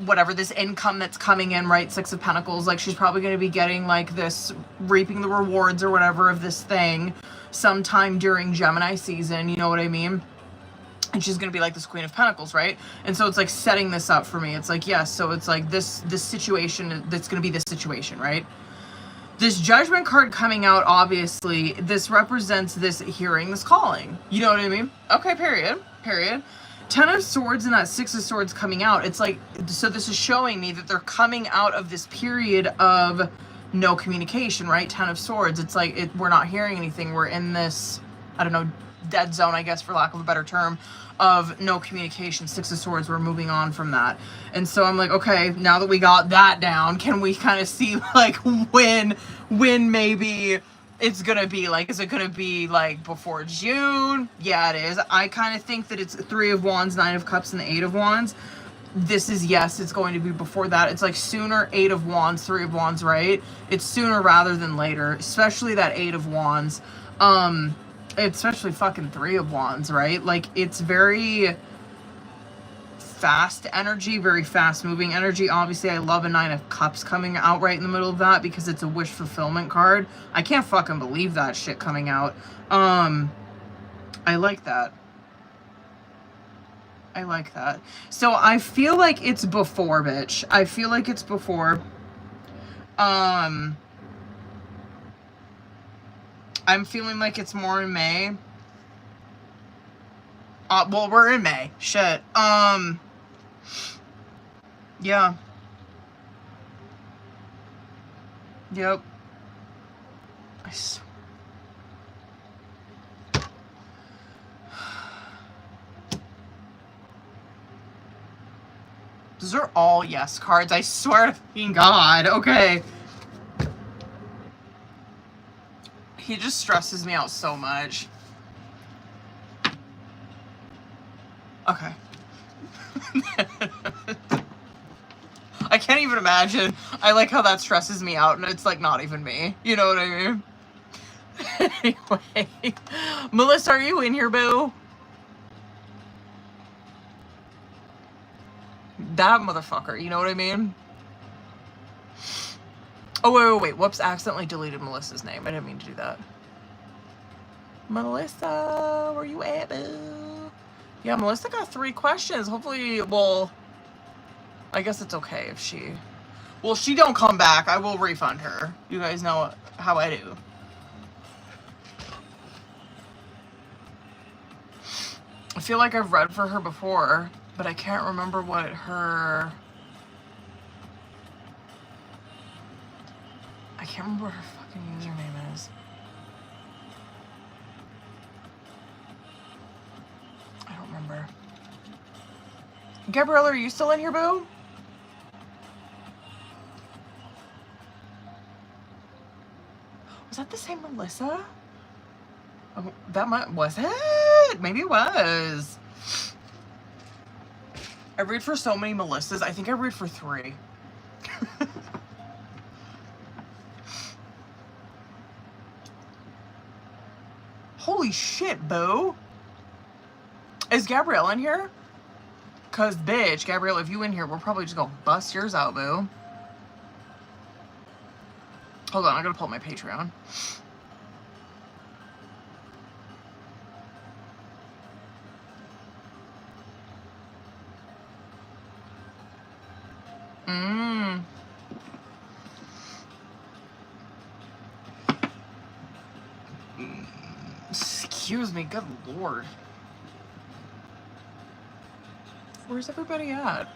whatever, this income that's coming in, right, Six of Pentacles, like, she's probably going to be getting, like, this, reaping the rewards or whatever of this thing sometime during Gemini season, you know what I mean? And she's gonna be like this Queen of Pentacles, right? And so it's like setting this up for me. It's like, yes, so it's like this situation, that's gonna be this situation, right? This Judgment card coming out, obviously, this represents this hearing, this calling. You know what I mean? Okay, period. Ten of Swords and that Six of Swords coming out, it's like, so this is showing me that they're coming out of this period of no communication, right? Ten of Swords, it's like, we're not hearing anything. We're in this, I don't know, dead zone, I guess, for lack of a better term, of no communication. Six of Swords, we're moving on from that. And so I'm like, okay, now that we got that down, can we kind of see, like, when maybe it's gonna be, like, is it gonna be, like, before June? Yeah, it is. I kind of think that it's Three of Wands, Nine of Cups, and the Eight of Wands. This is, yes, it's going to be before that. It's like sooner, Eight of Wands, Three of Wands, right? It's sooner rather than later, especially that Eight of Wands. Especially fucking Three of Wands, right? Like, it's very fast energy, very fast moving energy. Obviously, I love a Nine of Cups coming out right in the middle of that because it's a wish fulfillment card. I can't fucking believe that shit coming out. I like that. I like that. So I feel like it's before, bitch. I feel like it's before. I'm feeling like it's more in May. Well, we're in May. Shit. Yeah. Yep. Those are all yes cards. I swear to fucking God. Okay. He just stresses me out so much. Okay. I can't even imagine. I like how that stresses me out and it's like not even me. You know what I mean? Anyway. Melissa, are you in here, boo? That motherfucker, you know what I mean? Oh, wait. Whoops, accidentally deleted Melissa's name. I didn't mean to do that. Melissa, where you at, boo? Yeah, Melissa got 3 questions. Hopefully, well, I guess it's okay if she... Well, she don't come back. I will refund her. You guys know how I do. I feel like I've read for her before, but I can't remember what her... I can't remember what her fucking username is. I don't remember. Gabriella, are you still in here, boo? Was that the same Melissa? Oh, that might... Was it? Maybe it was. I read for so many Melissas. I think I read for 3. Holy shit, boo. Is Gabrielle in here? Cause bitch, Gabrielle, if you in here, we're probably just gonna bust yours out, boo. Hold on, I gotta pull up my Patreon. Excuse me, good lord. Where's everybody at?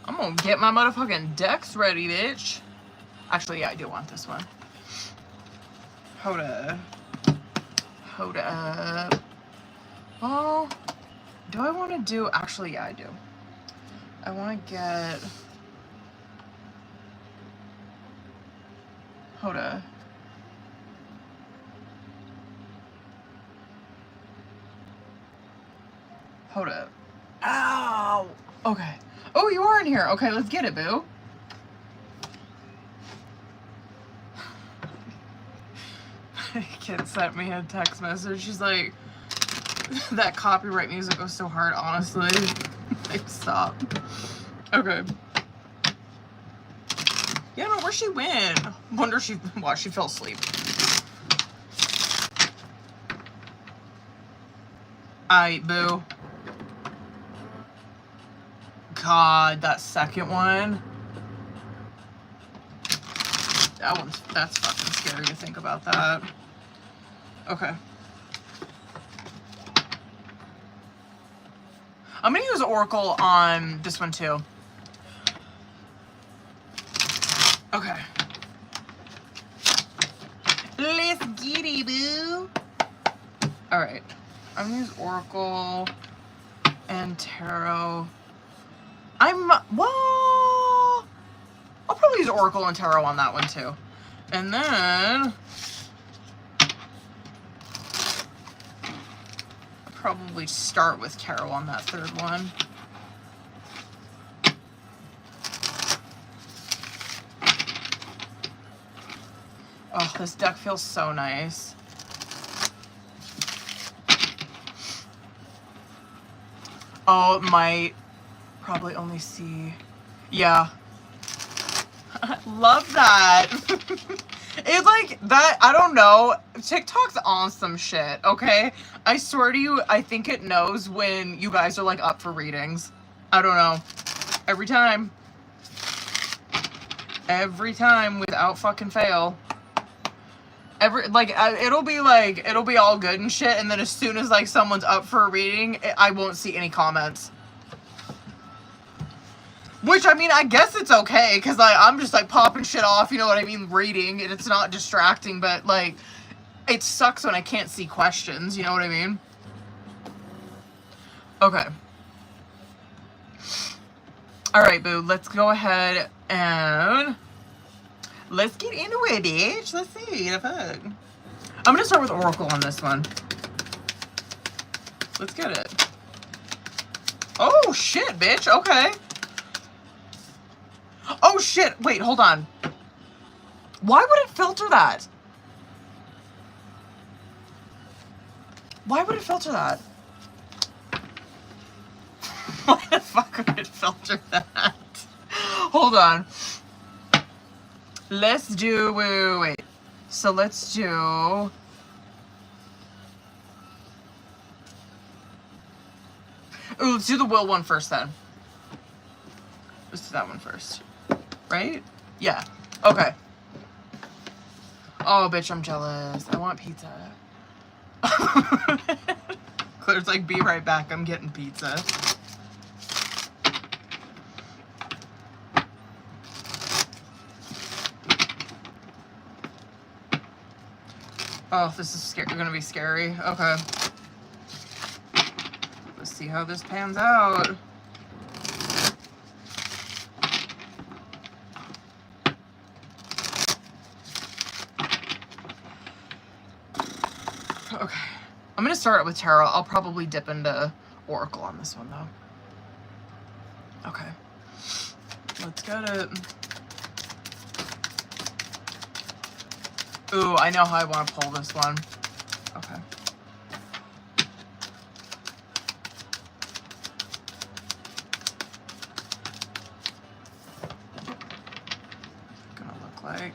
I'm gonna get my motherfucking decks ready, bitch. Actually, yeah, I do want this one. Hold up. Hold up. Well, do I want to do... Actually, yeah, I do. I want to get... Hold up. Hold up. Ow! Okay. Oh, you are in here. Okay, let's get it, boo. Kid sent me a text message. She's like, that copyright music goes so hard, honestly. Like, stop. Okay. Yeah, no, where she went? Wonder she fell asleep. Aight, boo. God, that second one. That's fucking scary to think about that. Okay. I'm gonna use Oracle on this one too. Okay. Let's get it, boo. Alright. I'm gonna use Oracle and Tarot. Well, I'll probably use Oracle and Tarot on that one too. And then I'll probably start with Tarot on that third one. Oh, this deck feels so nice. Oh, it might probably only see... Yeah. Love that. It's like that, I don't know. TikTok's on some shit, okay? I swear to you, I think it knows when you guys are like up for readings. I don't know. Every time. Every time without fucking fail. It'll be all good and shit, and then as soon as like someone's up for a reading, I won't see any comments. Which, I mean, I guess it's okay, because like, I'm just like popping shit off, you know what I mean, reading, and it's not distracting, but like, it sucks when I can't see questions, you know what I mean? Okay. Alright, boo, let's go ahead and let's get into it, bitch. Let's see the fuck. I'm gonna start with Oracle on this one. Let's get it. Oh, shit, bitch. Okay. Oh, shit. Wait, hold on. Why would it filter that? Why would it filter that? Why the fuck would it filter that? Hold on. Let's do... Wait. So let's do... Ooh, let's do the will one first then. Let's do that one first. Right? Yeah. Okay. Oh, bitch, I'm jealous. I want pizza. Claire's like, be right back. I'm getting pizza. Oh, this is gonna be scary. Okay. Let's see how this pans out. Okay. I'm gonna start it with tarot. I'll probably dip into oracle on this one though. Okay. Let's get it. Ooh, I know how I want to pull this one. Okay. Gonna look like.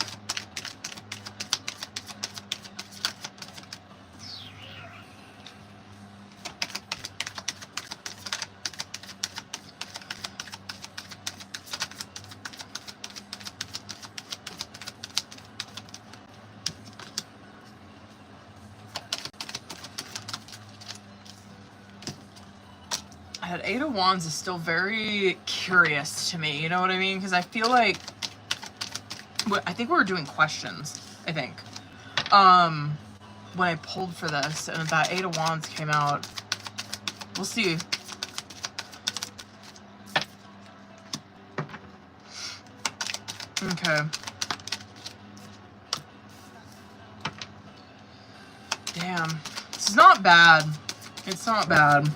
That Eight of Wands is still very curious to me, you know what I mean? Because I feel like, I think we were doing questions, I think, when I pulled for this, and that Eight of Wands came out. We'll see. Okay. Damn. This is not bad. It's not bad.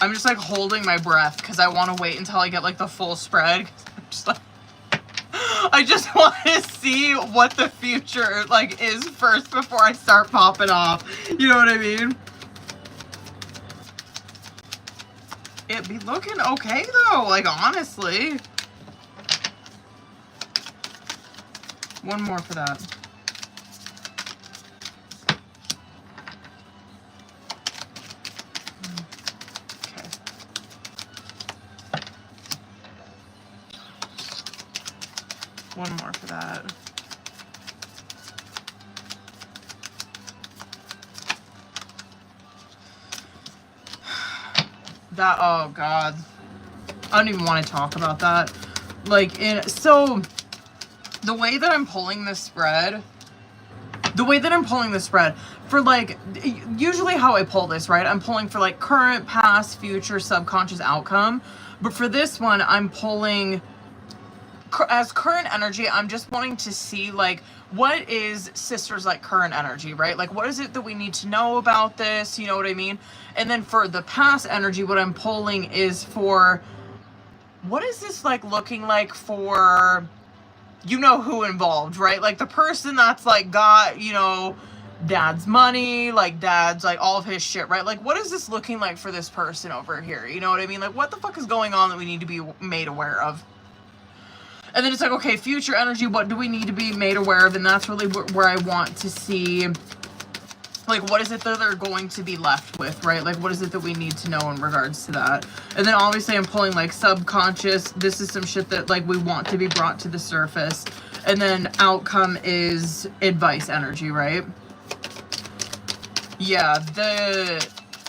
I'm just like holding my breath because I want to wait until I get like the full spread. I'm just like, I just want to see what the future like is first before I start popping off. You know what I mean? It be looking okay though, like honestly. One more for that. One more for that. That, oh God. I don't even want to talk about that. Like, so, the way that I'm pulling this spread, for like, usually how I pull this, right? I'm pulling for like current, past, future, subconscious outcome. But for this one, I'm pulling as current energy. I'm just wanting to see like what is sisters like current energy, right? Like what is it that we need to know about this, you know what I mean? And then for the past energy, what I'm pulling is for what is this like looking like for you know who involved, right? Like the person that's like got, you know, dad's money, like dad's like all of his shit, right? Like what is this looking like for this person over here, you know what I mean? Like what the fuck is going on that we need to be made aware of? And then it's like, okay, future energy, what do we need to be made aware of? And that's really where I want to see, like, what is it that they're going to be left with, right? Like, what is it that we need to know in regards to that? And then obviously I'm pulling, like, subconscious. This is some shit that, like, we want to be brought to the surface. And then outcome is advice energy, right? Yeah,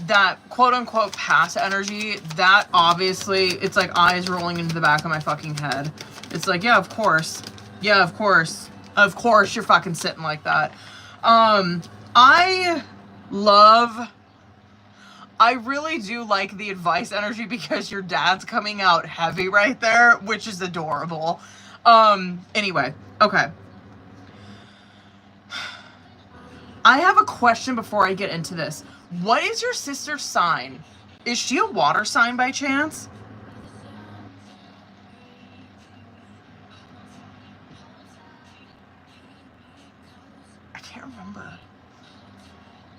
that quote-unquote past energy, that obviously, it's like eyes rolling into the back of my fucking head. It's like, yeah, of course. Yeah, of course. Of course you're fucking sitting like that. I really do like the advice energy because your dad's coming out heavy right there, which is adorable. Anyway, okay. I have a question before I get into this. What is your sister's sign? Is she a water sign by chance?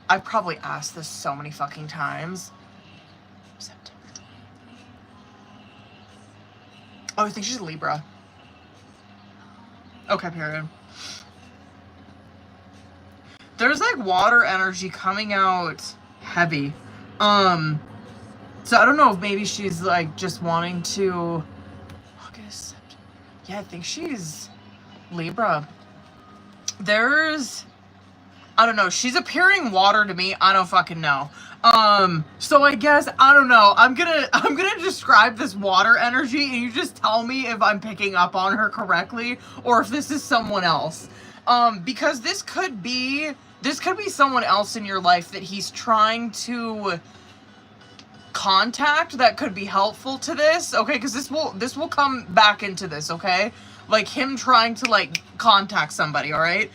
I've probably asked this so many fucking times. September 20th. Oh, I think she's a Libra. Okay, period. There's like water energy coming out heavy. So I don't know if maybe she's like just wanting to August, September. Yeah, I think she's Libra. I don't know. She's appearing water to me. I don't fucking know. So I guess, I don't know. I'm gonna describe this water energy and you just tell me if I'm picking up on her correctly or if this is someone else. Because this could be someone else in your life that he's trying to contact that could be helpful to this, okay? Because this will come back into this, okay? Like him trying to like contact somebody, all right?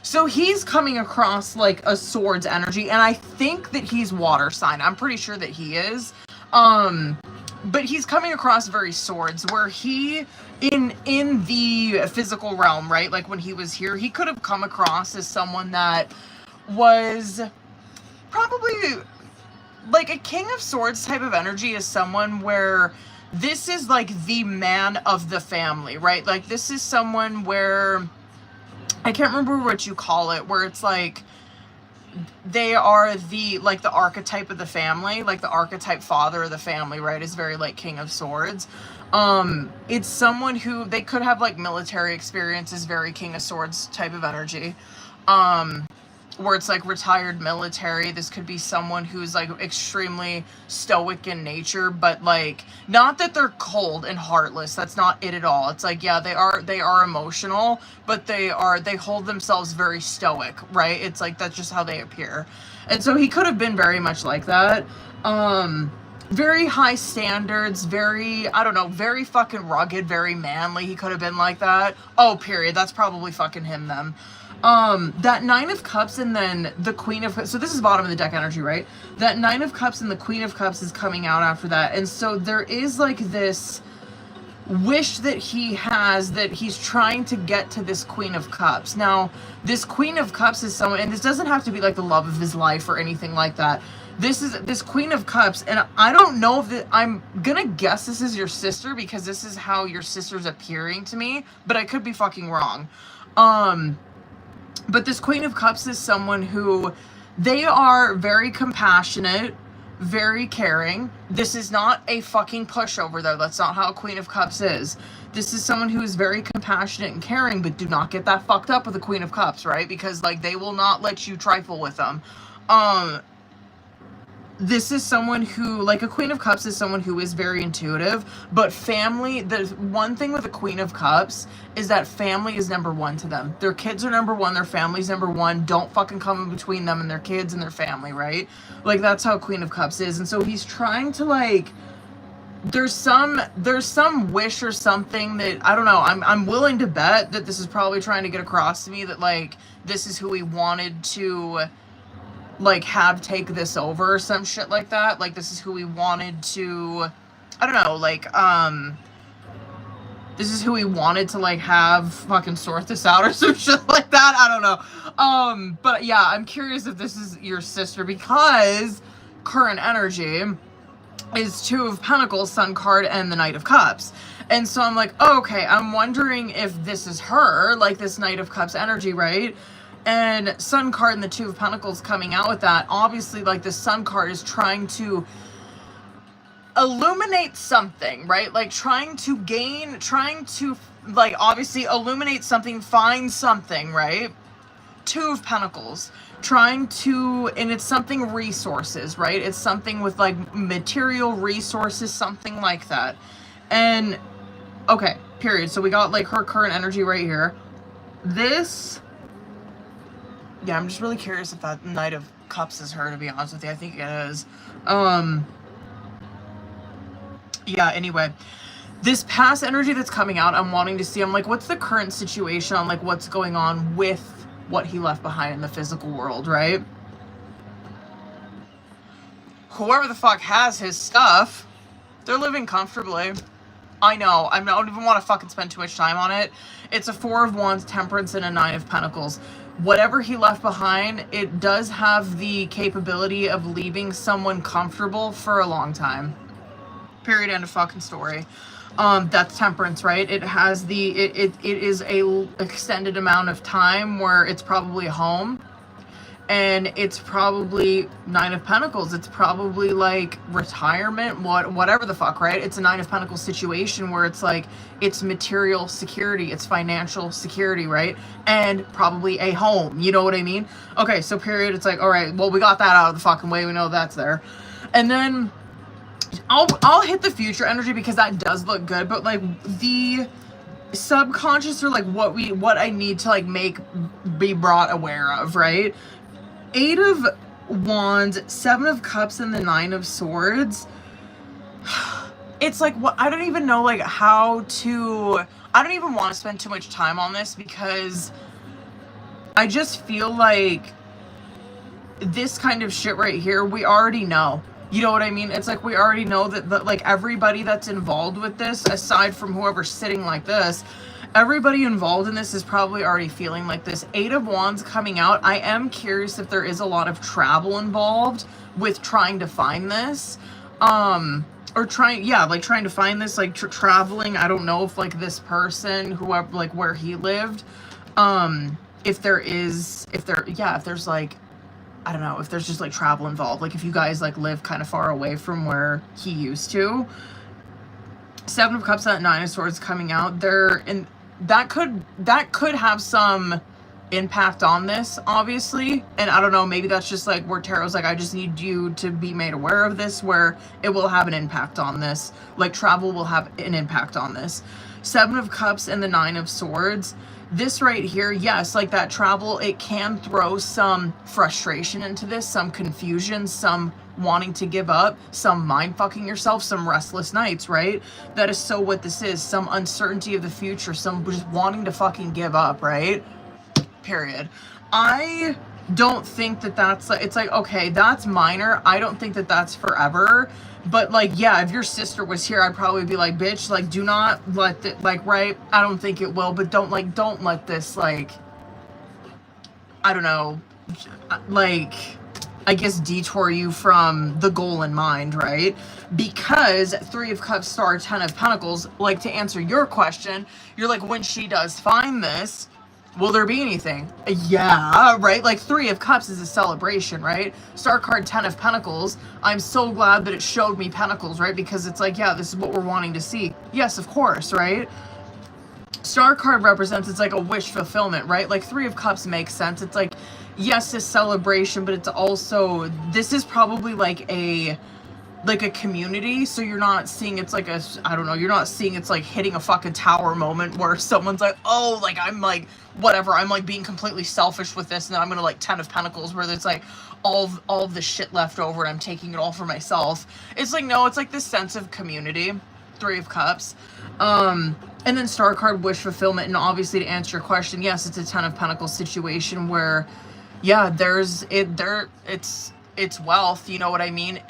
So he's coming across like a swords energy, and I think that he's water sign. I'm pretty sure that he is. But he's coming across very swords, where he in the physical realm, right? Like when he was here, he could have come across as someone that was probably like a King of Swords type of energy, is someone where this is like the man of the family, right? Like this is someone where, I can't remember what you call it, where it's like they are the like the archetype of the family, like the archetype father of the family, right? Is very like King of Swords. It's someone who they could have like military experience, is very King of Swords type of energy. Where it's like retired military. This could be someone who's like extremely stoic in nature, but like not that they're cold and heartless. That's not it at all. It's like, yeah, they are emotional, but they hold themselves very stoic, right? It's like that's just how they appear. And so he could have been very much like that. Very high standards, very, I don't know, very fucking rugged, very manly. He could have been like that. Oh, period. That's probably fucking him then. That Nine of Cups and then the Queen of Cups. So this is bottom of the deck energy, right? That Nine of Cups and the Queen of Cups is coming out after that. And so there is like this wish that he has, that he's trying to get to this Queen of Cups. Now, this Queen of Cups is someone, and this doesn't have to be like the love of his life or anything like that. This Queen of Cups, and I don't know if I'm gonna guess this is your sister, because this is how your sister's appearing to me, but I could be fucking wrong. But this Queen of Cups is someone who, they are very compassionate, very caring. This is not a fucking pushover though. That's not how a Queen of Cups is. This is someone who is very compassionate and caring, but do not get that fucked up with the Queen of Cups, right? Because like they will not let you trifle with them. This is someone who, like a Queen of Cups is someone who is very intuitive, but family, the one thing with a Queen of Cups is that family is number one to them. Their kids are number one, their family's number one. Don't fucking come in between them and their kids and their family, right? Like that's how Queen of Cups is. And so he's trying to like, there's some wish or something that, I don't know, I'm willing to bet that this is probably trying to get across to me that like, this is who he wanted to like have take this over or some shit like that. Like this is who he wanted to, I don't know, like this is who he wanted to like have fucking sort this out or some shit like that. I don't know. But yeah, I'm curious if this is your sister, because current energy is Two of Pentacles, Sun card, and the Knight of Cups. And so I'm like, oh, okay, I'm wondering if this is her, like this Knight of Cups energy, right? And Sun card and the Two of Pentacles coming out with that. Obviously, like the Sun card is trying to illuminate something, right? Like trying to like obviously illuminate something, find something, right? Two of Pentacles, trying to, and it's something resources, right? It's something with like material resources, something like that. And okay, period. So we got like her current energy right here. This, yeah, I'm just really curious if that Knight of Cups is her, to be honest with you. I think it is. Yeah, anyway. This past energy that's coming out, I'm wanting to see, I'm like, what's the current situation on like what's going on with what he left behind in the physical world, right? Whoever the fuck has his stuff, they're living comfortably. I know, I don't even want to fucking spend too much time on it. It's a Four of Wands, Temperance, and a Nine of Pentacles. Whatever he left behind, it does have the capability of leaving someone comfortable for a long time. Period, end of fucking story. That's Temperance, right? It has the, it is a extended amount of time where it's probably home. And it's probably Nine of Pentacles. It's probably like retirement, whatever the fuck, right? It's a Nine of Pentacles situation where it's like, it's material security, it's financial security, right? And probably a home, you know what I mean? Okay, so period, it's like, all right, well, we got that out of the fucking way. We know that's there. And then I'll hit the future energy because that does look good, but like subconscious, or like what I need to like be brought aware of, right? 8 of Wands, 7 of Cups, and the 9 of Swords. It's like, what, I don't even know like how to, I don't even want to spend too much time on this, because I just feel like this kind of shit right here, we already know. You know what I mean? It's like we already know that like everybody that's involved with this, aside from whoever's sitting like this, everybody involved in this is probably already feeling like this. 8 of Wands coming out. I am curious if there is a lot of travel involved with trying to find this. Or trying to find this, like traveling. I don't know if like this person, whoever, like where he lived, if there's like, I don't know, if there's just like travel involved, like if you guys like live kind of far away from where he used to. 7 of Cups and 9 of Swords coming out there, and that could have some impact on this, obviously. And I don't know, maybe that's just like where Tarot's like, I just need you to be made aware of this, where it will have an impact on this, like travel will have an impact on this. 7 of Cups and the 9 of Swords, this right here, yes, like that travel, it can throw some frustration into this, some confusion, some wanting to give up, some mind fucking yourself, some restless nights, right? That is so what this is, some uncertainty of the future, some just wanting to fucking give up, right? Period. I don't think that that's like, it's like, okay, that's minor. I don't think that that's forever. But like, yeah, if your sister was here, I'd probably be like, bitch, like, do not let it, like, right? I don't think it will, but don't let this, like, I don't know, like, I guess detour you from the goal in mind, right? Because 3 of Cups, Star, 10 of Pentacles, like, to answer your question, you're like, when she does find this, will there be anything? Yeah, right? Like 3 of Cups is a celebration, right? Star card, 10 of Pentacles. I'm so glad that it showed me Pentacles, right? Because it's like, yeah, this is what we're wanting to see. Yes, of course, right? Star card represents, it's like a wish fulfillment, right? Like 3 of Cups makes sense. It's like, yes, a celebration, but it's also, this is probably like a community, so you're not seeing it's like a, I don't know, you're not seeing it's like hitting a fucking tower moment where someone's like, oh, like I'm like, whatever, I'm like being completely selfish with this, and then I'm gonna like 10 of Pentacles where there's like all of the shit left over and I'm taking it all for myself. It's like, no, it's like this sense of community. 3 of Cups. And then Star card, wish fulfillment, and obviously to answer your question, yes, it's a 10 of Pentacles situation where, yeah, it's wealth, you know what I mean?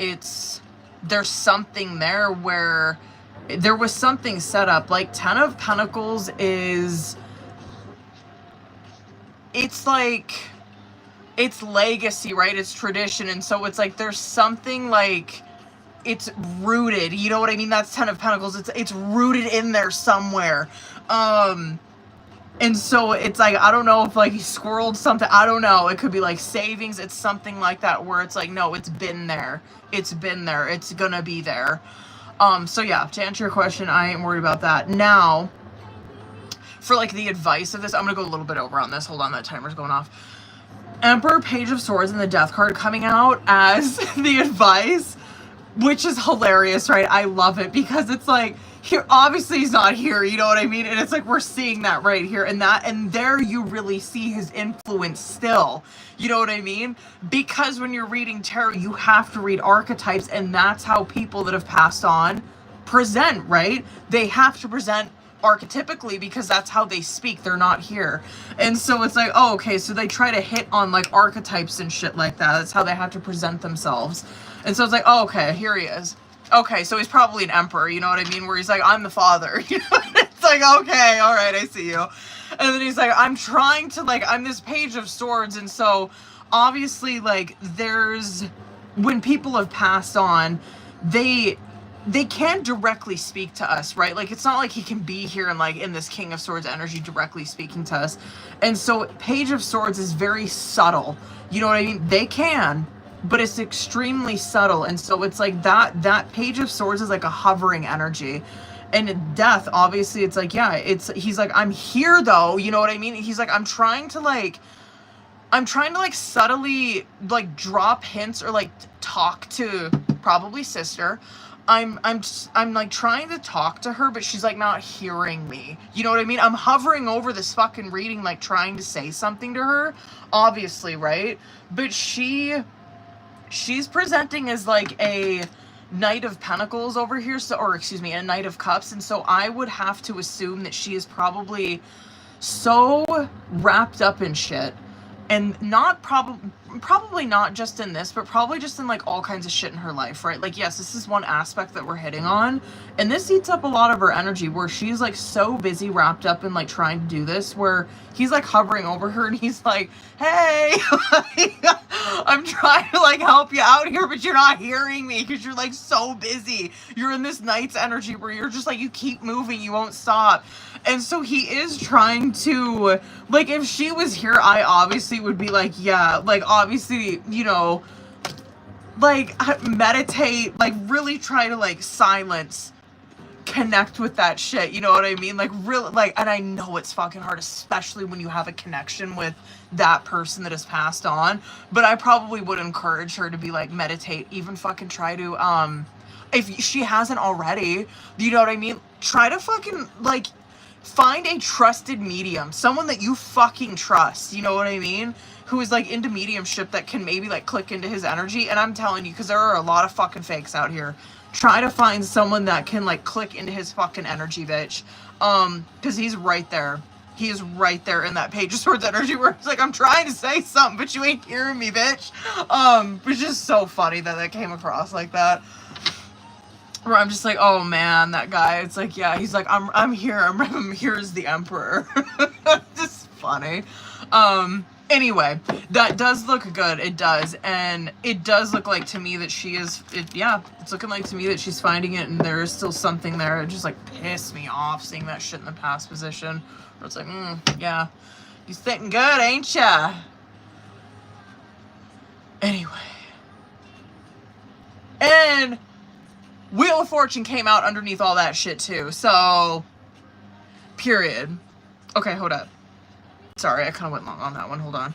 There's something there where there was something set up. Like 10 of Pentacles is, it's like, it's legacy, right? It's tradition. And so it's like, there's something like, it's rooted, you know what I mean? That's 10 of Pentacles. It's rooted in there somewhere. And so it's like, I don't know if like he squirreled something. I don't know. It could be like savings. It's something like that where it's like, no, it's been there. It's been there. It's gonna be there. So yeah, to answer your question, I ain't worried about that. Now, for like the advice of this, I'm gonna go a little bit over on this. Hold on, that timer's going off. Emperor, Page of Swords, and the Death card coming out as the advice, which is hilarious, right? I love it because it's like, here, obviously he's not here, you know what I mean? And it's like, we're seeing that right here, and there you really see his influence still, you know what I mean? Because when you're reading tarot, you have to read archetypes, and that's how people that have passed on present, right? They have to present archetypically because that's how they speak. They're not here. And so it's like, oh, okay, so they try to hit on like archetypes and shit like that. That's how they have to present themselves. And so it's like, oh, okay, here he is. Okay, so he's probably an emperor, you know what I mean? Where he's like, I'm the father. You know? It's like, okay, all right, I see you. And then he's like, I'm trying to, like, I'm this Page of Swords. And so obviously, like, when people have passed on, they can't directly speak to us, right? Like, it's not like he can be here and, like, in this King of Swords energy directly speaking to us. And so Page of Swords is very subtle. You know what I mean? They can, but it's extremely subtle. And so it's like that Page of Swords is like a hovering energy. And Death, obviously, it's like, yeah, he's like, I'm here though, you know what I mean? He's like, I'm trying to subtly like drop hints or like talk to probably sister I'm like trying to talk to her, but she's like not hearing me. You know what I mean? I'm hovering over this fucking reading, like trying to say something to her, obviously, right? But she's presenting as like a Knight of Pentacles over here, so, or excuse me, a Knight of Cups, and so I would have to assume that she is probably so wrapped up in shit, and not probably not just in this, but probably just in like all kinds of shit in her life, right? Like, yes, this is one aspect that we're hitting on, and this eats up a lot of her energy, where she's like so busy wrapped up in like trying to do this, where he's like hovering over her and he's like, hey, I'm trying to like help you out here, but you're not hearing me because you're like so busy. You're in this Knight's energy where you're just like, you keep moving, you won't stop. And so he is trying to, like, if she was here, I obviously would be like, yeah, like, obviously, you know, like, meditate, like, really try to, like, silence, connect with that shit, you know what I mean? Like, really, like, and I know it's fucking hard, especially when you have a connection with that person that has passed on, but I probably would encourage her to be like, meditate, even fucking try to, if she hasn't already, you know what I mean? Try to fucking, like, find a trusted medium, someone that you fucking trust, you know what I mean? Who is like into mediumship that can maybe like click into his energy. And I'm telling you, because there are a lot of fucking fakes out here. Try to find someone that can like click into his fucking energy, bitch. Because he's right there. He is right there in that Page of Swords energy where it's like, I'm trying to say something, but you ain't hearing me, bitch. It's just so funny that that came across like that. Where I'm just like, oh man, that guy. It's like, yeah, he's like, I'm here. I'm here as the Emperor. Just funny. Anyway, that does look good. It does, and it does look like to me that she is. Yeah, it's looking like to me that she's finding it, and there is still something there. It just like pissed me off seeing that shit in the past position. Where it's like, yeah, you sitting good, ain't ya? Anyway, and Wheel of Fortune came out underneath all that shit too, so, period. Okay, hold up. Sorry, I kind of went long on that one, hold on.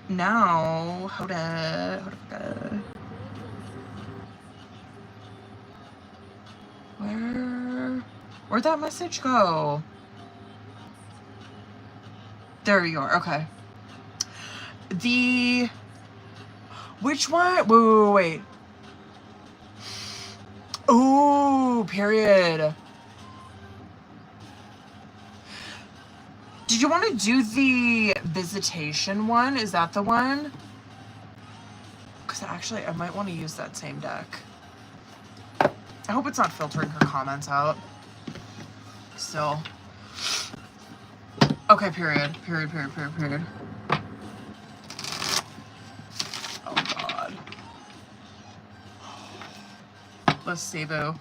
Now, hold up. Where'd that message go? There you are, okay. Which one? Wait. Ooh, period. Did you want to do the visitation one? Is that the one? Because actually, I might want to use that same deck. I hope it's not filtering her comments out. Still. Okay, period. Oh, God. Let's see, boo.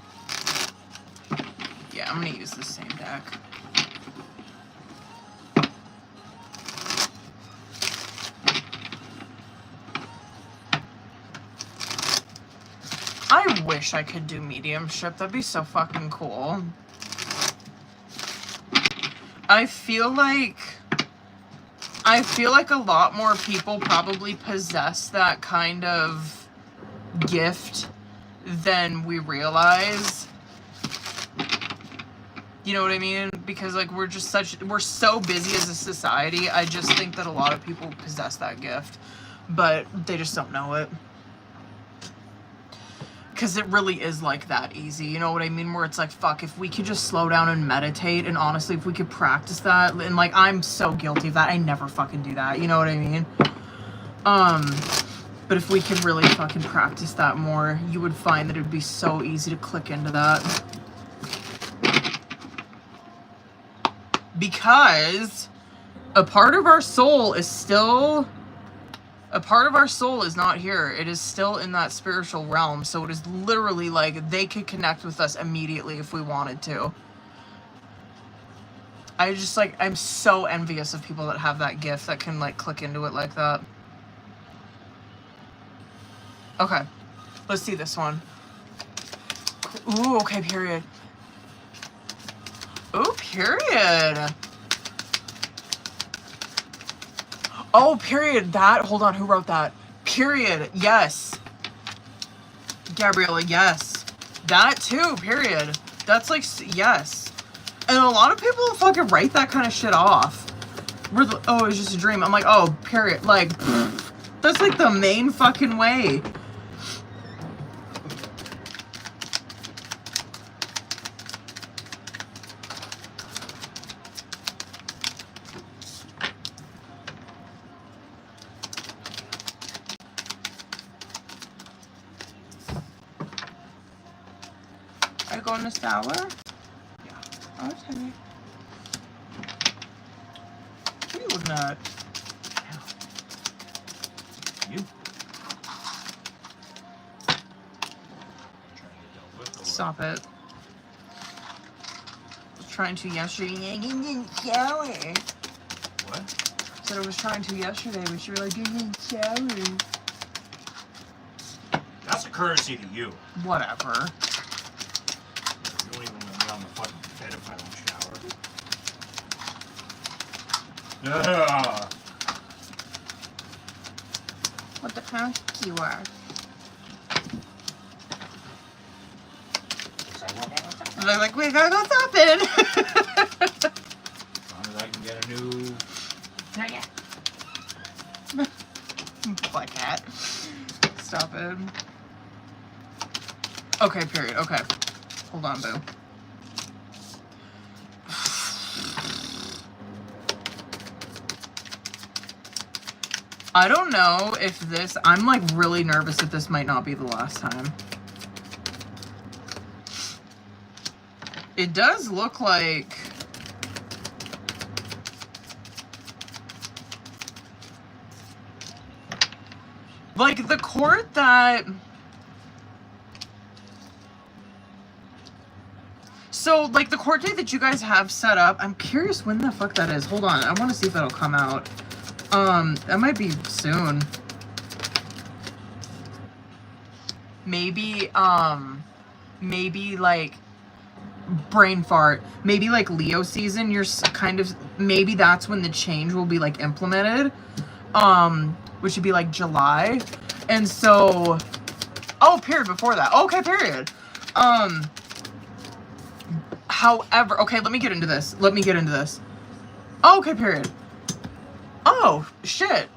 Yeah, I'm gonna use the same deck. I wish I could do mediumship. That'd be so fucking cool. I feel like a lot more people probably possess that kind of gift than we realize. You know what I mean? Because like we're so busy as a society. I just think that a lot of people possess that gift, but they just don't know it. Because it really is like that easy, you know what I mean? Where it's like, fuck, if we could just slow down and meditate, and honestly, if we could practice that, and like, I'm so guilty of that, I never fucking do that, you know what I mean? But if we could really fucking practice that more, you would find that it would be so easy to click into that. Because a part of our soul is still... A part of our soul is not here. It is still in that spiritual realm. So it is literally like they could connect with us immediately if we wanted to. I just like, I'm so envious of people that have that gift that can like click into it like that. Okay. Let's see this one. Ooh, okay, period. Ooh, period. Oh, period. That, hold on, who wrote that? Period. Yes. Gabriella, yes. That too, period. That's like, yes. And a lot of people fucking write that kind of shit off. Oh, it's just a dream. I'm like, oh, period. Like, pfft, that's like the main fucking way. Are you going to shower? Yeah. Okay. What are you looking at? You? Stop it. I was trying to yesterday. I didn't shower. What? Said I was trying to yesterday, but you were like, you didn't shower. That's a courtesy to you. Whatever. You don't even let me on the fucking bed if I don't shower. Ugh. What the heck you are? And I'm like, we gotta go shopping. As long as I can get a new... Black cat. Stop it. Okay, period. Okay. Hold on, boo. I don't know if this... I'm, like, really nervous that this might not be the last time. It does look like... Like, the court that... So, like, the court date that you guys have set up, I'm curious when the fuck that is. Hold on, I want to see if that'll come out. That might be soon. Maybe, maybe, like, brain fart. Maybe, like, Leo season, you're kind of, maybe that's when the change will be, like, implemented. Which would be, like, July. And so, oh, period, before that. Okay, period. However, okay, let me get into this. Oh, okay, period. Oh, shit.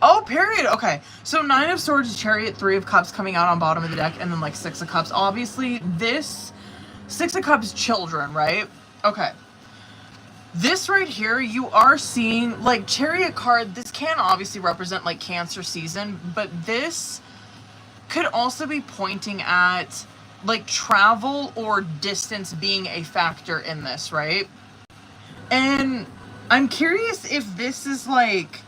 Oh, period. Okay. So 9 of Swords, Chariot, 3 of Cups coming out on bottom of the deck, and then, like, 6 of Cups. Obviously, this 6 of Cups, children, right? Okay. This right here, you are seeing, like, Chariot card, this can obviously represent, like, Cancer season, but this could also be pointing at, like, travel or distance being a factor in this, right? And I'm curious if this is, like,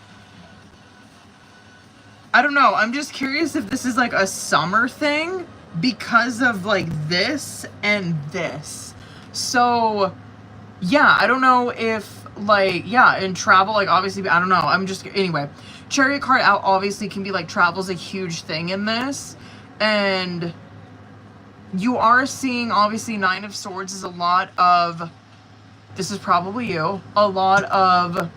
I don't know, I'm just curious if this is, like, a summer thing because of, like, this and this. So, yeah, I don't know if, like, yeah, in travel, like, obviously, I don't know, I'm just, anyway. Chariot card out obviously can be, like, travel's a huge thing in this, and you are seeing, obviously, 9 of Swords is a lot of, this is probably you, a lot of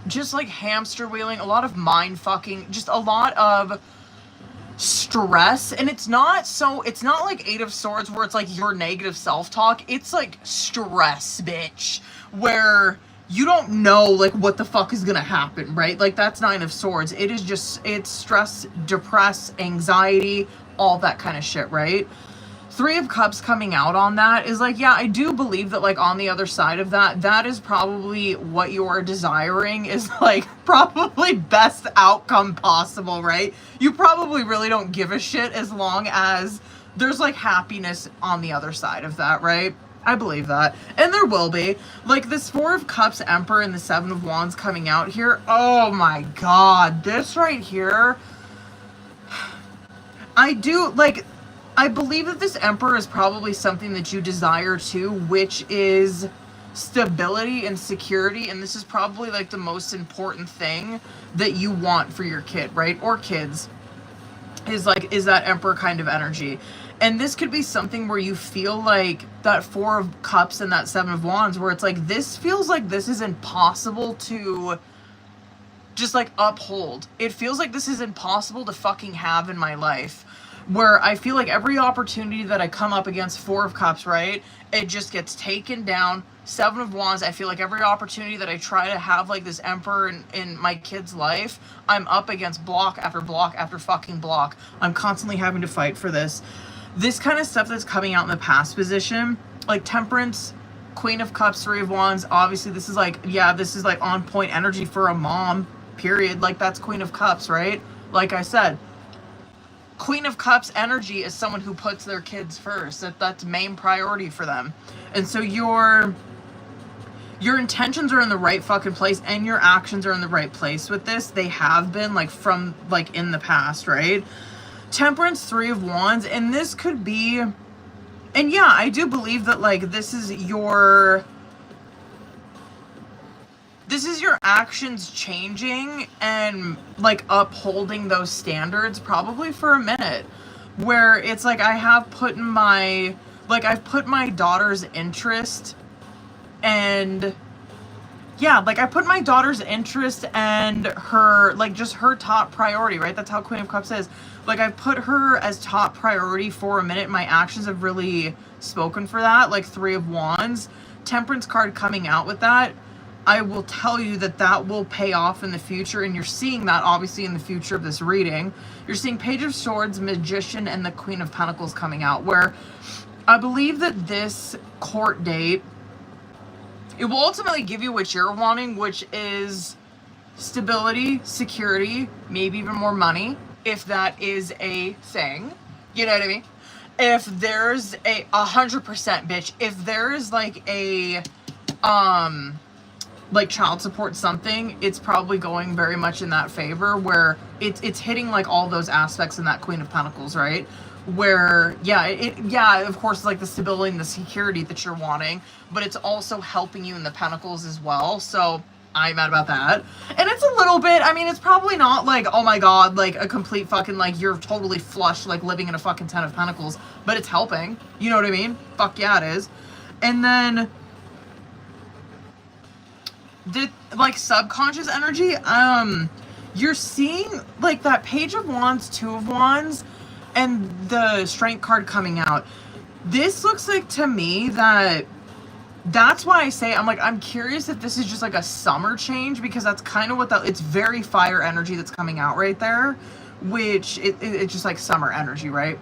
just, like, hamster wheeling, a lot of mind fucking, just a lot of stress. And it's not like 8 of Swords where it's like your negative self-talk. It's like stress, bitch, where you don't know, like, what the fuck is gonna happen, right? Like, that's 9 of Swords. It is just, it's stress, depress, anxiety, all that kind of shit, right? 3 of Cups coming out on that is like, yeah, I do believe that, like, on the other side of that, that is probably what you're desiring is, like, probably best outcome possible, right? You probably really don't give a shit as long as there's, like, happiness on the other side of that, right? I believe that. And there will be. Like, this 4 of Cups Emperor and the 7 of Wands coming out here, oh my god, this right here, I do, like, I believe that this Emperor is probably something that you desire too, which is stability and security, and this is probably, like, the most important thing that you want for your kid, right? Or kids, is, like, is that Emperor kind of energy. And this could be something where you feel like that 4 of Cups and that 7 of Wands, where it's like, this feels like this is impossible to just, like, uphold. It feels like this is impossible to fucking have in my life. where I feel like every opportunity that I come up against Four of Cups, right, it just gets taken down. Seven of Wands, I feel like every opportunity that I try to have like this Emperor in my kid's life, I'm up against block after block after fucking block. I'm constantly having to fight for this. This kind of stuff that's coming out in the past position, like Temperance, Queen of Cups, Three of Wands, obviously this is like, yeah, this is like on point energy for a mom, period. Like that's Queen of Cups, right? Like I said, Queen of Cups energy is someone who puts their kids first. That's main priority for them. And so your intentions are in the right fucking place and your actions are in the right place with this. They have been like from like in the past, right? Temperance, Three of Wands, and this could be, and yeah, I do believe that like this is your actions changing and like upholding those standards probably for a minute, where it's like I've put my daughter's interest and yeah, like I put my daughter's interest and her, like just her top priority, right? That's how Queen of Cups is. Like I put her as top priority for a minute. My actions have really spoken for that. Like Three of Wands, Temperance card coming out with that. I will tell you that that will pay off in the future, and you're seeing that obviously in the future of this reading. You're seeing Page of Swords, Magician, and the Queen of Pentacles coming out, where I believe that this court date, it will ultimately give you what you're wanting, which is stability, security, maybe even more money, if that is a thing. You know what I mean? If there's a 100% bitch, if there is like a like child support something, it's probably going very much in that favor, where it's hitting like all those aspects in that Queen of Pentacles, right? Where yeah, of course, like the stability and the security that you're wanting, but it's also helping you in the Pentacles as well. So I'm mad about that. And it's a little bit, I mean, it's probably not like, oh my god, like a complete fucking, like you're totally flush, like living in a fucking Ten of Pentacles, but it's helping. You know what I mean? Fuck yeah, it is. And then the like subconscious energy, you're seeing like that Page of Wands, Two of Wands, and the Strength card coming out. This looks like to me that's why I say I'm curious if this is just like a summer change, because that's kind of what it's very fire energy that's coming out right there, which it's just like summer energy, right?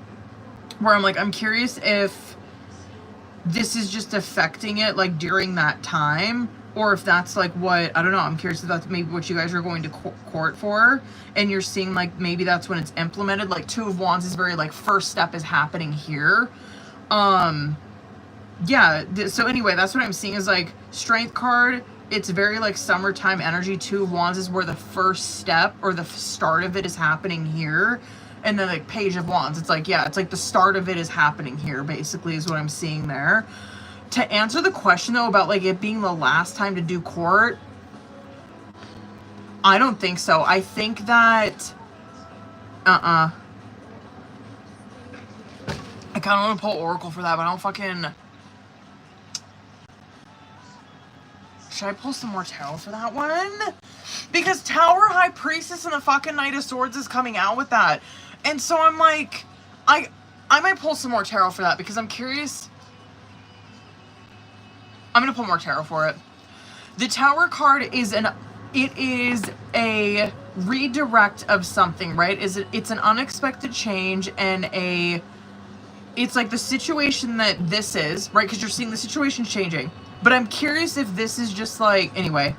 Where I'm curious if this is just affecting it like during that time, or if that's like what, I don't know, I'm curious if that's maybe what you guys are going to court for, and you're seeing like maybe that's when it's implemented. Like Two of Wands is very like first step is happening here. Yeah, so anyway, that's what I'm seeing is like Strength card, it's very like summertime energy. Two of Wands is where the first step or the start of it is happening here. And then like Page of Wands, it's like, yeah, it's like the start of it is happening here, basically, is what I'm seeing there. To answer the question, though, about, like, it being the last time to do court, I don't think so. I think that, I kind of want to pull Oracle for that, but I don't fucking... Should I pull some more Tarot for that one? Because Tower, High Priestess, and the fucking Knight of Swords is coming out with that. And so I'm like, I might pull some more Tarot for that, because I'm curious... I'm going to pull more Tarot for it. The Tower card is a redirect of something, right? It's an unexpected change, and it's like the situation that this is, right? Because you're seeing the situation changing. But I'm curious if this is just like, anyway,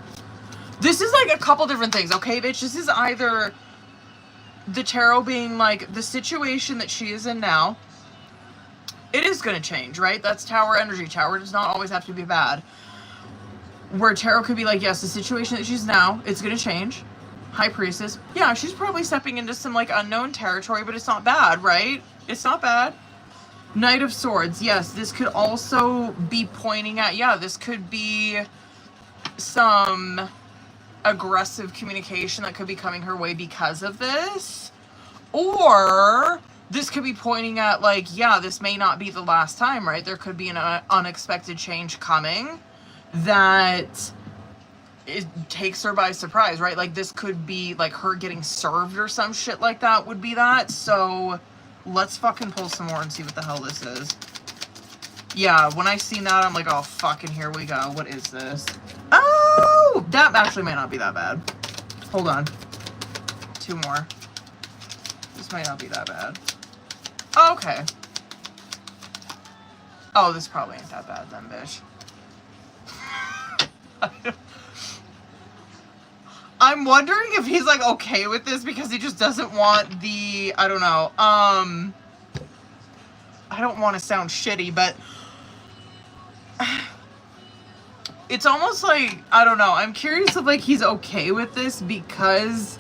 this is like a couple different things, okay, bitch? This is either the Tarot being like the situation that she is in now. It is going to change, right? That's Tower energy. Tower does not always have to be bad. Where Tarot could be like, yes, the situation that she's now, it's going to change. High Priestess. Yeah, she's probably stepping into some, like, unknown territory, but it's not bad, right? It's not bad. Knight of Swords. Yes, this could also be pointing at, yeah, this could be some aggressive communication that could be coming her way because of this. Or... this could be pointing at, like, yeah, this may not be the last time, right? There could be an unexpected change coming that it takes her by surprise, right? Like, this could be, like, her getting served or some shit like that would be that. So, Let's fucking pull some more and see what the hell this is. Yeah, when I seen that, I'm like, oh, fucking here we go. What is this? Oh! That actually might not be that bad. Hold on. 2 more. This might not be that bad. Oh, okay. Oh, this probably ain't that bad then, bitch. I'm wondering if he's, like, okay with this because he just doesn't want the... I don't know. I don't want to sound shitty, but... It's almost like... I don't know. I'm curious if, like, he's okay with this because...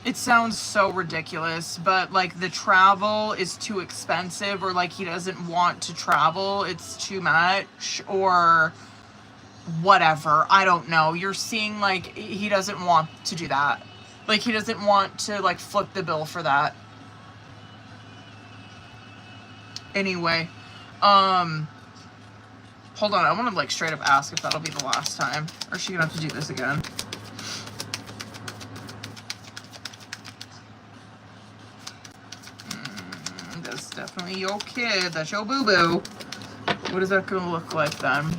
It sounds so ridiculous, but, like, the travel is too expensive, or, like, he doesn't want to travel, it's too much, or... whatever, I don't know. You're seeing, like, he doesn't want to do that. Like, he doesn't want to, like, flip the bill for that. Anyway, hold on, I want to, like, straight up ask if that'll be the last time. Or is she gonna have to do this again? That's definitely your kid. That's your boo-boo. What is that gonna look like then?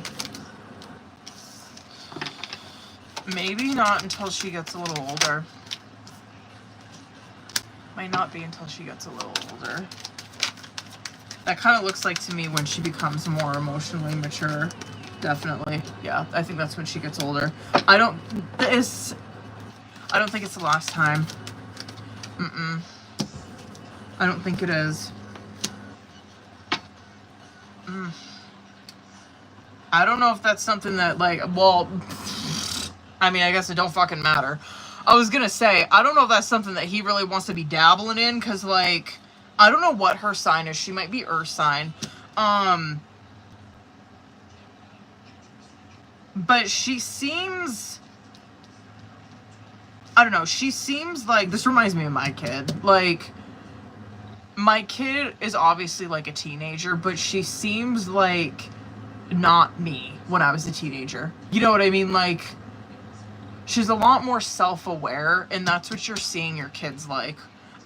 Maybe not until she gets a little older. Might not be until she gets a little older. That kind of looks like to me when she becomes more emotionally mature. Definitely. Yeah, I think that's when she gets older. I don't think it's the last time. I don't think it is. I don't know if that's something that, like, well, I mean, I guess it don't fucking matter. I was gonna say, I don't know if that's something that he really wants to be dabbling in, because, like, I don't know what her sign is. She might be Earth sign. But she seems... I don't know. She seems like... This reminds me of my kid. Like, my kid is obviously, like, a teenager, but she seems like not me when I was a teenager. You know what I mean? Like... She's a lot more self-aware, and that's what you're seeing your kids like.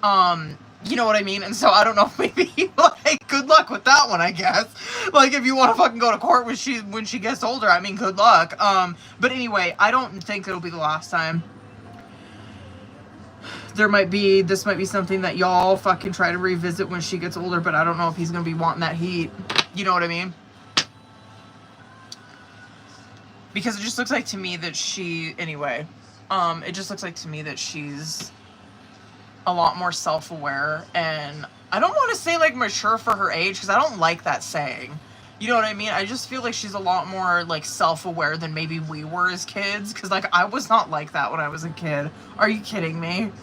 You know what I mean? And so I don't know, maybe, like, good luck with that one, I guess. Like, if you want to fucking go to court when she gets older, I mean, good luck. But anyway, I don't think it'll be the last time. This might be something that y'all fucking try to revisit when she gets older, but I don't know if he's gonna be wanting that heat. You know what I mean? Because it just looks like to me that it just looks like to me that she's a lot more self-aware, and I don't want to say, like, mature for her age, because I don't like that saying. You know what I mean? I just feel like she's a lot more, like, self-aware than maybe we were as kids, because, like, I was not like that when I was a kid. Are you kidding me?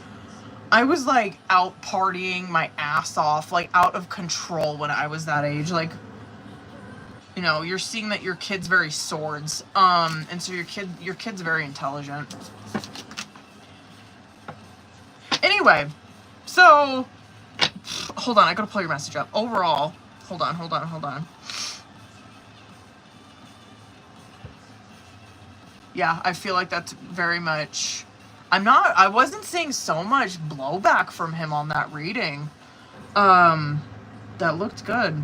I was, like, out partying my ass off, like, out of control when I was that age, like... You know, you're seeing that your kid's very swords, and so your kid's very intelligent. Anyway, so, hold on, I gotta pull your message up. Overall, hold on. Yeah, I feel like that's very much, I wasn't seeing so much blowback from him on that reading. That looked good.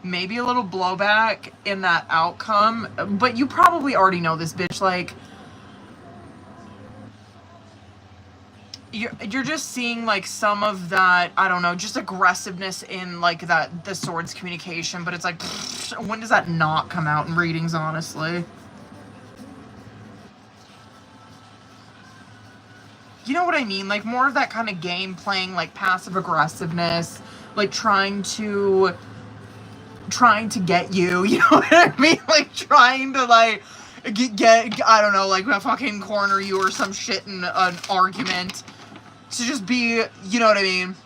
Maybe a little blowback in that outcome, but you probably already know this, bitch. Like, you're just seeing, like, some of that, I don't know, just aggressiveness in, like, the swords communication, but it's like, pfft, when does that not come out in readings, honestly? You know what I mean? Like, more of that kind of game playing, like, passive aggressiveness, like, trying to get you, you know what I mean? Like, trying to, like, get I don't know, like, fucking corner you or some shit in an argument. To just be, you know what I mean?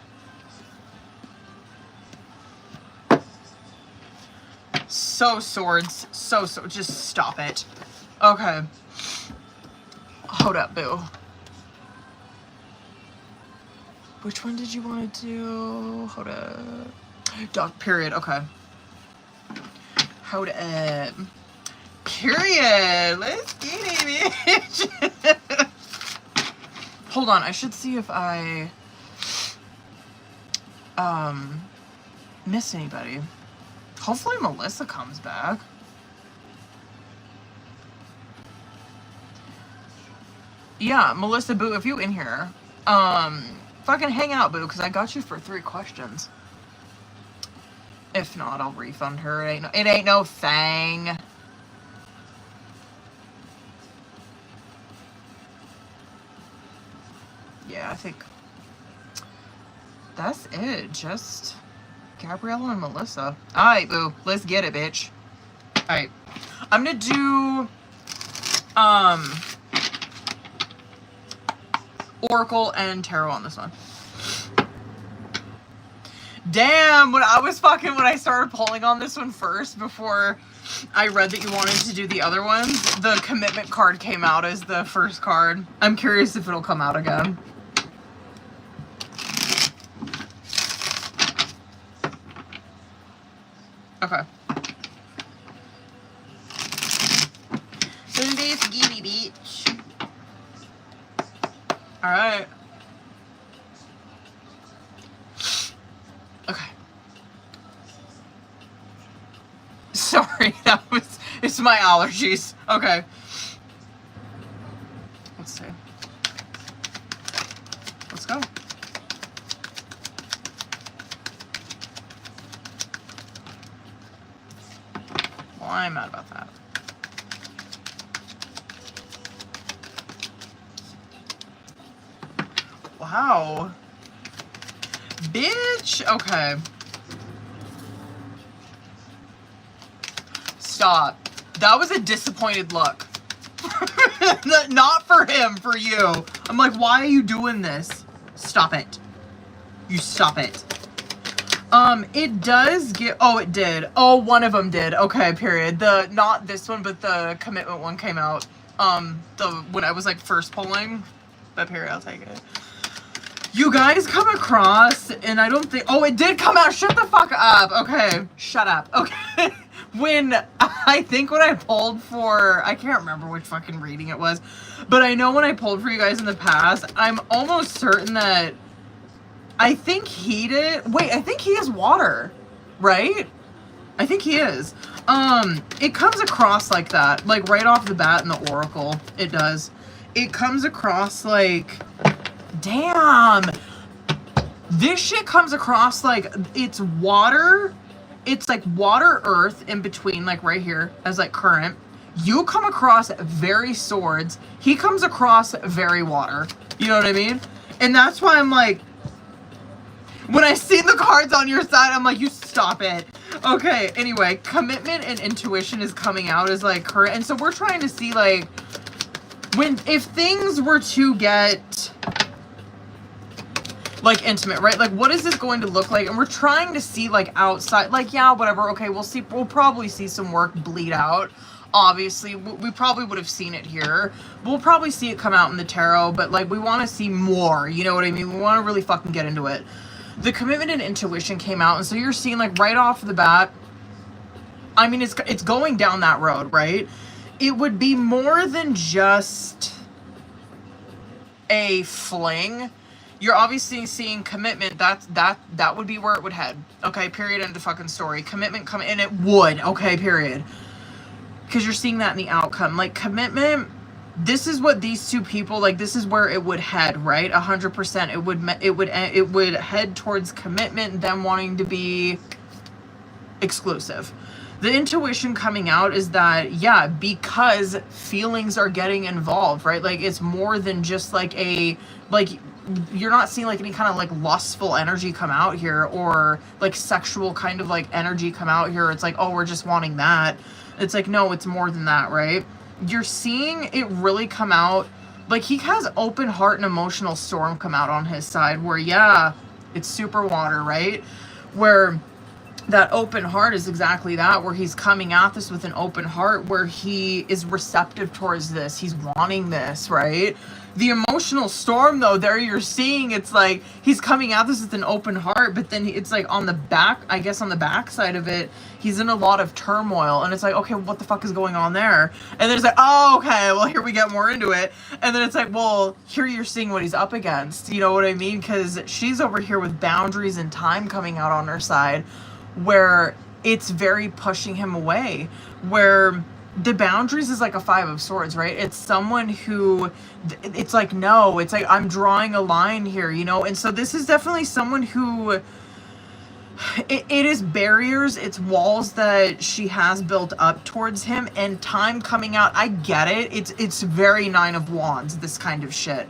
So swords. So, just stop it. Okay. Hold up, boo. Which one did you want to do? Hold up. Dog, period. Okay. Hold up. Period. Let's get it, bitch. Hold on, I should see if I miss anybody. Hopefully Melissa comes back. Yeah, Melissa, boo, if you in here, fucking hang out, boo, because I got you for 3 questions. If not, I'll refund her. It ain't no thing. Yeah, I think that's it. Just Gabriella and Melissa. Alright, boo. Let's get it, bitch. Alright. I'm gonna do Oracle and Tarot on this one. Damn, when I started pulling on this one first before I read that you wanted to do the other ones, the commitment card came out as the first card. I'm curious if it'll come out again. Okay. Sunday Skibby Beach. Alright. Okay. Sorry, it's my allergies. Okay. Let's see. Let's go. Well, I'm mad about that. Wow. Bitch! Okay. Stop. That was a disappointed look. Not for him, for you. I'm like, why are you doing this? Stop it. You stop it. It does get... Oh, it did. Oh, one of them did. Okay, period. Not this one, but the commitment one came out. When I was, like, first pulling. But period, I'll take it. You guys come across, and I don't think... Oh, it did come out. Shut the fuck up. Okay. Shut up. Okay. When I pulled for... I can't remember which fucking reading it was. But I know when I pulled for you guys in the past, I'm almost certain that... I think he did... Wait, I think he is water. Right? I think he is. It comes across like that. Like, right off the bat in the Oracle. It does. It comes across like... Damn! This shit comes across like it's water. It's like water, earth in between, like right here as like current. You come across very swords. He comes across very water. You know what I mean? And that's why I'm like, when I see the cards on your side, I'm like, you stop it. Okay, anyway, commitment and intuition is coming out as like current. And so we're trying to see like, if things were to get... like intimate, right? Like, what is this going to look like? And we're trying to see like outside, like, yeah, whatever. Okay, we'll probably see some work bleed out. Obviously, we probably would have seen it here. We'll probably see it come out in the tarot, but like, we want to see more, you know what I mean? We want to really fucking get into it. The commitment and intuition came out, and so you're seeing like right off the bat, I mean, it's going down that road, right? It would be more than just a fling. You're obviously seeing commitment. That would be where it would head. Okay, period, end of fucking story. Commitment come, and it would. Okay, period. Because you're seeing that in the outcome. Like, commitment, this is what these two people, like, this is where it would head, right? 100%. It would head towards commitment, them wanting to be exclusive. The intuition coming out is that, yeah, because feelings are getting involved, right? Like, it's more than just like you're not seeing like any kind of like lustful energy come out here, or like sexual kind of like energy come out here. It's like, oh, we're just wanting that. It's like, no, it's more than that, right? You're seeing it really come out. Like, he has open heart and emotional storm come out on his side where, yeah, it's super water, right? Where that open heart is exactly that, where he's coming at this with an open heart, where he is receptive towards this. He's wanting this, right? The emotional storm, though, there you're seeing, it's like he's coming at this with an open heart, but then it's like on the back, I guess on the back side of it, he's in a lot of turmoil, and it's like, okay, what the fuck is going on there? And then it's like, oh, okay, well, here we get more into it. And then it's like, well, here you're seeing what he's up against. You know what I mean? Because she's over here with boundaries and time coming out on her side, where it's very pushing him away, where the boundaries is like a 5 of swords, right? It's someone who, it's like, no, it's like, I'm drawing a line here, you know? And so this is definitely someone who, it is barriers, it's walls that she has built up towards him, and time coming out, I get it. It's very 9 of Wands, this kind of shit.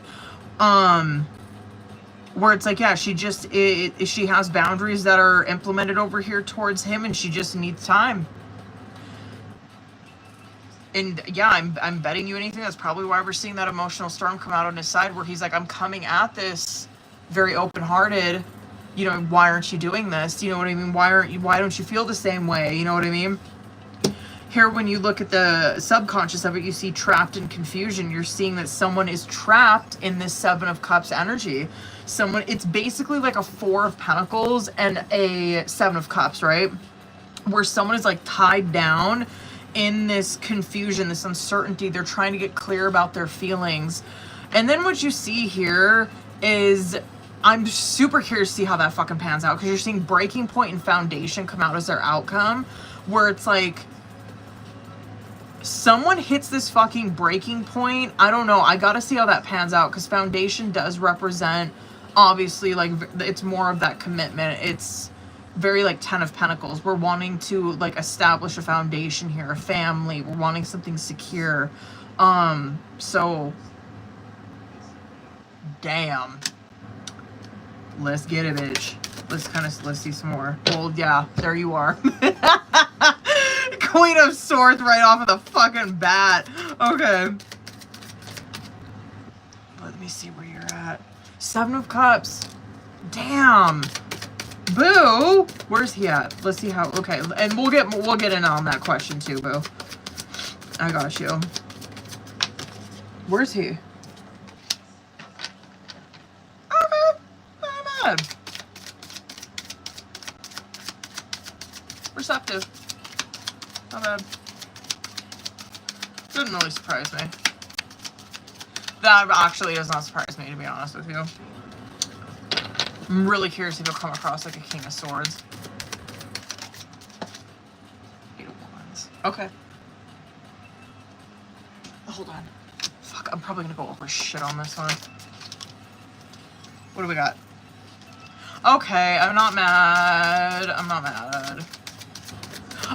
Where it's like, yeah, she just, she has boundaries that are implemented over here towards him, and she just needs time. And yeah, I'm betting you anything, that's probably why we're seeing that emotional storm come out on his side, where he's like, I'm coming at this very open-hearted. You know, why aren't you doing this? You know what I mean? Why don't you feel the same way? You know what I mean? Here, when you look at the subconscious of it, you see trapped in confusion. You're seeing that someone is trapped in this 7 of Cups energy. Someone, it's basically like a 4 of Pentacles and a 7 of Cups, right? Where someone is like tied down in this confusion, this uncertainty. They're trying to get clear about their feelings. And then what you see here is, I'm super curious to see how that fucking pans out, because you're seeing breaking point and foundation come out as their outcome, where it's like someone hits this fucking breaking point. I don't know. I gotta see how that pans out, because foundation does represent, obviously, like, it's more of that commitment. It's very like 10 of Pentacles. We're wanting to like establish a foundation here, a family. We're wanting something secure. So damn. Let's get it, bitch. Let's see some more. Well, yeah, there you are. Queen of Swords right off of the fucking bat. Okay. Let me see where you're at. 7 of Cups. Damn. Boo. Where's he at? Let's see how. Okay, and we'll get in on that question too, Boo. I got you. Where's he? Okay. Not bad. Receptive. Not bad. Didn't really surprise me. That actually does not surprise me, to be honest with you. I'm really curious if you'll come across like a King of Swords. 8 of Wands. Okay. Hold on. Fuck, I'm probably gonna go over shit on this one. What do we got? Okay, I'm not mad. I'm not mad.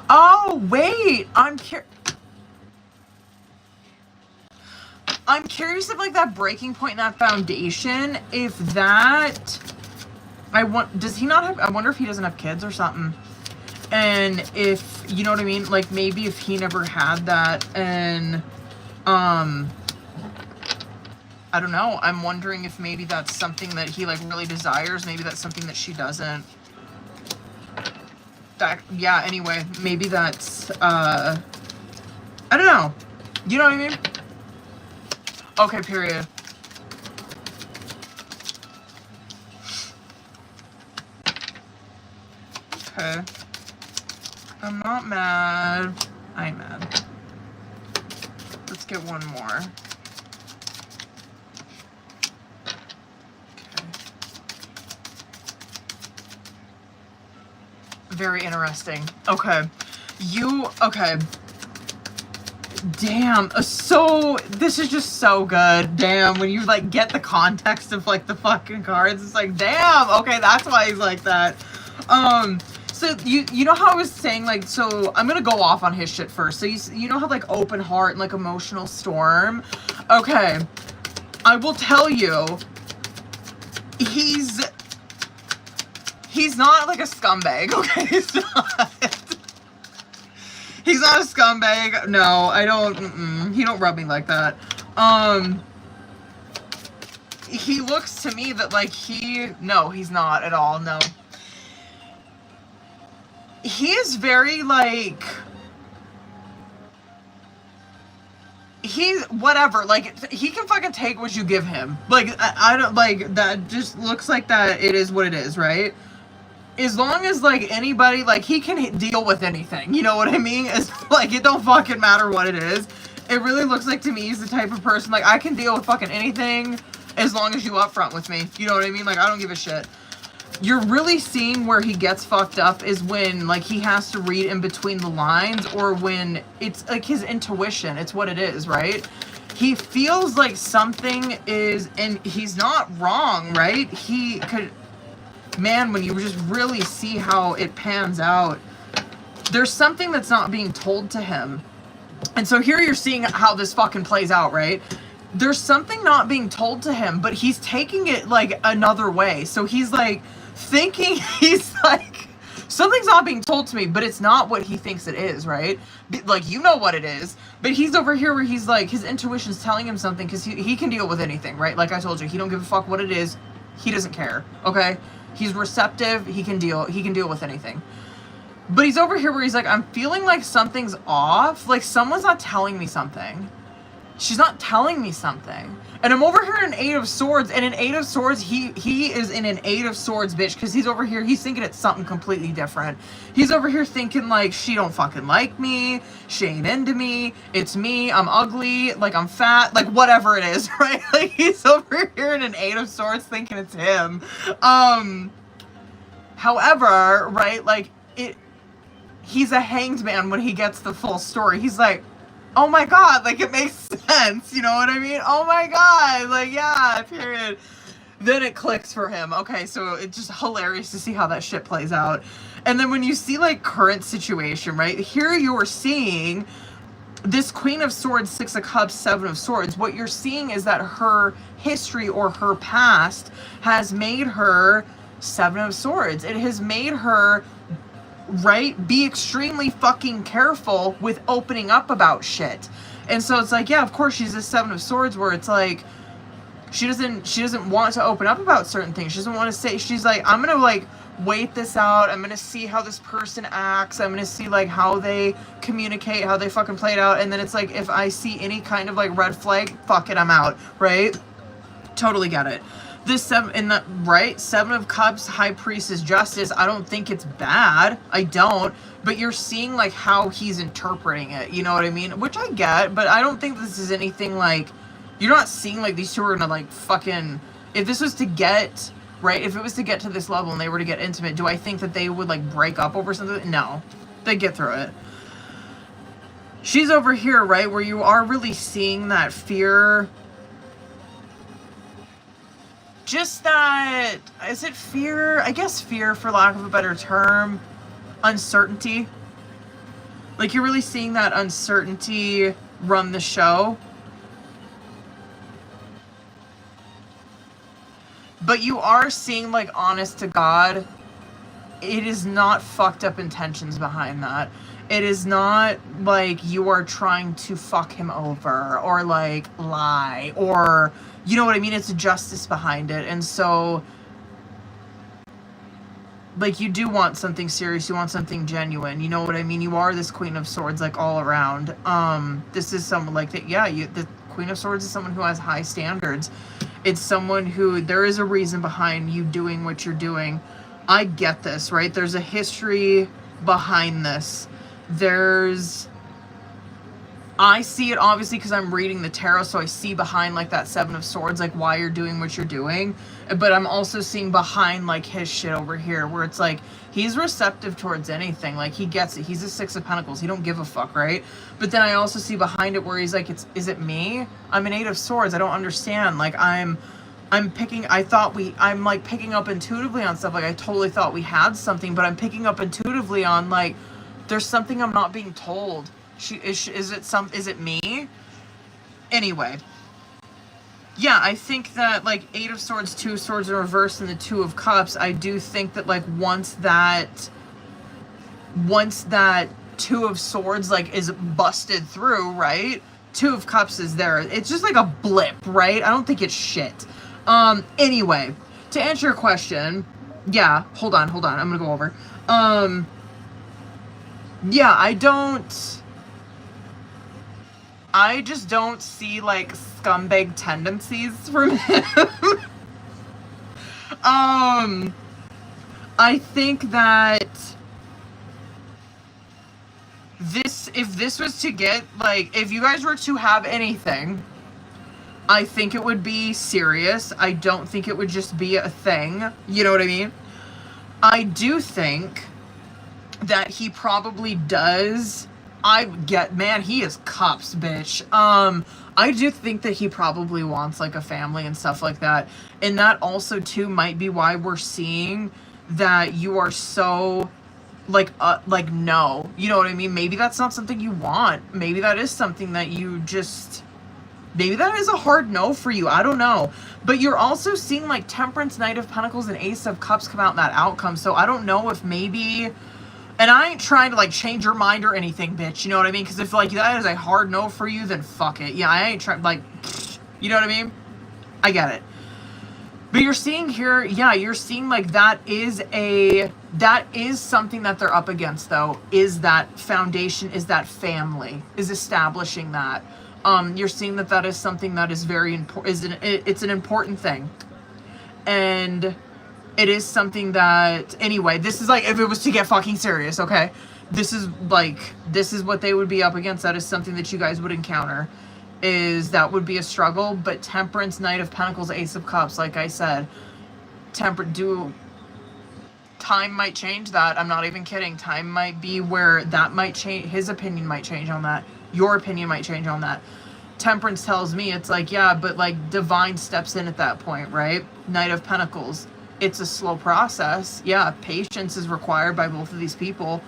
Oh, wait! I'm curious if like that breaking point in that foundation, if that... does he not have, I wonder if he doesn't have kids or something. And if, you know what I mean? Like maybe if he never had that, and, I don't know. I'm wondering if maybe that's something that he like really desires. Maybe that's something that she doesn't. That, yeah, anyway, maybe that's, I don't know. You know what I mean? Okay, period. Okay. I'm not mad. I'm mad. Let's get one more. Okay. Very interesting. Okay. Okay. Damn. So, this is just so good. Damn. When you, like, get the context of, like, the fucking cards, it's like, damn. Okay, that's why he's like that. So you know how I was saying, like, so I'm gonna go off on his shit first. So you know how like open heart and like emotional storm? Okay, I will tell you, he's not like a scumbag. Okay, he's not. He's not a scumbag. No, I don't. He don't rub me like that. He looks to me that like no, he's not at all. No. he is very, like, he's whatever, like, he can fucking take what you give him. Like, I don't, like, that just looks like that it is what it is, right? As long as, like, anybody, like, he can deal with anything, you know what I mean? It's, like, it don't fucking matter what it is. It really looks like, to me, he's the type of person, like, I can deal with fucking anything as long as you upfront with me, you know what I mean? Like, I don't give a shit. You're really seeing where he gets fucked up is when, like, he has to read in between the lines, or when it's, like, his intuition. It's what it is, right? He feels like something is, and he's not wrong, right? He could, man, when you just really see how it pans out, there's something that's not being told to him. And so here you're seeing how this fucking plays out, right? There's something not being told to him, but he's taking it, like, another way. So he's, like, thinking, he's like, something's not being told to me, but it's not what he thinks it is, right? Like, you know what it is. But he's over here where he's, like, his intuition's telling him something, because he can deal with anything, right? Like I told you, he don't give a fuck what it is. He doesn't care, okay? He's receptive. He can deal with anything. But he's over here where he's like, I'm feeling like something's off. Like, someone's not telling me something. She's not telling me something. And I'm over here in 8 of Swords, and in 8 of Swords, he is in an 8 of Swords, bitch, because he's over here, he's thinking it's something completely different. He's over here thinking, like, she don't fucking like me, she ain't into me, it's me, I'm ugly, like, I'm fat, like, whatever it is, right? Like, he's over here in an 8 of Swords thinking it's him. However, right, like, he's a hanged man when he gets the full story. He's like, oh my god, like, it makes sense, you know what I mean? Oh my god, like, yeah, period. Then it clicks for him. Okay, so it's just hilarious to see how that shit plays out. And then when you see, like, current situation, right? Here you're seeing this Queen of Swords, 6 of Cups, 7 of Swords. What you're seeing is that her history or her past has made her 7 of Swords. It has made her, right, be extremely fucking careful with opening up about shit. And so it's like, yeah, of course she's a 7 of Swords, where it's like she doesn't want to open up about certain things. She doesn't want to say, she's like, I'm gonna, like, wait this out. I'm gonna see how this person acts. I'm gonna see, like, how they communicate, how they fucking play it out. And then it's like, if I see any kind of, like, red flag, fuck it, I'm out, right? Totally get it. This 7 of Cups, High Priestess, Justice, I don't think it's bad. I don't. But you're seeing, like, how he's interpreting it. You know what I mean? Which I get, but I don't think this is anything, like, you're not seeing, like, these two are gonna, like, fucking, if this was to get, right, if it was to get to this level and they were to get intimate, do I think that they would, like, break up over something? No. They'd get through it. She's over here, right, where you are really seeing that fear. Just that, is it fear? I guess fear, for lack of a better term. Uncertainty. Like, you're really seeing that uncertainty run the show. But you are seeing, like, honest to God, it is not fucked up intentions behind that. It is not like you are trying to fuck him over or, like, lie or, you know what I mean? It's justice behind it. And so, like, you do want something serious. You want something genuine. You know what I mean? You are this Queen of Swords, like, all around. This is someone like that. Yeah, the Queen of Swords is someone who has high standards. It's someone who, there is a reason behind you doing what you're doing. I get this, right? There's a history behind this. I see it obviously because I'm reading the tarot, so I see behind, like, that 7 of Swords, like, why you're doing what you're doing. But I'm also seeing behind, like, his shit over here, where it's like, he's receptive towards anything. Like, he gets it. He's a 6 of Pentacles. He don't give a fuck, right? But then I also see behind it where he's like, is it me? I'm an 8 of Swords. I don't understand. Like, I'm picking up intuitively on stuff. Like, I totally thought we had something, but I'm picking up intuitively on, like, there's something I'm not being told. Is it me? Anyway. Yeah, I think that, like, 8 of Swords, 2 of Swords in reverse, and the 2 of Cups, I do think that, like, once that 2 of Swords, like, is busted through, right? 2 of Cups is there. It's just like a blip, right? I don't think it's shit. Anyway, to answer your question, yeah, hold on, I'm gonna go over. Yeah, I just don't see, like, scumbag tendencies from him. I think that if this was to get, like, if you guys were to have anything, I think it would be serious. I don't think it would just be a thing. You know what I mean? I do think that he probably does. Man, he is cups, bitch. I do think that he probably wants, like, a family and stuff like that. And that also, too, might be why we're seeing that you are so, like, no. You know what I mean? Maybe that's not something you want. Maybe that is something that you just... Maybe that is a hard no for you. I don't know. But you're also seeing, like, Temperance, Knight of Pentacles, and Ace of Cups come out in that outcome. So I don't know if maybe... And I ain't trying to, like, change your mind or anything, bitch. You know what I mean? Because if, like, that is a hard no for you, then fuck it. Yeah, I ain't trying, like... You know what I mean? I get it. But you're seeing here... Yeah, you're seeing, like, that is something that they're up against, though. Is that foundation, is that family. Is establishing that. You're seeing that is something that is very important. It's an important thing, and it is something that, anyway, this is like, if it was to get fucking serious, okay, this is what they would be up against. That is something that you guys would encounter. That would be a struggle. But Temperance, Knight of Pentacles, Ace of Cups, like I said, time might change that. I'm not even kidding. Time might be where that might change. His opinion might change on that. Your opinion might change on that. Temperance tells me, it's like, yeah, but, like, Divine steps in at that point, right? Knight of Pentacles. It's a slow process. Yeah, patience is required by both of these people.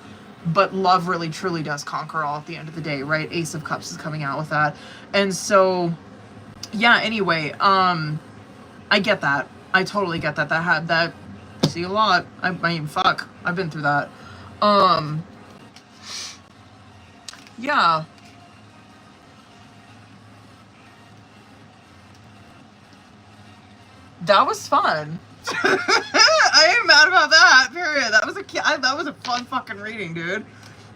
But love really, truly does conquer all at the end of the day, right? Ace of Cups is coming out with that. And so, yeah, anyway, I get that. I totally get that. That see a lot. I mean, fuck. I've been through that. Yeah. That was fun. I ain't mad about that, period. That was a fun fucking reading, dude.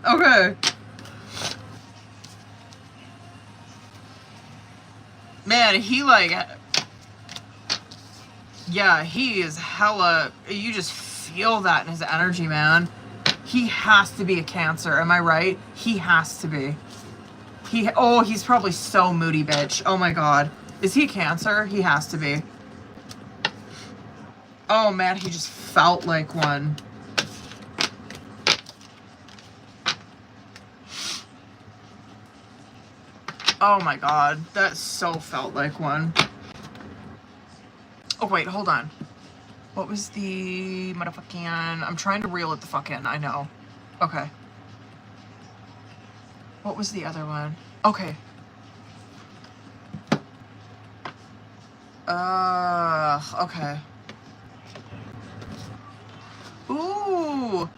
Okay. Man, he, like... Yeah, he is hella... You just feel that in his energy, man. He has to be a Cancer, am I right? He has to be. He's probably so moody, bitch. Oh my god. Is he a Cancer? He has to be. Oh man, he just felt like one. Oh my god, that so felt like one. Oh wait, hold on. What was the motherfucking... I'm trying to reel it the fuck in, I know. Okay. What was the other one? Okay. Okay. Ooh.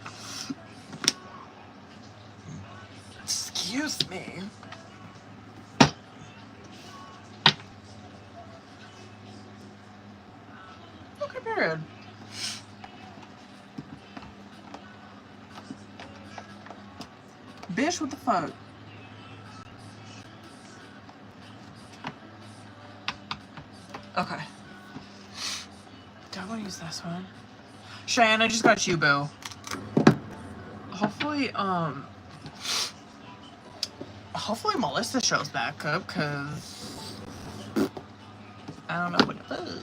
Excuse me. Okay, period. Bitch, what the fuck? Okay. Do I want to use this one? Cheyenne, I just got you, boo. Hopefully Melissa shows back up, because I don't know what it is.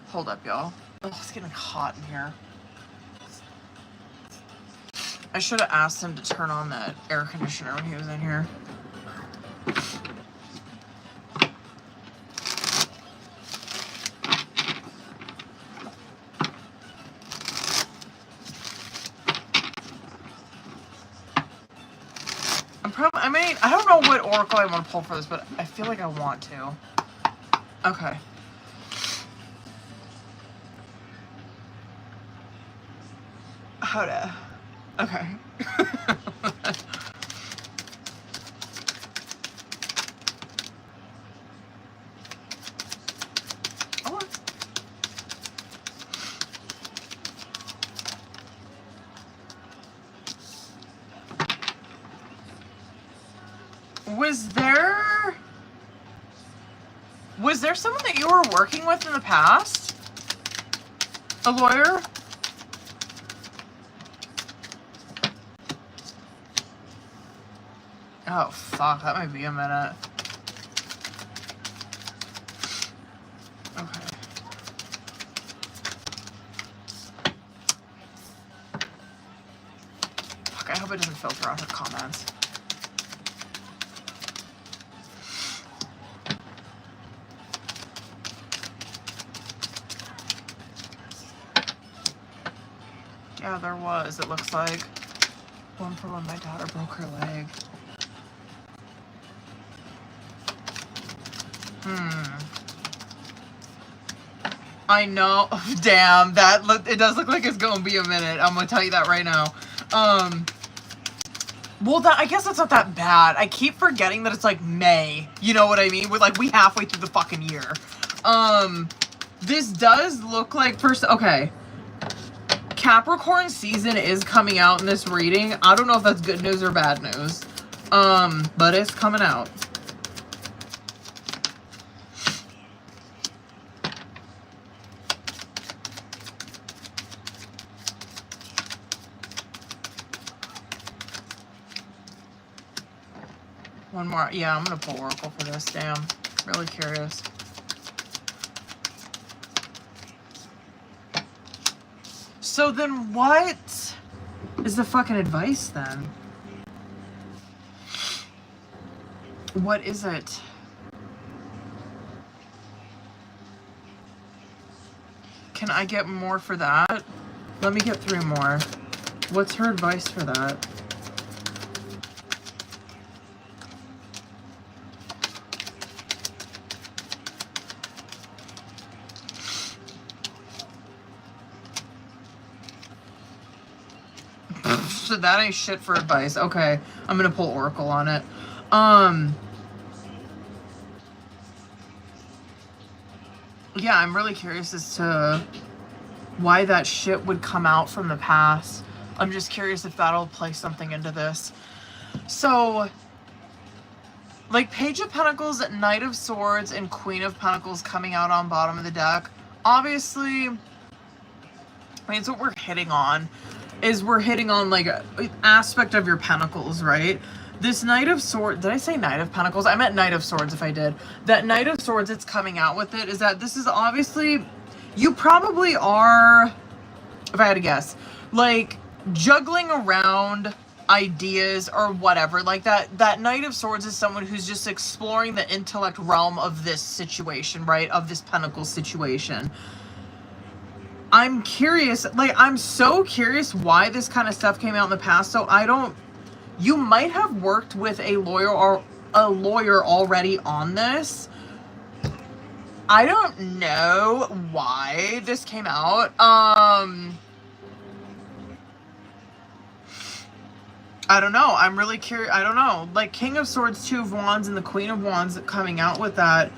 Hold up, y'all. Oh, it's getting hot in here. I should have asked him to turn on that air conditioner when he was in here. I don't know what oracle I want to pull for this, but I feel like I want to. Okay. Hold on. Okay. Was there someone that you were working with in the past? A lawyer? Oh, fuck. That might be a minute. Okay. Fuck, I hope it doesn't filter out her comments. Yeah, there was, it looks like. One for when my daughter broke her leg. I know. Damn, it does look like it's gonna be a minute. I'm gonna tell you that right now. Well, I guess that's not that bad. I keep forgetting that it's like May. You know what I mean? We're like, we halfway through the fucking year. This does look like okay. Capricorn season is coming out in this reading. I don't know if that's good news or bad news. But it's coming out. One more. Yeah, I'm going to pull Oracle for this. Damn. Really curious. So then what is the fucking advice then? What is it? Can I get more for that? Let me get 3 more. What's her advice for that? So that ain't shit for advice. Okay, I'm gonna pull Oracle on it. Yeah, I'm really curious as to why that shit would come out from the past. I'm just curious if that'll play something into this. So, like Page of Pentacles, Knight of Swords, and Queen of Pentacles coming out on bottom of the deck. Obviously, I mean, it's what we're hitting on. We're hitting on like an aspect of your Pentacles, right? This Knight of Swords, did I say Knight of Pentacles? I meant Knight of Swords if I did. That Knight of Swords that's coming out with it is that this is obviously, you probably are, if I had to guess, like juggling around ideas or whatever. Like that Knight of Swords is someone who's just exploring the intellect realm of this situation, right? Of this Pentacle situation. I'm curious, like, I'm so curious why this kind of stuff came out in the past. So you might have worked with a lawyer or a lawyer already on this. I don't know why this came out. I don't know. I'm really curious. I don't know. Like King of Swords, 2 of Wands, and the Queen of Wands coming out with that.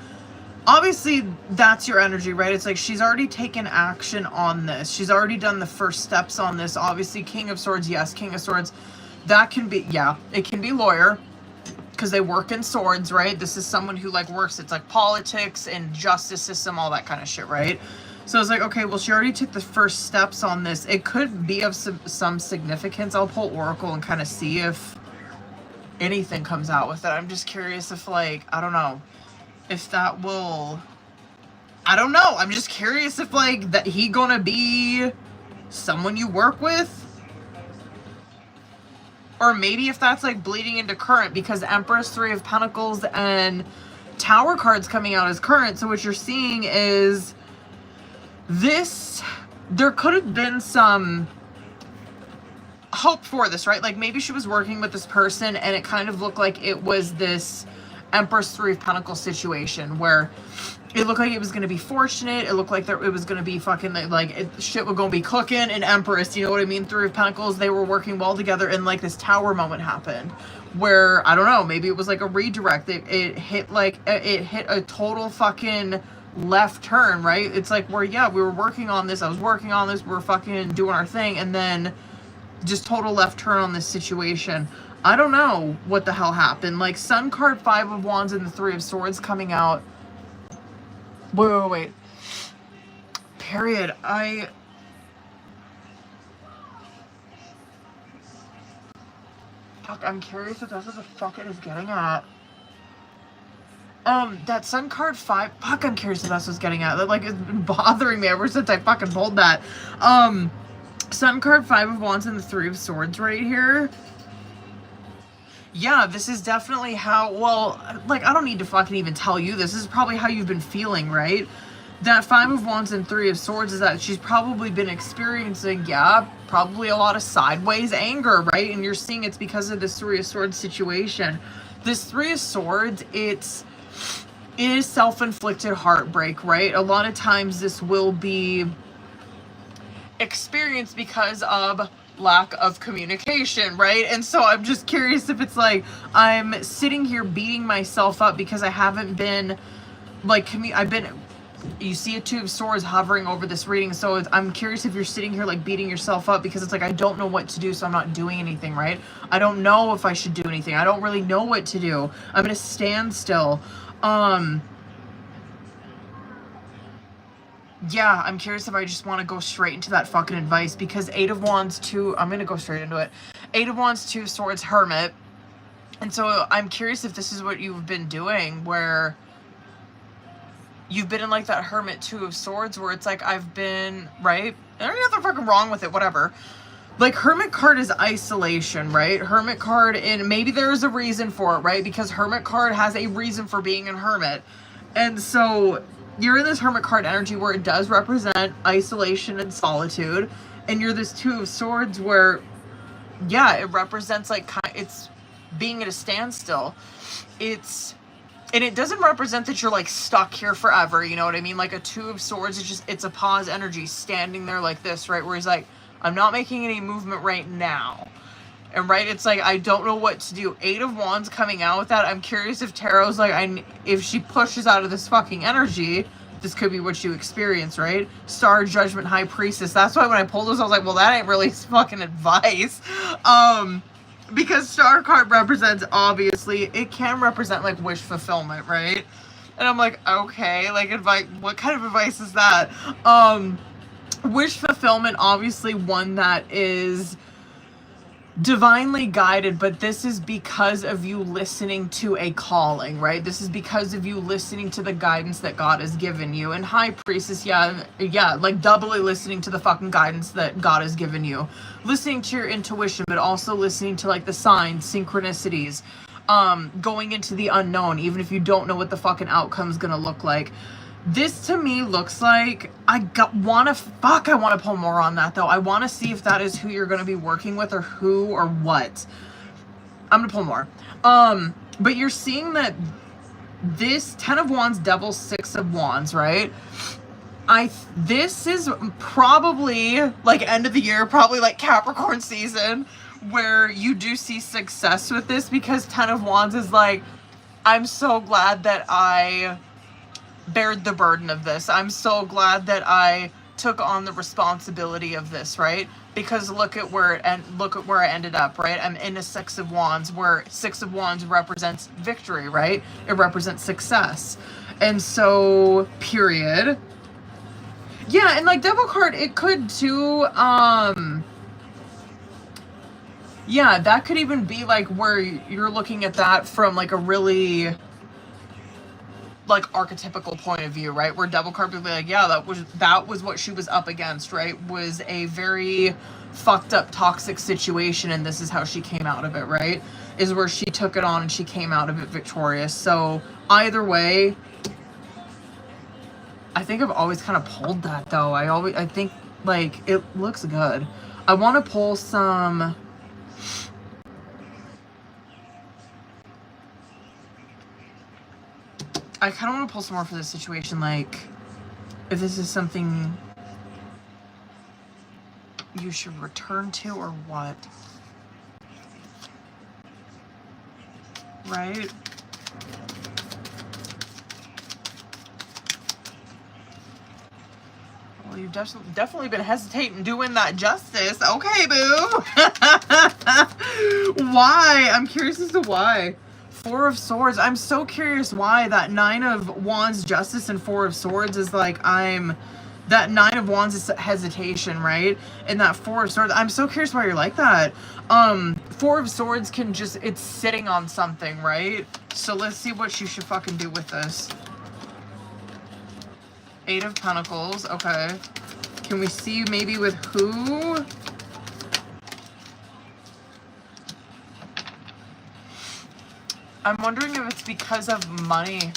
Obviously, that's your energy, right? It's like she's already taken action on this. She's already done the first steps on this. Obviously, King of Swords, yes, King of Swords. That can be, yeah, it can be lawyer because they work in swords, right? This is someone who like works, it's like politics and justice system, all that kind of shit, right? So it's like, okay, well, she already took the first steps on this. It could be of some significance. I'll pull Oracle and kind of see if anything comes out with it. I'm just curious if, like, I don't know. If that will, I don't know. I'm just curious if like that he gonna be someone you work with, or maybe if that's like bleeding into current because Empress, 3 of Pentacles, and Tower cards coming out as current. So what you're seeing is this. There could have been some hope for this, right? Like maybe she was working with this person and it kind of looked like it was this Empress, 3 of Pentacles situation where it looked like it was going to be fortunate. It looked like it was going to be fucking like shit was going to be cooking. And Empress, you know what I mean? 3 of Pentacles, they were working well together, and like this Tower moment happened where, I don't know, maybe it was like a redirect. It hit a total fucking left turn, right? It's like where, yeah, we were working on this. I was working on this. We were fucking doing our thing. And then just total left turn on this situation. I don't know what the hell happened. Like, Sun card, 5 of Wands, and the 3 of Swords coming out. Wait. Period. Fuck, I'm curious if that's what the fuck it is getting at. That Sun card 5, fuck, I'm curious if that's what's getting at. That, like, it's been bothering me ever since I fucking pulled that. Sun card, 5 of Wands, and the 3 of Swords right here. Yeah, this is definitely how, well, like, I don't need to fucking even tell you this. This is probably how you've been feeling, right? That 5 of Wands and 3 of Swords is that she's probably been experiencing, yeah, probably a lot of sideways anger, right? And you're seeing it's because of this 3 of Swords situation. This 3 of Swords, it is self-inflicted heartbreak, right? A lot of times this will be experienced because of lack of communication, right? And so I'm just curious if it's like I'm sitting here beating myself up because I haven't been like you see a 2 of Swords hovering over this reading, so I'm curious if you're sitting here like beating yourself up because it's like I don't know what to do, so I'm not doing anything, right? I don't know if I should do anything. I don't really know what to do. I'm gonna stand still. Yeah, I'm curious if I just want to go straight into that fucking advice because 8 of Wands, 2, I'm going to go straight into it. 8 of Wands, 2 of Swords, Hermit. And so I'm curious if this is what you've been doing where you've been in like that Hermit, 2 of Swords where it's like I've been, right? There's nothing fucking wrong with it, whatever. Like Hermit card is isolation, right? Hermit card, and maybe there's a reason for it, right? Because Hermit card has a reason for being in Hermit. And so you're in this Hermit card energy where it does represent isolation and solitude, and you're this 2 of Swords where, yeah, it represents like it's being at a standstill. And it doesn't represent that you're like stuck here forever, you know what I mean? Like a 2 of Swords, it's a pause energy standing there like this, right? Where he's like, I'm not making any movement right now. And right, it's like, I don't know what to do. 8 of Wands coming out with that. I'm curious if Tarot's like, if she pushes out of this fucking energy, this could be what you experience, right? Star, Judgment, High Priestess. That's why when I pulled this, I was like, well, that ain't really fucking advice. Because Star card represents, obviously, it can represent like wish fulfillment, right? And I'm like, okay, like advice, what kind of advice is that? Wish fulfillment, obviously one that is divinely guided, but this is because of you listening to a calling, right? This is because of you listening to the guidance that God has given you. And High Priestess, yeah, like doubly listening to the fucking guidance that God has given you. Listening to your intuition, but also listening to like the signs, synchronicities, going into the unknown, even if you don't know what the fucking outcome is gonna look like. This to me looks like I want to pull more on that though. I want to see if that is who you're going to be working with or who or what. I'm going to pull more. But you're seeing that this 10 of Wands, Devil, 6 of Wands, right? This is probably like end of the year, probably like Capricorn season where you do see success with this because 10 of Wands is like, I'm so glad that I bared the burden of this. I'm so glad that I took on the responsibility of this, right? Because look at where I ended up, right? I'm in a 6 of Wands where 6 of Wands represents victory, right? It represents success. And so, period. Yeah, and like Devil card, it could too, yeah, that could even be like where you're looking at that from like a really like archetypical point of view, right? Where Devil card would be like, yeah, that was what she was up against, right? Was a very fucked up toxic situation, and this is how she came out of it, right? Is where she took it on and she came out of it victorious. So either way, I think I've always kind of pulled that though. I think like it looks good. I want to pull some. I kind of want to pull some more for this situation, like, if this is something you should return to or what. Right? Well, you've definitely been hesitating doing that justice. Okay, boo. Why? I'm curious as to why. Four of Swords. I'm so curious why that Nine of Wands, Justice, and Four of Swords is like, that Nine of Wands is hesitation, right? And that Four of Swords, I'm so curious why you're like that. Four of Swords can just, it's sitting on something, right? So let's see what you should fucking do with this. Eight of Pentacles, okay. Can we see maybe with who? I'm wondering if it's because of money.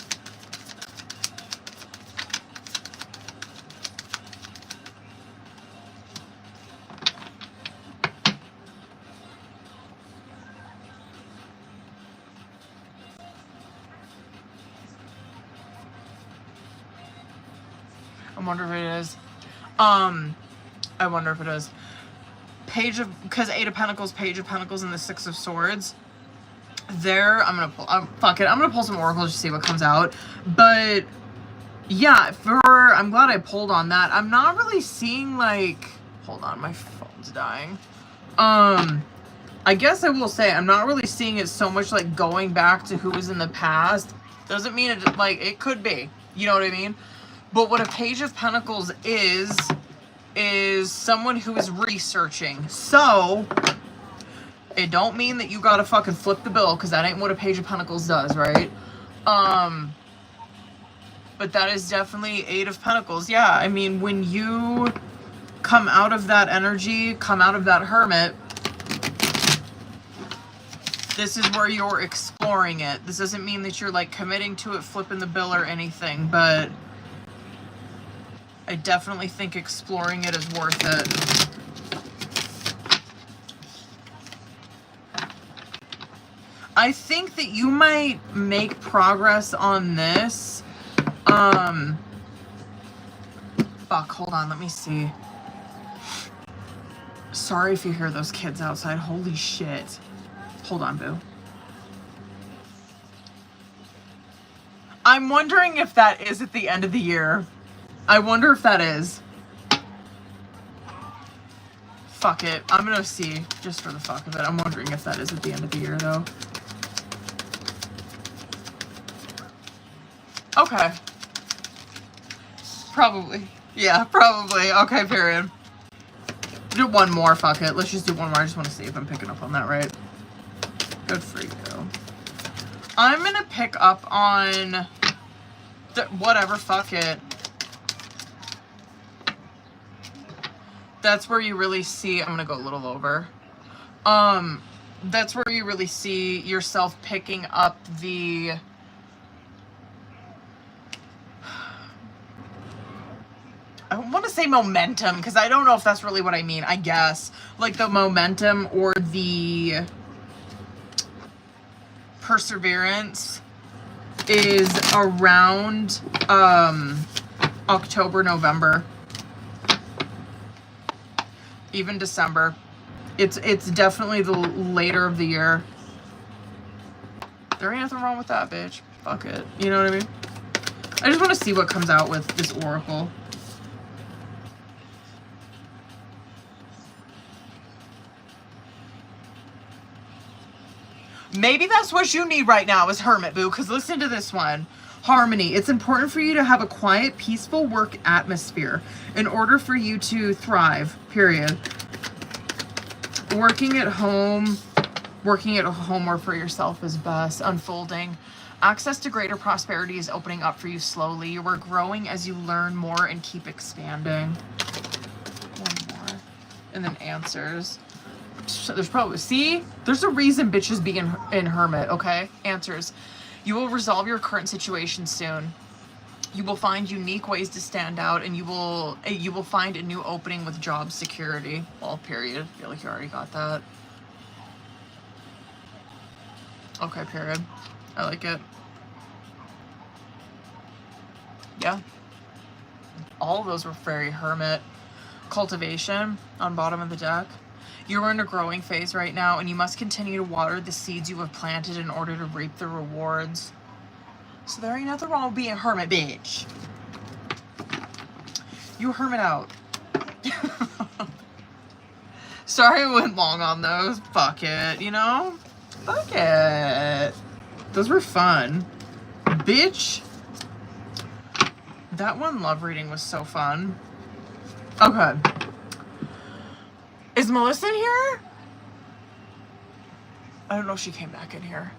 I wonder if it is. I wonder if it is. Page of, because Eight of Pentacles, Page of Pentacles, and the Six of Swords. There, I'm gonna pull, fuck it, I'm gonna pull some oracles to see what comes out. But yeah, I'm glad I pulled on that. I'm not really seeing like, hold on, my phone's dying. I guess I will say I'm not really seeing it so much like going back to who was in the past. Doesn't mean it, like, it could be, you know what I mean? But what a Page of Pentacles is someone who is researching. So it don't mean that you gotta fucking flip the bill, because that ain't what a Page of Pentacles does, right? But that is definitely Eight of Pentacles. Yeah, I mean, when you come out of that energy, come out of that Hermit, this is where you're exploring it. This doesn't mean that you're like committing to it, flipping the bill or anything, but I definitely think exploring it is worth it. I think that you might make progress on this. Fuck, hold on, let me see. Sorry if you hear those kids outside. Holy shit. Hold on, boo. I'm wondering if that is at the end of the year. I wonder if that is. Fuck it. I'm gonna see, just for the fuck of it. I'm wondering if that is at the end of the year, though. Okay. Probably. Yeah, probably. Okay, period. Do one more, fuck it. Let's just do one more. I just want to see if I'm picking up on that right. Good for you. I'm gonna pick up on... whatever, fuck it. That's where you really see... I'm gonna go a little over. That's where you really see yourself picking up the... I want to say momentum, because I don't know if that's really what I mean, I guess. Like the momentum or the perseverance is around October, November. Even December. It's definitely the later of the year. There ain't nothing wrong with that, bitch. Fuck it. You know what I mean? I just want to see what comes out with this oracle. Maybe that's what you need right now is Hermit, boo, because listen to this one. Harmony. It's important for you to have a quiet, peaceful work atmosphere in order for you to thrive, period. Working at home or for yourself is best. Unfolding. Access to greater prosperity is opening up for you slowly. You are growing as you learn more and keep expanding. One more. And then answers. There's probably, see? There's a reason bitches be in Hermit, okay? Answers. You will resolve your current situation soon. You will find unique ways to stand out, and you will find a new opening with job security. Well, period. I feel like you already got that. Okay, period. I like it. Yeah. All of those were very Hermit. Cultivation on bottom of the deck. You are in a growing phase right now, and you must continue to water the seeds you have planted in order to reap the rewards. So there ain't nothing wrong with being a hermit, bitch. You hermit out. Sorry I went long on those. Fuck it, you know? Fuck it. Those were fun. Bitch. That one love reading was so fun. Okay. Is Melissa in here? I don't know if she came back in here.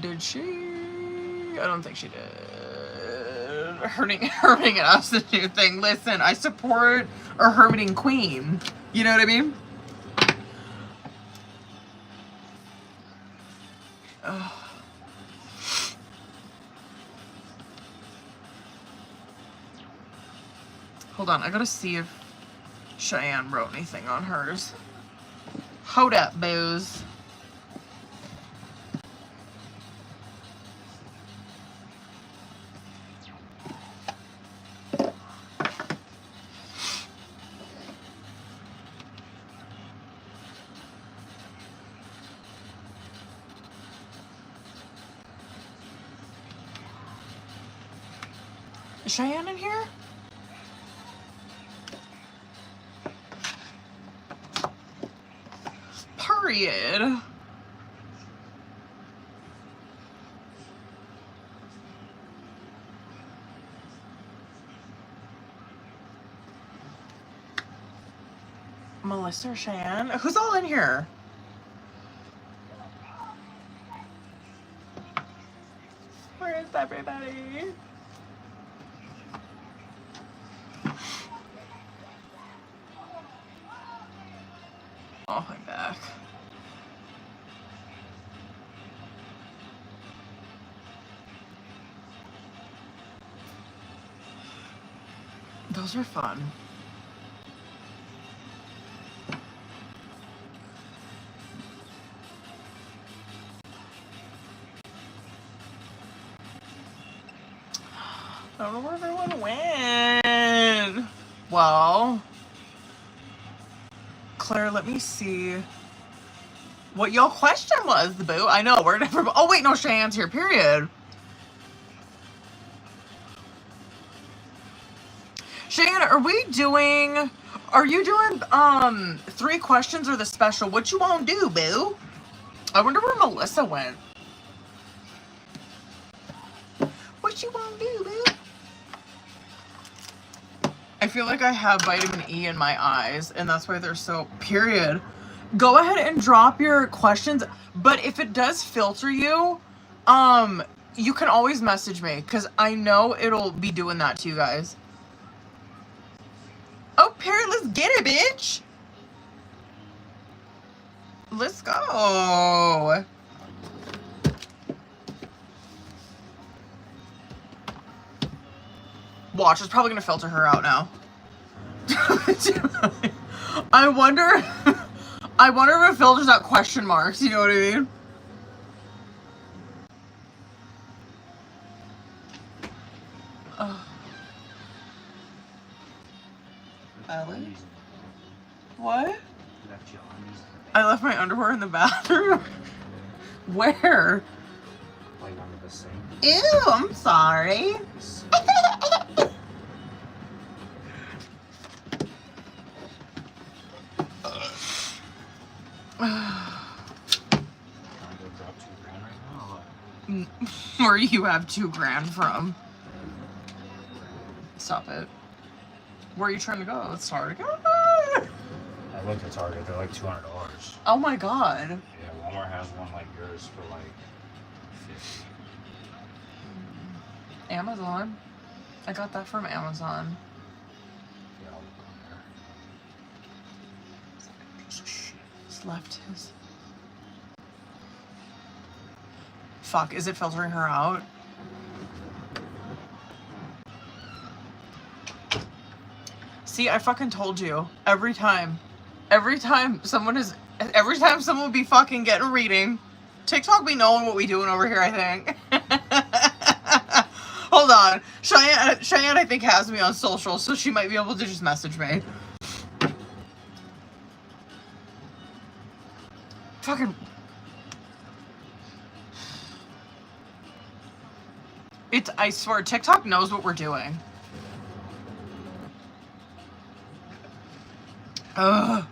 Did she? I don't think she did. Herming it up's the new thing. Listen, I support a hermiting queen. You know what I mean? Ugh. Hold on, I gotta see if Cheyenne wrote anything on hers. Hold up, booze. Is Cheyenne in here? Period. Melissa or Cheyenne? Who's all in here? Where is everybody? Oh, I'm back. Those are fun. I don't know where everyone went. Well, Claire, let me see what your question was, the boo. I know, where did everybody... Oh, wait, no, Cheyenne's here, period. Cheyenne, are you doing 3 questions or the special? What you won't do, boo? I wonder where Melissa went. What you won't do, boo? I feel like I have vitamin E in my eyes, and that's why they're so... Period. Go ahead and drop your questions, but if it does filter you, you can always message me, because I know it'll be doing that to you guys. Oh, period, let's get it, bitch! Let's go! Watch, it's probably gonna filter her out now. I wonder if it filters out question marks, you know what I mean? Alex? What? I left my underwear in the bathroom? Where? Like under the sink. Ew, I'm sorry. Where you have $2,000 from? Stop it. Where are you trying to go? It's Target. I looked at Target. They're like $200. Oh my god. Yeah, Walmart has one like yours for like $50. Amazon. I got that from Amazon. Yeah, I'll look on there. Just left his. Fuck, is it filtering her out? See, I fucking told you. Every time someone will be fucking getting a reading, TikTok be knowing what we doing over here, I think. Hold on. Cheyenne, I think, has me on social, so she might be able to just message me. Fucking... I swear, TikTok knows what we're doing. Ugh.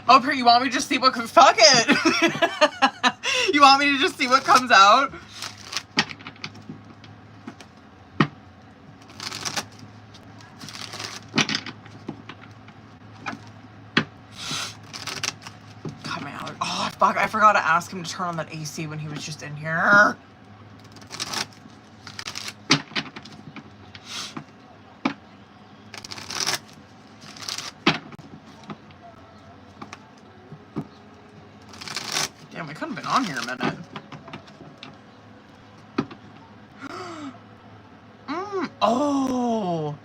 Oh, Prit, you want me to just see what comes? Fuck it. You want me to just see what comes out? God, my allergy. Oh, fuck. I forgot to ask him to turn on that AC when he was just in here. Damn, we couldn't have been on here a minute. Oh.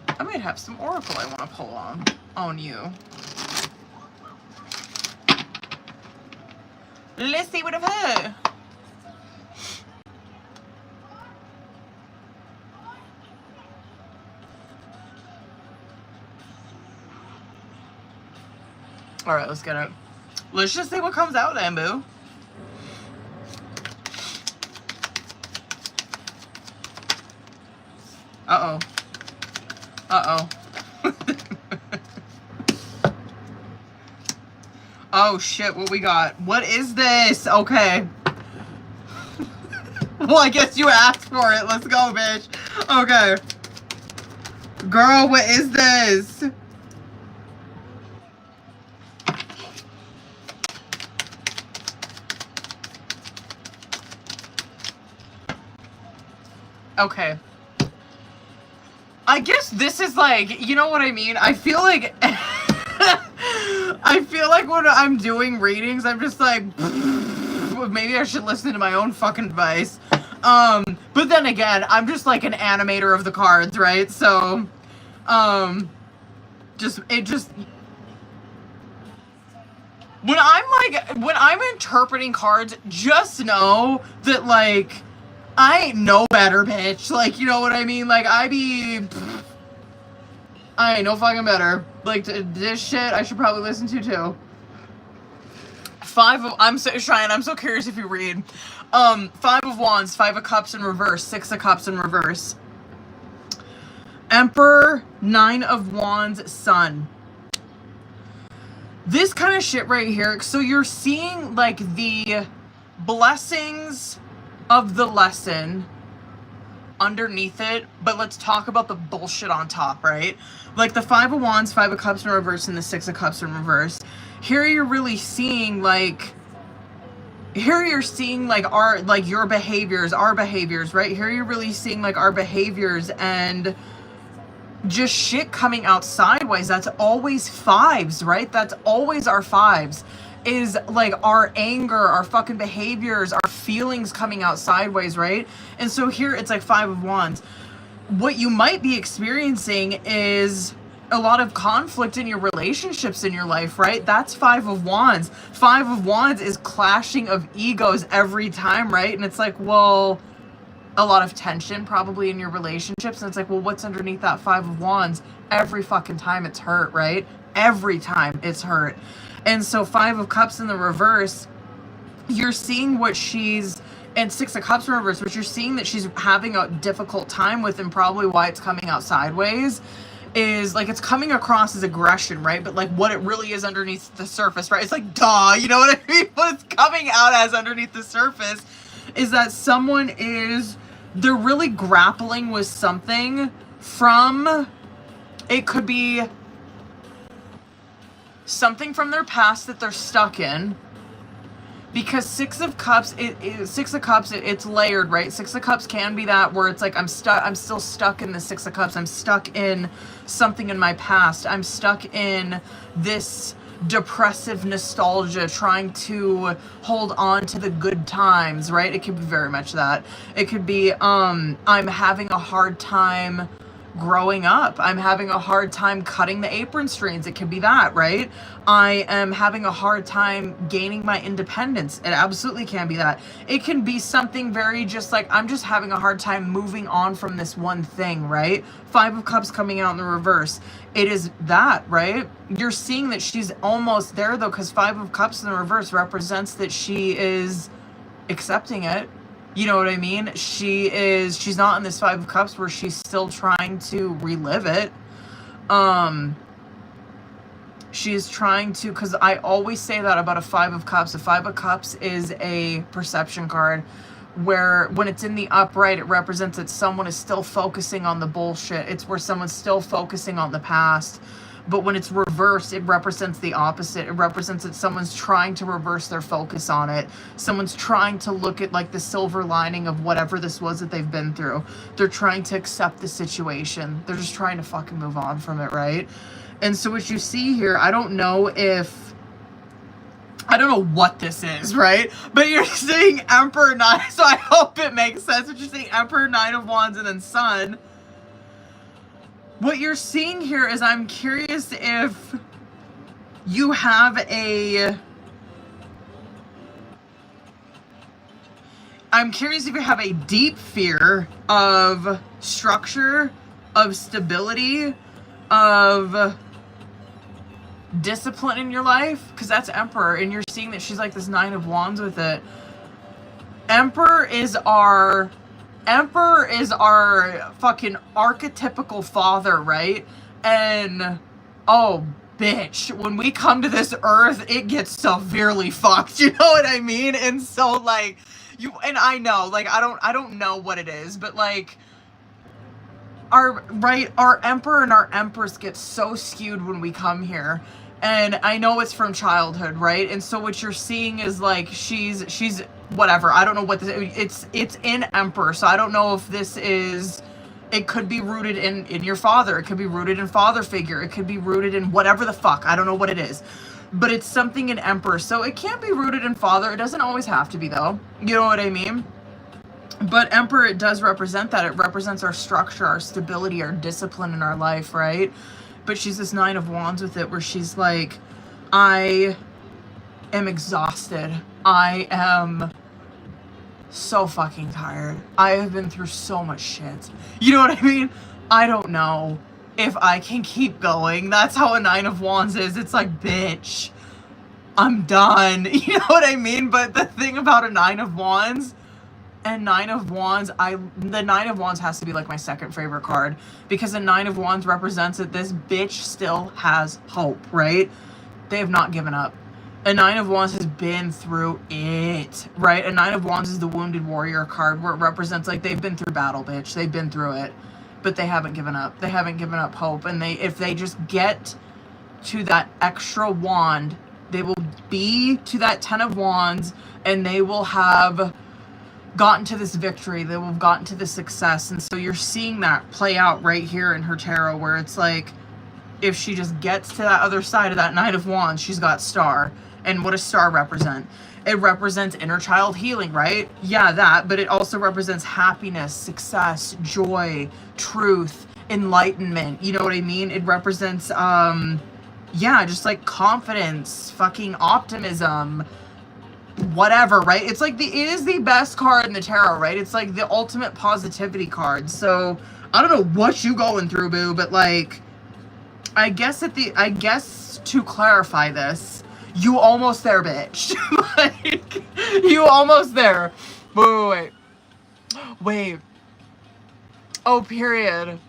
I might have some Oracle I want to pull on you. Let's see what I've heard. All right, let's get it. Let's just see what comes out then, boo. Uh-oh. Uh-oh. Oh, shit, what we got? What is this? Okay. Well, I guess you asked for it. Let's go, bitch. Okay. Girl, what is this? Okay. I guess this is like, you know what I mean? I feel like I feel like when I'm doing readings, I'm just like, maybe I should listen to my own fucking advice. But then again, I'm just like an animator of the cards, right? So, when I'm interpreting cards, just know that, like, I ain't no better, bitch. Like, you know what I mean? Like, I ain't no fucking better. Like, this shit I should probably listen to, too. I'm so curious if you read. 5 of Wands, 5 of Cups in reverse, 6 of Cups in reverse. Emperor, 9 of Wands, Sun. This kind of shit right here. So you're seeing, like, the blessings of the lesson underneath it, but let's talk about the bullshit on top, right? Like the 5 of Wands, 5 of Cups in reverse, and the 6 of Cups in reverse. Here you're really seeing, like, your behaviors, our behaviors, right? Here you're really seeing, like, our behaviors and just shit coming out sideways. That's always 5s, right? That's always our 5s. Is like our anger, our fucking behaviors, our feelings coming out sideways, right? And so here it's like 5 of Wands. What you might be experiencing is a lot of conflict in your relationships in your life, right? That's 5 of Wands. 5 of Wands is clashing of egos every time, right? And it's like, well, a lot of tension probably in your relationships. And it's like, well, what's underneath that 5 of Wands? Every fucking time it's hurt, right? Every time it's hurt. And so 5 of Cups in the reverse, you're seeing what she's, and 6 of Cups in reverse, which you're seeing that she's having a difficult time with, and probably why it's coming out sideways is, like, it's coming across as aggression, right? But, like, what it really is underneath the surface, right? It's like, duh, you know what I mean? What it's coming out as underneath the surface is that they're really grappling with something from, it could be something from their past that they're stuck in, because 6 of Cups, it's layered, right? 6 of Cups can be that where it's like, I'm still stuck in the 6 of Cups. I'm stuck in something in my past. I'm stuck in this depressive nostalgia, trying to hold on to the good times, right? It could be very much that. It could be, I'm having a hard time growing up. I'm having a hard time cutting the apron strings. It could be that, right? I am having a hard time gaining my independence. It absolutely can be that. It can be something very just like, I'm just having a hard time moving on from this one thing, right? 5 of Cups coming out in the reverse. It is that, right? You're seeing that she's almost there though, because 5 of Cups in the reverse represents that she is accepting it. You know what I mean? She's not in this Five of Cups where she's still trying to relive it. She's trying to, because I always say that about a Five of Cups. A Five of Cups is a perception card where when it's in the upright, it represents that someone is still focusing on the bullshit. It's where someone's still focusing on the past. But when it's reversed, it represents the opposite. It represents that someone's trying to reverse their focus on it. Someone's trying to look at like the silver lining of whatever this was that they've been through. They're trying to accept the situation. They're just trying to fucking move on from it, right? And so what you see here, I don't know what this is, right? But you're seeing Emperor 9, so I hope it makes sense. But you're seeing Emperor 9 of Wands and then Sun. What you're seeing here is I'm curious if you have a deep fear of structure, of stability, of discipline in your life, because that's Emperor, and you're seeing that she's like this Nine of Wands with it. Emperor is our fucking archetypical father, right? And oh bitch, when we come to this earth, it gets severely fucked, you know what I mean? And so like I know, like I don't know what it is, but like our Emperor and our Empress get so skewed when we come here. And I know it's from childhood, right? And so what you're seeing is like she's whatever. I don't know what this it's in Emperor. So I don't know if this is, it could be rooted in your father. It could be rooted in father figure. It could be rooted in whatever the fuck. I don't know what it is. But it's something in Emperor. So it can't be rooted in father. It doesn't always have to be though. You know what I mean? But Emperor, it does represent that. It represents our structure, our stability, our discipline in our life, right? But she's this Nine of Wands with it where she's like, I am exhausted. I am so fucking tired. I have been through so much shit. You know what I mean? I don't know if I can keep going. That's how a Nine of Wands is. It's like, bitch, I'm done. You know what I mean? But the thing about a Nine of Wands and Nine of Wands, the Nine of Wands has to be like my second favorite card, because the Nine of Wands represents that this bitch still has hope, right? They have not given up. A Nine of Wands has been through it, right? A Nine of Wands is the Wounded Warrior card, where it represents like they've been through battle, bitch. They've been through it, but they haven't given up. They haven't given up hope. And if they just get to that extra wand, they will be to that 10 of Wands, and they will have gotten to this victory. They will have gotten to this success. And so you're seeing that play out right here in her tarot, where it's like, if she just gets to that other side of that Knight of Wands, she's got Star. And what does Star represent? It represents inner child healing, right? Yeah, that, but it also represents happiness, success, joy, truth, enlightenment. You know what I mean? It represents, yeah, just like confidence, fucking optimism, whatever, right? It's like it is the best card in the tarot, right? It's like the ultimate positivity card. So I don't know what you going through, boo, but like, I guess to clarify this, you almost there, bitch. Like, you almost there. Wait. Oh, period.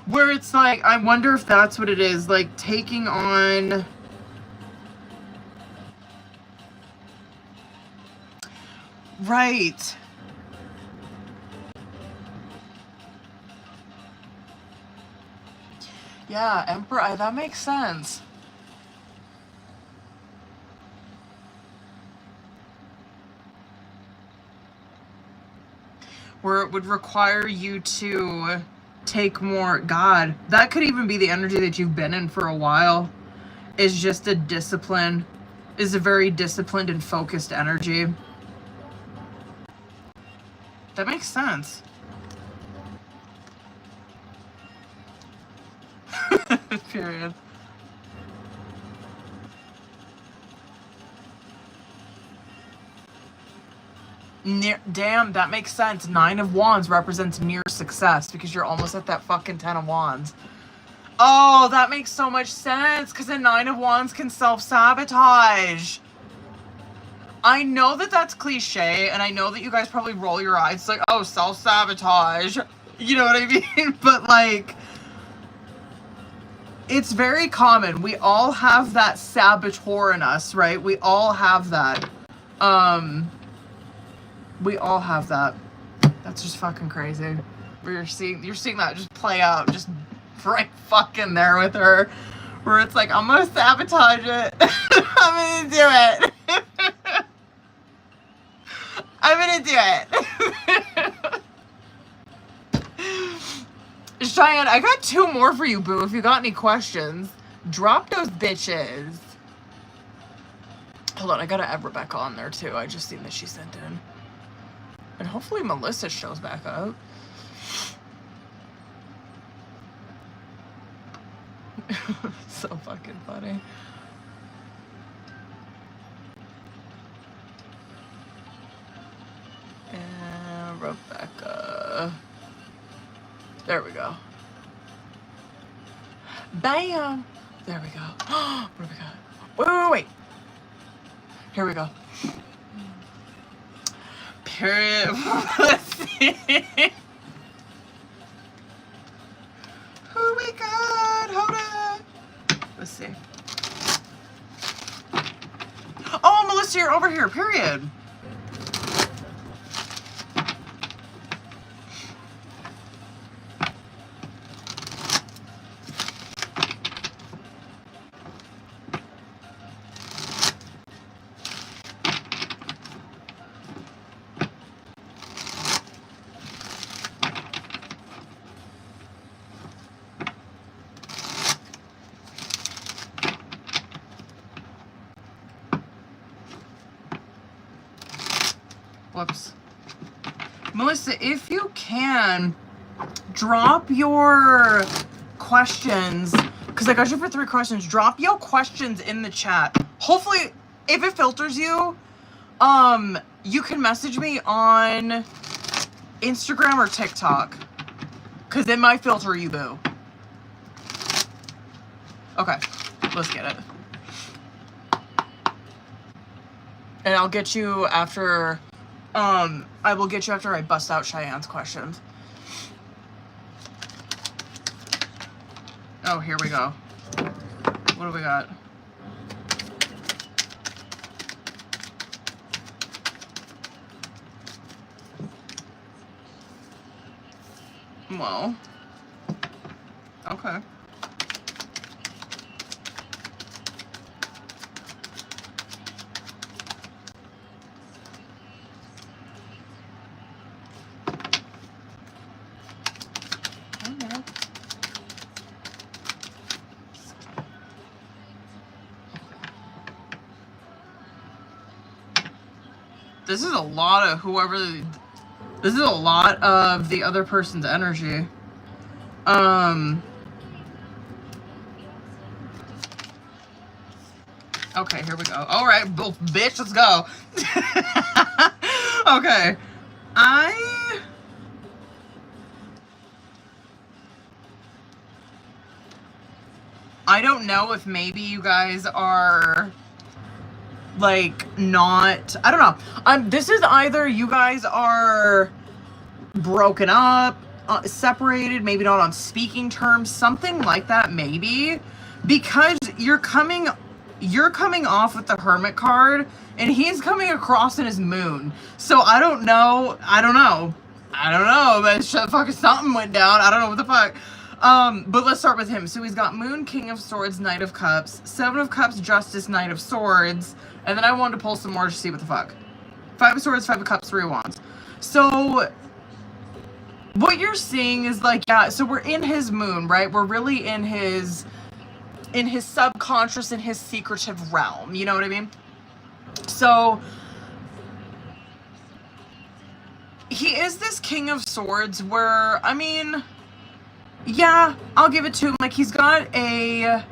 Where it's like, I wonder if that's what it is, like taking on... Right. Yeah, Emperor, that makes sense. Where it would require you to take more... God, that could even be the energy that you've been in for a while. Is just a discipline. Is a very disciplined and focused energy. That makes sense. Period. Damn, that makes sense. Nine of Wands represents near success because you're almost at that fucking 10 of Wands. Oh, that makes so much sense, because a Nine of Wands can self-sabotage. I know that that's cliche, and I know that you guys probably roll your eyes like, oh, self-sabotage. You know what I mean? But, like, it's very common. We all have that saboteur in us, right? We all have that. We all have that. That's just fucking crazy. You're seeing that just play out, just right fucking there with her, where it's like, I'm gonna sabotage it. I'm gonna do it. I'm gonna do it. Cheyenne, I got 2 more for you, boo. If you got any questions, drop those bitches. Hold on, I gotta add Rebecca on there too. I just seen that she sent in. And hopefully Melissa shows back up. So fucking funny. And Rebecca. There we go. Bam! There we go. What do we got? Wait. Here we go. Period. Let's see. Who we got? Hold on. Let's see. Oh, Melissa, you're over here. Period. Whoops. Melissa, if you can, drop your questions, because I got you for 3 questions. Drop your questions in the chat. Hopefully, if it filters you, you can message me on Instagram or TikTok, because it might filter you, boo. Okay, let's get it. And I'll get you after... I will get you after I bust out Cheyenne's questions. Oh, here we go. What do we got? Well. Okay. This is a lot of whoever... This is a lot of the other person's energy. Okay, here we go. Alright, bitch, let's go. Okay. I don't know if maybe you guys are... like, not, I don't know. This is either you guys are broken up, separated, maybe not on speaking terms, something like that, maybe, because you're coming off with the Hermit card, and he's coming across in his moon. So I don't know, but fucking something went down. I don't know what the fuck. But let's start with him. So he's got Moon, King of Swords, Knight of Cups, 7 of Cups, Justice, Knight of Swords, and then I wanted to pull some more to see what the fuck. 5 of Swords, 5 of Cups, 3 of Wands. So, what you're seeing is like, yeah, so we're in his moon, right? We're really in his subconscious, in his secretive realm. You know what I mean? So, he is this King of Swords where, I mean, yeah, I'll give it to him. Like, he's got a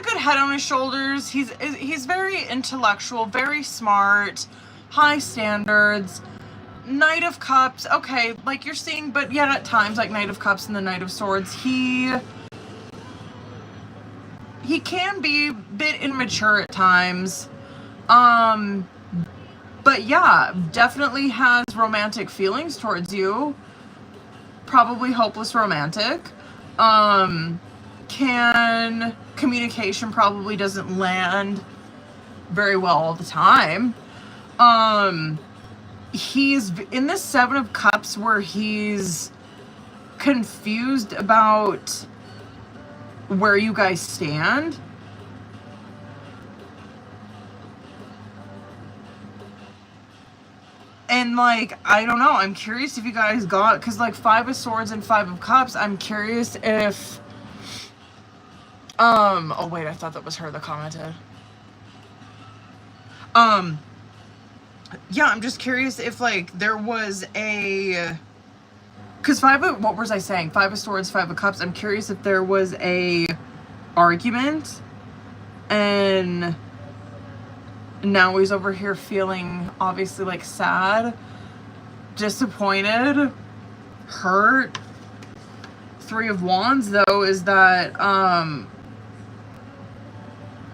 good head on his shoulders. He's very intellectual, very smart, high standards. Knight of Cups, okay, like you're seeing, but yet at times, like Knight of Cups and the Knight of Swords, he can be a bit immature at times. But yeah, definitely has romantic feelings towards you. Probably hopeless romantic. Communication probably doesn't land very well all the time. He's in this Seven of Cups where he's confused about where you guys stand. And, like, I don't know. I'm curious if you guys got... Because, like, Five of Swords and Five of Cups, I'm curious if... Oh, wait, I thought that was her that commented. Yeah, I'm just curious if, like, there was a... Because what was I saying? Five of Swords, Five of Cups. I'm curious if there was a argument. And... now he's over here feeling obviously like sad, disappointed, hurt. Three of Wands though is that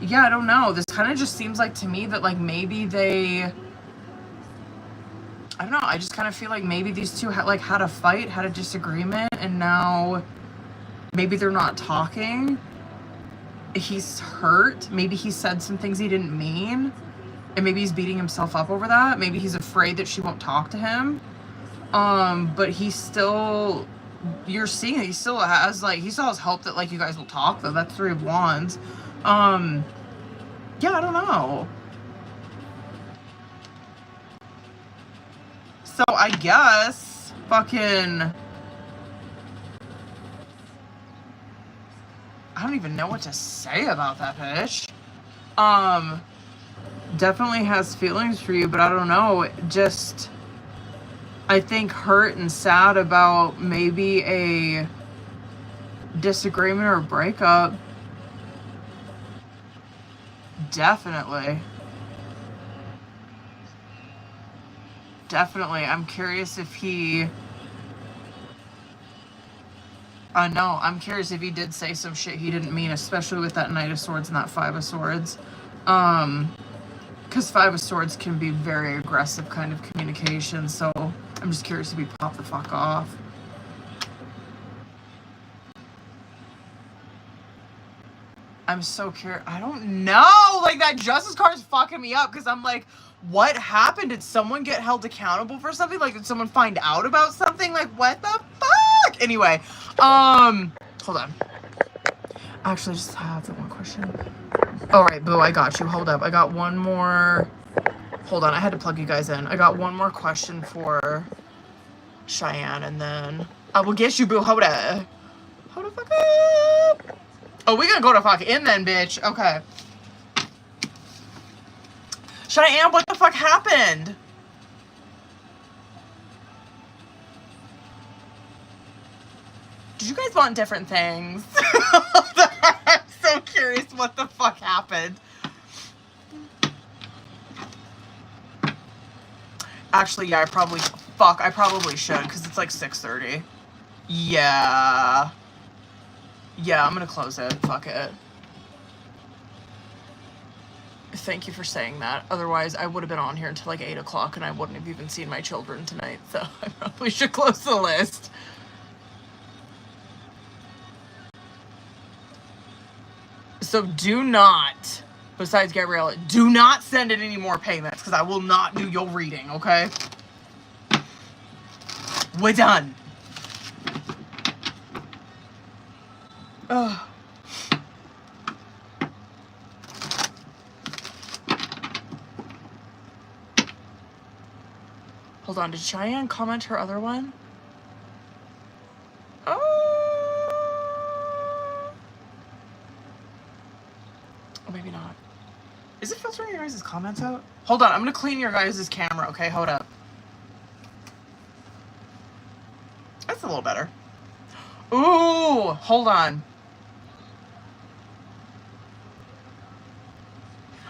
yeah, I don't know. This kind of just seems like to me that like maybe I don't know. I just kind of feel like maybe these two had a fight, had a disagreement, and now maybe they're not talking. He's hurt. Maybe he said some things he didn't mean. And maybe he's beating himself up over that. Maybe he's afraid that she won't talk to him. But he still... You're seeing it. He still has, like... He still has hope that, like, you guys will talk, though. That's Three of Wands. Yeah, I don't know. So, I guess... Fucking... I don't even know what to say about that bitch. Definitely has feelings for you, but I don't know, just I think hurt and sad about maybe a disagreement or a breakup. Definitely. I'm curious if he no, I'm curious if he did say some shit he didn't mean, especially with that Knight of Swords and that Five of Swords. Because Five of Swords can be very aggressive kind of communication, so I'm just curious if he popped the fuck off. I'm so curious. I don't know! Like, that Justice card is fucking me up, because I'm like, what happened? Did someone get held accountable for something? Like, did someone find out about something? Like, what the fuck? Anyway, hold on. Actually, I just have the one question. Alright, boo, I got you. Hold up. I got one more... Hold on, I had to plug you guys in. I got one more question for Cheyenne, and then... I will get you, boo. Hold up. Hold the fuck up. Oh, we gonna go to fuck in then, bitch. Okay. Cheyenne, what the fuck happened? Did you guys want different things? I'm so curious what the fuck happened. Actually, yeah, I probably should, because it's like 6:30. Yeah. Yeah, I'm gonna close it. Fuck it. Thank you for saying that. Otherwise, I would have been on here until like 8 o'clock, and I wouldn't have even seen my children tonight, so I probably should close the list. So do not, besides Gabriella, do not send in any more payments, because I will not do your reading, okay? We're done. Ugh. Hold on, did Cheyenne comment her other one? Or maybe not. Is it filtering your guys' comments out? Hold on, I'm gonna clean your guys' camera, okay? Hold up. That's a little better. Ooh, hold on.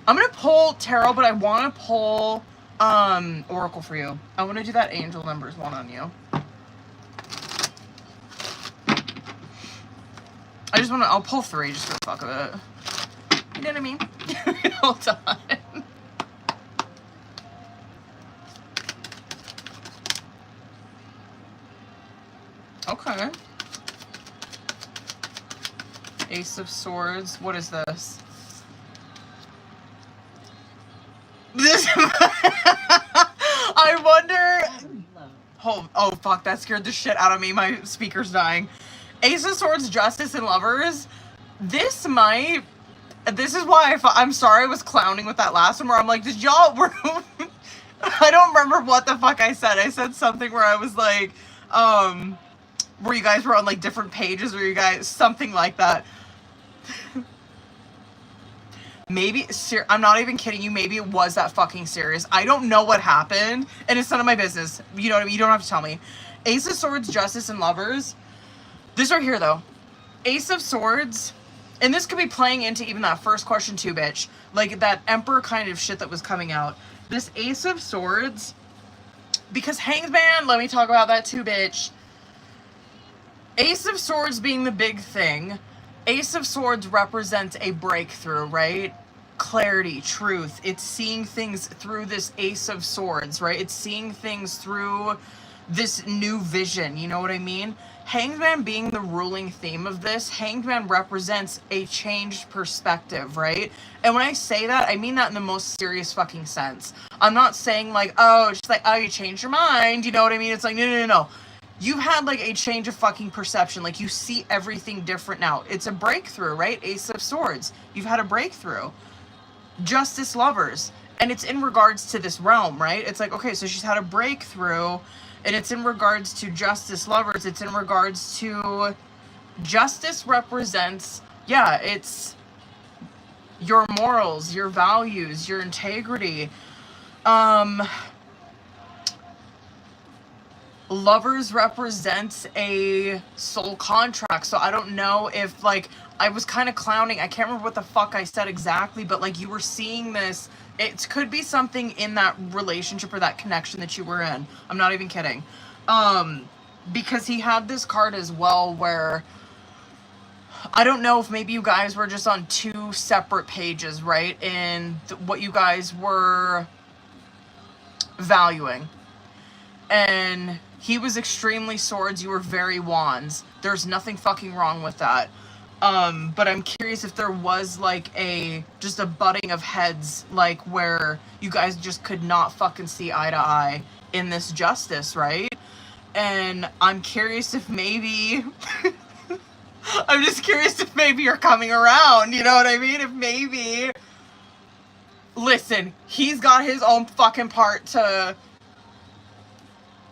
I'm gonna pull tarot, but I want to pull Oracle for you. I want to do that angel numbers one on you. I just want to, I'll pull 3 just for the fuck of it. You know what I mean? Hold on. Okay. Ace of Swords. What is this? This. I wonder. Oh, fuck. That scared the shit out of me. My speaker's dying. Ace of Swords, Justice, and Lovers. This might. This is why I'm sorry I was clowning with that last one where I'm like, did y'all. I don't remember what the fuck I said. I said something where I was like, where you guys were on like different pages, or you guys. Something like that. Maybe, I'm not even kidding you, maybe it was that fucking serious. I don't know what happened, and it's none of my business. You know what I mean? You don't have to tell me. Ace of Swords, Justice, and Lovers. This right here, though. Ace of Swords, and this could be playing into even that first question too, bitch. Like, that Emperor kind of shit that was coming out. This Ace of Swords, because Hangman, let me talk about that too, bitch. Ace of Swords being the big thing. Ace of Swords represents a breakthrough, right? Clarity, truth. It's seeing things through this Ace of Swords, right? It's seeing things through this new vision, you know what I mean? Hangman being the ruling theme of this, Hangman represents a changed perspective, right? And when I say that, I mean that in the most serious fucking sense. I'm not saying like, oh, it's just like, oh, you changed your mind, you know what I mean? It's like, no. You've had, like, a change of fucking perception. Like, you see everything different now. It's a breakthrough, right? Ace of Swords. You've had a breakthrough. Justice, Lovers. And it's in regards to this realm, right? It's like, okay, so she's had a breakthrough, and it's in regards to Justice, Lovers. It's in regards to... Justice represents... Yeah, it's your morals, your values, your integrity. Lovers represents a soul contract, so I don't know if, like, I was kind of clowning. I can't remember what the fuck I said exactly, but, like, you were seeing this. It could be something in that relationship or that connection that you were in. I'm not even kidding. Because he had this card as well where, I don't know if maybe you guys were just on 2 separate pages, right? In what you guys were valuing. And he was extremely swords, you were very wands. There's nothing fucking wrong with that. But I'm curious if there was like just a butting of heads, like where you guys just could not fucking see eye to eye in this justice, right? And I'm curious if maybe, I'm just curious if maybe you're coming around, you know what I mean? If maybe, listen, he's got his own fucking part to...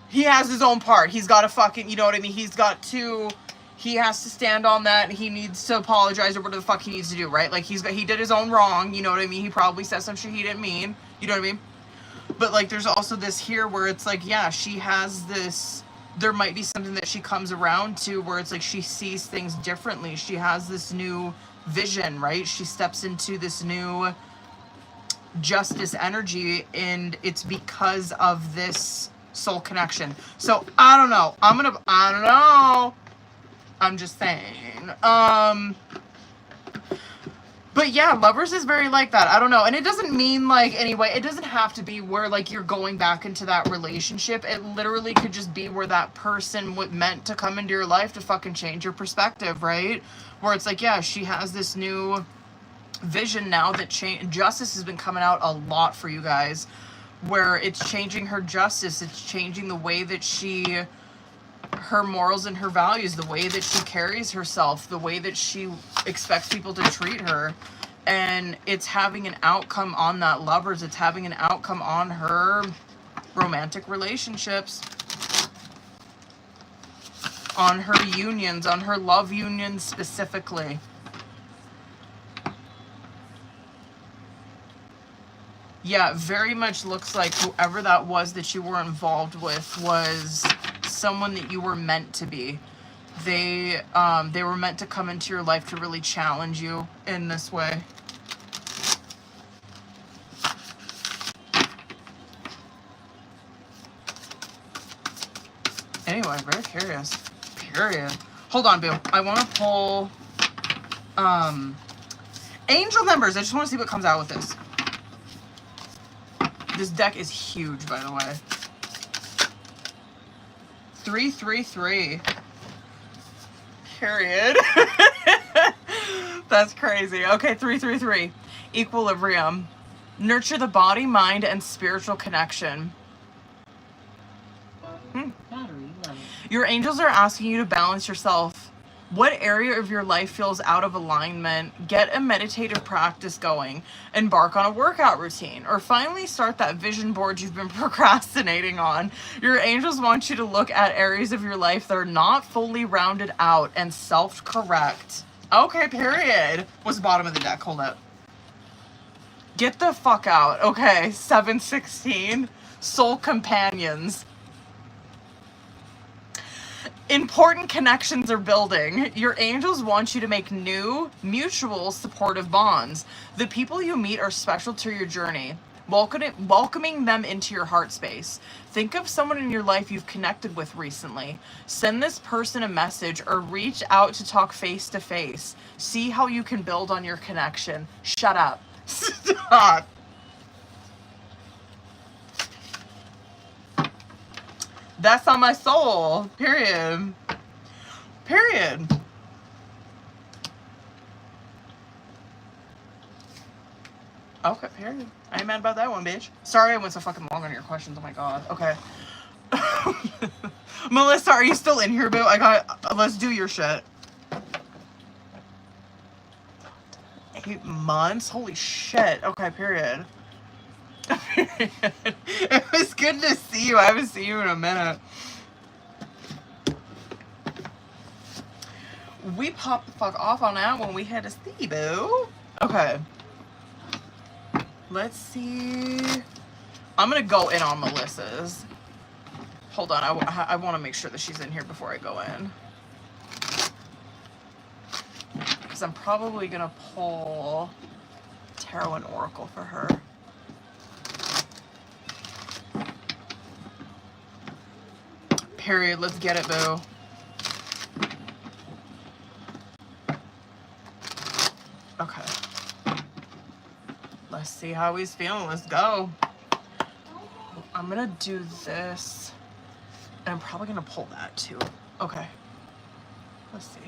He has his own part. He's got to fucking, you know what I mean? He has to stand on that, and he needs to apologize or whatever the fuck he needs to do, right? Like, he did his own wrong, you know what I mean? He probably said some shit he didn't mean, you know what I mean? But, like, there's also this here where it's like, yeah, she has this, there might be something that she comes around to where it's like she sees things differently. She has this new vision, right? She steps into this new justice energy, and it's because of this soul connection. So I don't know. I don't know. I'm just saying. But yeah, Lovers is very like that. I don't know. And it doesn't mean like, anyway, it doesn't have to be where like you're going back into that relationship. It literally could just be where that person meant to come into your life to fucking change your perspective, right? Where it's like, yeah, she has this new vision now that justice has been coming out a lot for you guys. Where it's changing her justice, it's changing the way that her morals and her values, the way that she carries herself, the way that she expects people to treat her. And it's having an outcome on that Lovers, it's having an outcome on her romantic relationships, on her unions, on her love unions specifically. Yeah, very much looks like whoever that was that you were involved with was someone that you were meant to be. They were meant to come into your life to really challenge you in this way. Anyway, very curious. Period. Hold on, boo. I want to pull angel numbers. I just want to see what comes out with this. This deck is huge, by the way. 333. Period. That's crazy. Okay, 333. Equilibrium. Nurture the body, mind, and spiritual connection. Your angels are asking you to balance yourself. What area of your life feels out of alignment? Get a meditative practice going. Embark on a workout routine. Or finally start that vision board you've been procrastinating on. Your angels want you to look at areas of your life that are not fully rounded out and self-correct. Okay, period. What's the bottom of the deck? Hold up. Get the fuck out. Okay, 716. Soul companions. Important connections are building. Your angels want you to make new, mutual, supportive bonds. The people you meet are special to your journey. Welcoming them into your heart space. Think of someone in your life you've connected with recently. Send this person a message or reach out to talk face to face. See how you can build on your connection. Shut up. Stop. That's on my soul. Period. Period. Okay, period. I ain't mad about that one, bitch. Sorry I went so fucking long on your questions. Oh my god. Okay. Melissa, are you still in here, boo? Let's do your shit. 8 months? Holy shit. Okay, period. It was good to see you. I haven't seen you in a minute. We popped the fuck off on that when we had a see, boo. Okay. Let's see. I'm gonna go in on Melissa's. Hold on. I want to make sure that she's in here before I go in. Because I'm probably gonna pull Tarot and Oracle for her. Period. Let's get it, boo. Okay. Let's see how he's feeling. Let's go. I'm gonna do this. And I'm probably gonna pull that too. Okay. Let's see.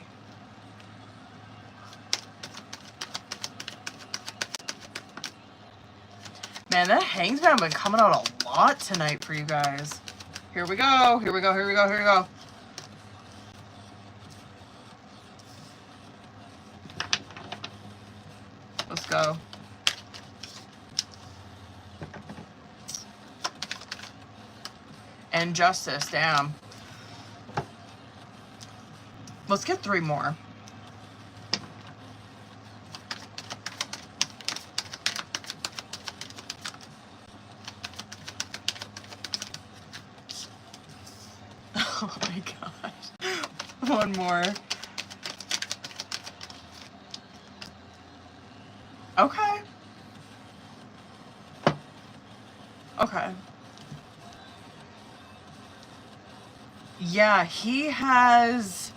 Man, that Hangman been coming out a lot tonight for you guys. Here we go. Here we go. Here we go. Here we go. Let's go. And justice. Damn. Let's get 3 more. Oh my gosh. 1 more. Okay. Okay. Yeah, he has...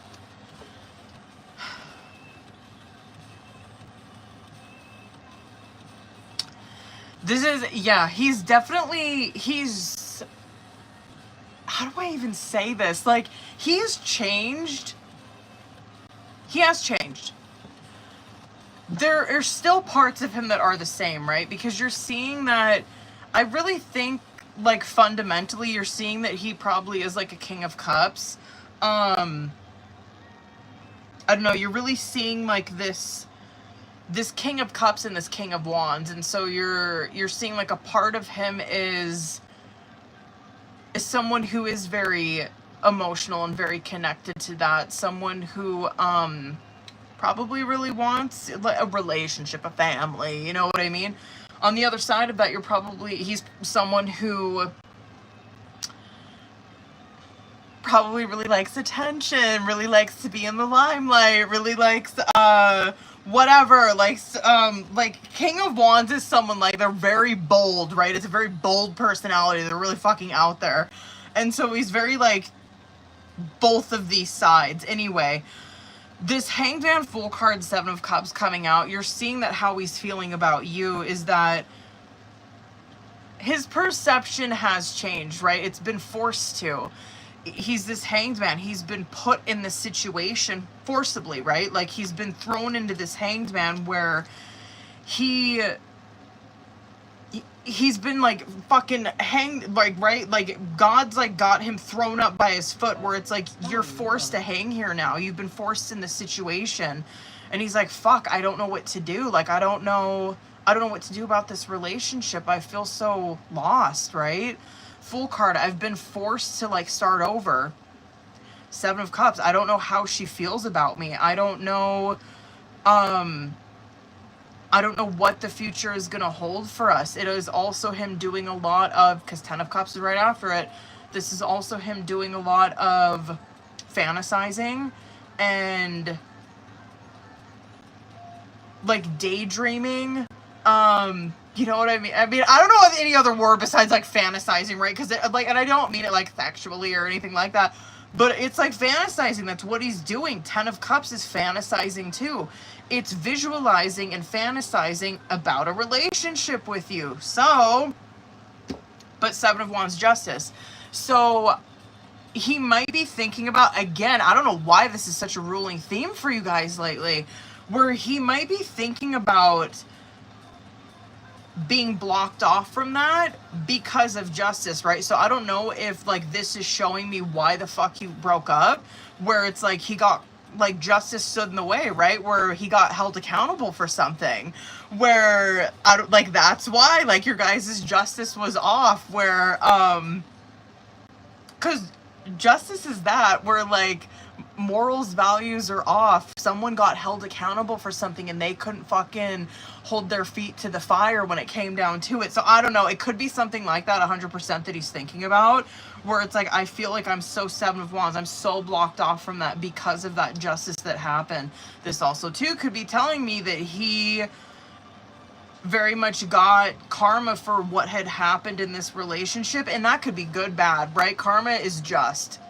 This is... Yeah, he's definitely... He's... How do I even say this? Like, he's changed. He has changed. There are still parts of him that are the same, right? Because you're seeing that... I really think, like, fundamentally, you're seeing that he probably is, like, a King of Cups. I don't know, you're really seeing, like, this King of Cups and this King of Wands. And so you're seeing, like, a part of him is someone who is very emotional and very connected to that. Someone who, probably really wants a relationship, a family, you know what I mean? On the other side of that, he's someone who probably really likes attention, really likes to be in the limelight, really likes, whatever, like King of Wands is someone, like, they're very bold, right? It's a very bold personality. They're really fucking out there. And so he's very, like, both of these sides. Anyway, this Hanged Man Fool card, Seven of Cups coming out, you're seeing that how he's feeling about you is that his perception has changed, right? It's been forced to. He's this hanged man. He's been put in this situation forcibly, right? Like, he's been thrown into this hanged man where he's been, like, fucking hanged, like, right? Like, God's, like, got him thrown up by his foot where it's like, you're forced to hang here now. You've been forced in this situation. And he's like, fuck, I don't know what to do. Like, I don't know what to do about this relationship. I feel so lost, right? Fool card, I've been forced to, like, start over. Seven of Cups, I don't know how she feels about me. I don't know what the future is going to hold for us. It is also him doing a lot of, because Ten of Cups is right after it, this is also him doing a lot of fantasizing and, like, daydreaming. You know what I mean? I mean, I don't know of any other word besides, like, fantasizing, right? Because, like, and I don't mean it, like, sexually or anything like that, but it's, like, fantasizing. That's what he's doing. Ten of Cups is fantasizing, too. It's visualizing and fantasizing about a relationship with you. So, but Seven of Wands, Justice. So, he might be thinking about, again, I don't know why this is such a ruling theme for you guys lately, where he might be thinking about being blocked off from that because of Justice, right? So I don't know if, like, this is showing me why the fuck you broke up, where it's like he got, like, Justice stood in the way, right? Where he got held accountable for something, where I don't, like, that's why, like, your guys' Justice was off, where because Justice is that, where, like, morals, values are off. Someone got held accountable for something and they couldn't fucking hold their feet to the fire when it came down to it. So I don't know, it could be something like that 100% that he's thinking about, where it's like, I feel like I'm so Seven of Wands, I'm so blocked off from that because of that Justice that happened. This also too could be telling me that he very much got karma for what had happened in this relationship, and that could be good, bad, right? Karma is just.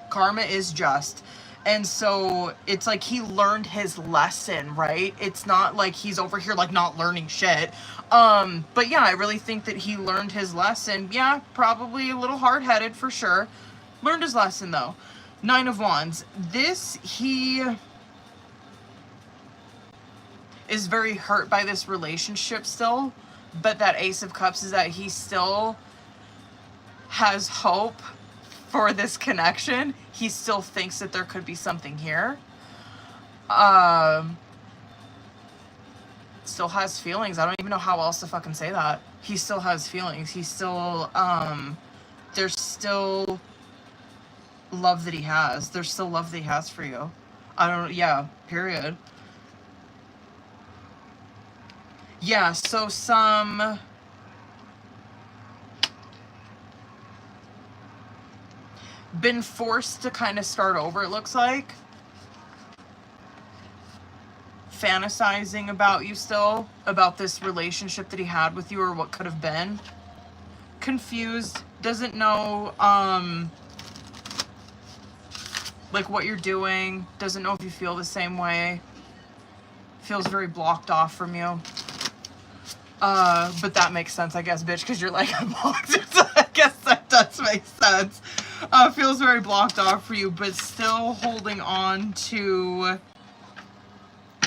And so it's like he learned his lesson, right? It's not like he's over here, like, not learning shit. But yeah, I really think that he learned his lesson. Yeah, probably a little hard-headed for sure. Learned his lesson, though. Nine of Wands. He is very hurt by this relationship still. But that Ace of Cups is that he still has hope for this connection. He still thinks that there could be something here. Still has feelings. I don't even know how else to fucking say that. He still has feelings. He still, there's still love that he has. There's still love that he has for you. Yeah, period. Yeah, so some been forced to kind of start over, it looks like. Fantasizing about you still, about this relationship that he had with you or what could have been. Confused, doesn't know, like, what you're doing, doesn't know if you feel the same way. Feels very blocked off from you. But that makes sense, I guess, bitch, because you're like, I'm blocked. So I guess that does make sense. Feels very blocked off for you, but still holding on to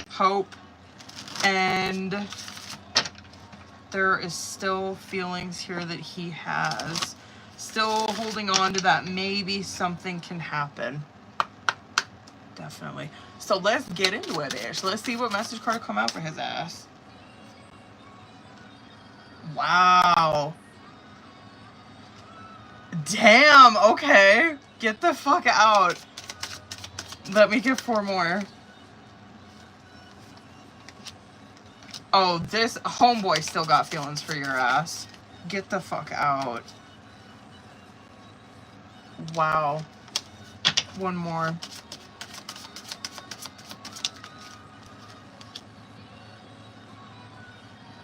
hope, and there is still feelings here that he has. Still holding on to that maybe something can happen. Definitely. So let's get into it, bitch. Let's see what message card will come out for his ass. Wow. Damn, okay. Get the fuck out. Let me get 4 more. Oh, this homeboy still got feelings for your ass. Get the fuck out. Wow. 1 more.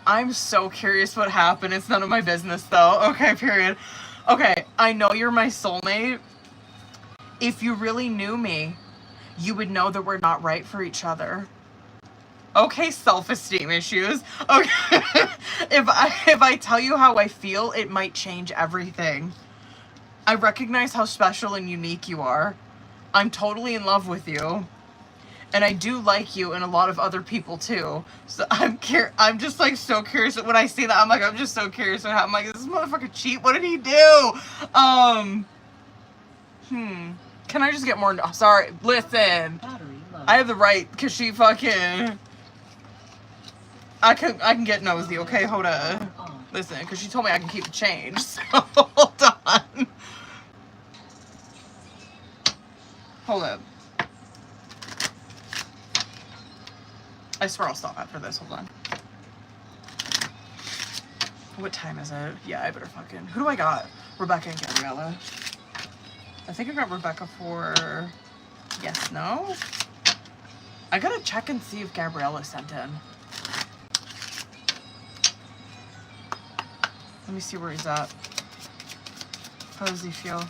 I'm so curious what happened. It's none of my business, though. Okay, period. Okay, I know you're my soulmate. If you really knew me, you would know that we're not right for each other. Okay, self-esteem issues. Okay. If I tell you how I feel, it might change everything. I recognize how special and unique you are. I'm totally in love with you. And I do like you and a lot of other people too. So I'm just like so curious when I see that. I'm just so curious. I'm like, is this motherfucker cheat? What did he do? Can I just get more? Sorry, listen. I have the right because she fucking. I can get nosy. Okay, hold on. Listen, because she told me I can keep the change. So hold on. Hold up. I swear I'll stop after this. Hold on. What time is it? Yeah, I better fucking... Who do I got? Rebecca and Gabriella. I think I got Rebecca for... Yes, no? I gotta check and see if Gabriella sent in. Let me see where he's at. How does he feel?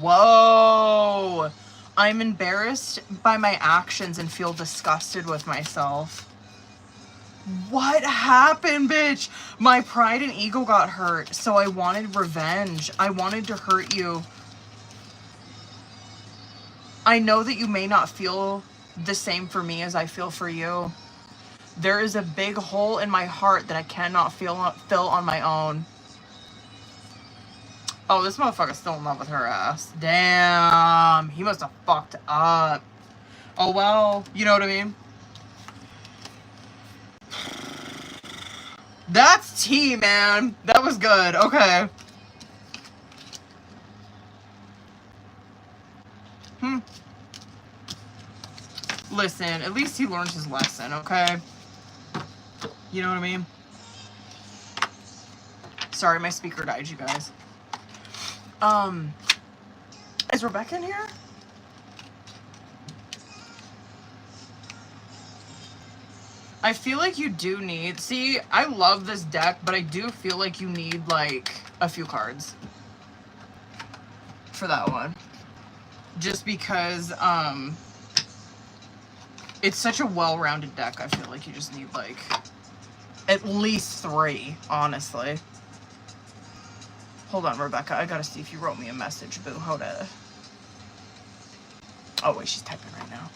Whoa! I'm embarrassed by my actions and feel disgusted with myself. What happened, bitch? My pride and ego got hurt, so I wanted revenge. I wanted to hurt you. I know that you may not feel the same for me as I feel for you. There is a big hole in my heart that I cannot fill on my own. Oh, this motherfucker's still in love with her ass. Damn. He must have fucked up. Oh, well. You know what I mean? That's tea, man. That was good. Okay. Listen, at least he learned his lesson, okay? You know what I mean? Sorry, my speaker died, you guys. Is Rebecca in here? I feel like you do need... See, I love this deck, but I do feel like you need, like, a few cards for that one. Just because, it's such a well-rounded deck. I feel like you just need, like, at least 3, honestly. Hold on, Rebecca. I gotta see if you wrote me a message, boo. Hold on. Oh, wait. She's typing right now.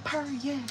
Period.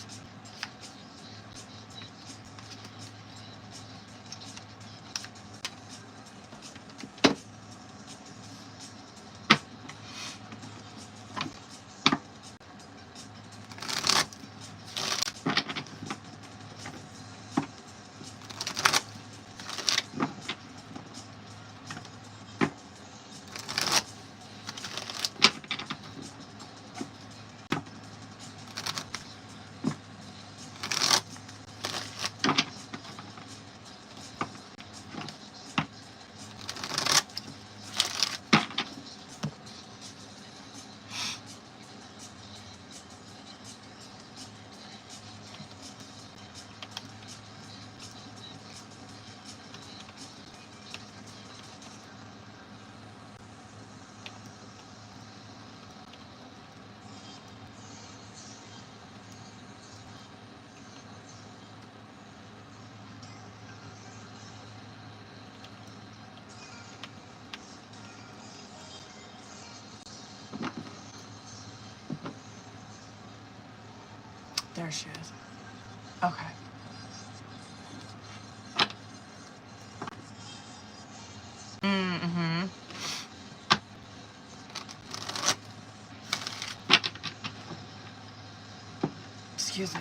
There she is. Okay. Mm-hmm. Excuse me.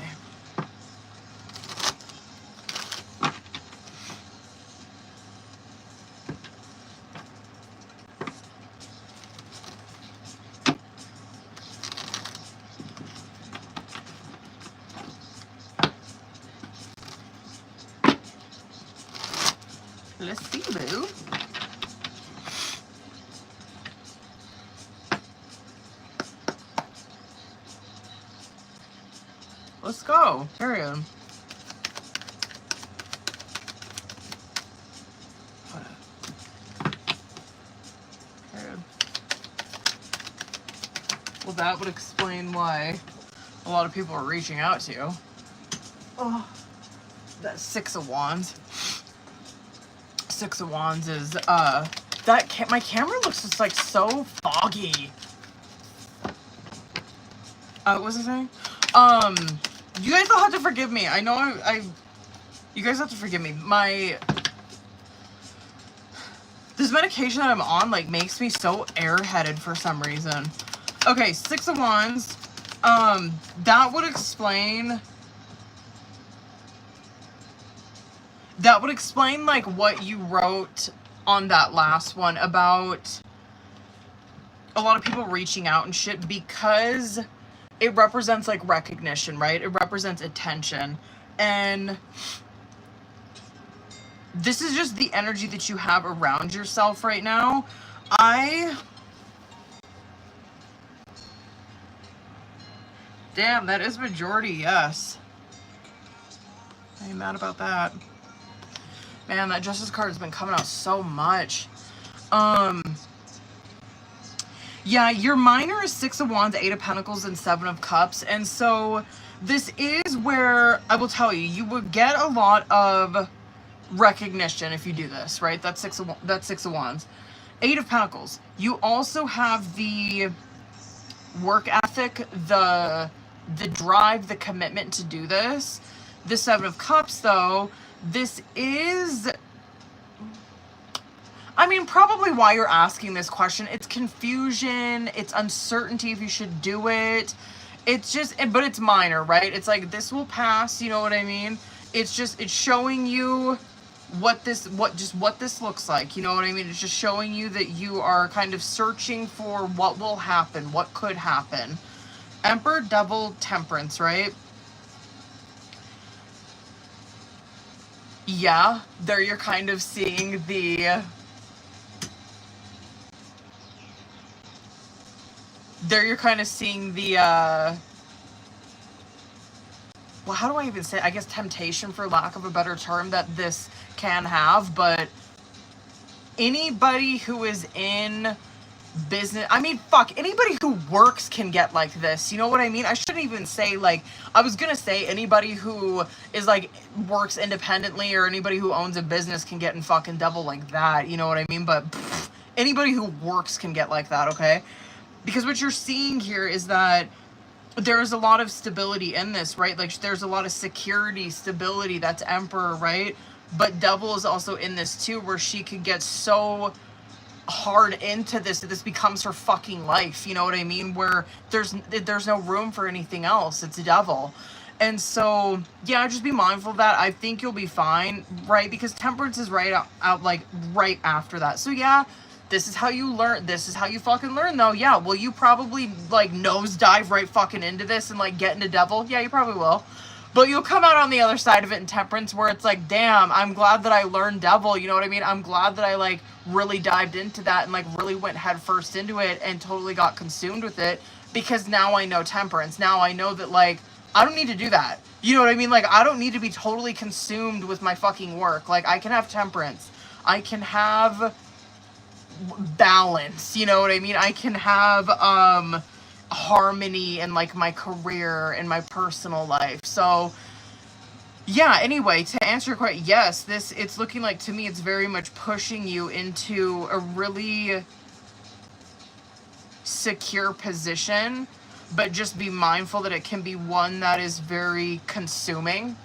Let's go. Period. Well, that would explain why a lot of people are reaching out to you. Oh, that Six of Wands. Six of Wands is, my camera looks just, like, so foggy. What was I saying? You guys will have to forgive me. I know you guys have to forgive me. This medication that I'm on, like, makes me so airheaded for some reason. Okay, Six of Wands. That would explain, like, what you wrote on that last one about a lot of people reaching out and shit, because it represents, like, recognition, right? It represents attention. And this is just the energy that you have around yourself right now. Damn, that is majority, yes. I ain't mad about that. Man, that Justice card has been coming out so much. Yeah, your minor is Six of Wands, Eight of Pentacles, and Seven of Cups. And so this is where, I will tell you, you would get a lot of recognition if you do this, right? That's Six of Wands. Eight of Pentacles. You also have the work ethic, the drive, the commitment to do this. The Seven of Cups, though, this is, I mean, probably why you're asking this question. It's confusion, it's uncertainty if you should do it. It's just, but it's minor, right? It's like, this will pass, you know what I mean? It's just, it's showing you what this looks like, you know what I mean? It's just showing you that you are kind of searching for what will happen, what could happen. Emperor, Devil, Temperance, right? Yeah, there you're kind of seeing the, well, how do I even say it? I guess temptation, for lack of a better term, that this can have. But anybody who is in business, I mean, fuck, anybody who works can get like this, you know what I mean? I shouldn't even say, like, I was gonna say anybody who is, like, works independently, or anybody who owns a business can get in fucking Devil like that, you know what I mean? But pff, anybody who works can get like that, okay? Because what you're seeing here is that there is a lot of stability in this, right? Like, there's a lot of security, stability. That's Emperor, right? But Devil is also in this too, where she could get so hard into this that this becomes her fucking life, you know what I mean? Where there's no room for anything else. It's Devil. And so, yeah, just be mindful of that. I think you'll be fine, right? Because Temperance is right out like right after that. So yeah, this is how you learn. This is how you fucking learn, though. Yeah, will you probably, like, nosedive right fucking into this and, like, get into Devil? Yeah, you probably will. But you'll come out on the other side of it in Temperance, where it's like, damn, I'm glad that I learned Devil, you know what I mean? I'm glad that I, like, really dived into that and, like, really went head first into it and totally got consumed with it, because now I know Temperance. Now I know that, like, I don't need to do that. You know what I mean? Like, I don't need to be totally consumed with my fucking work. Like, I can have Temperance. I can have balance, you know what I mean? I can have, harmony in, like, my career and my personal life. So yeah, anyway, to answer your question, yes, it's looking like, to me, it's very much pushing you into a really secure position, but just be mindful that it can be one that is very consuming,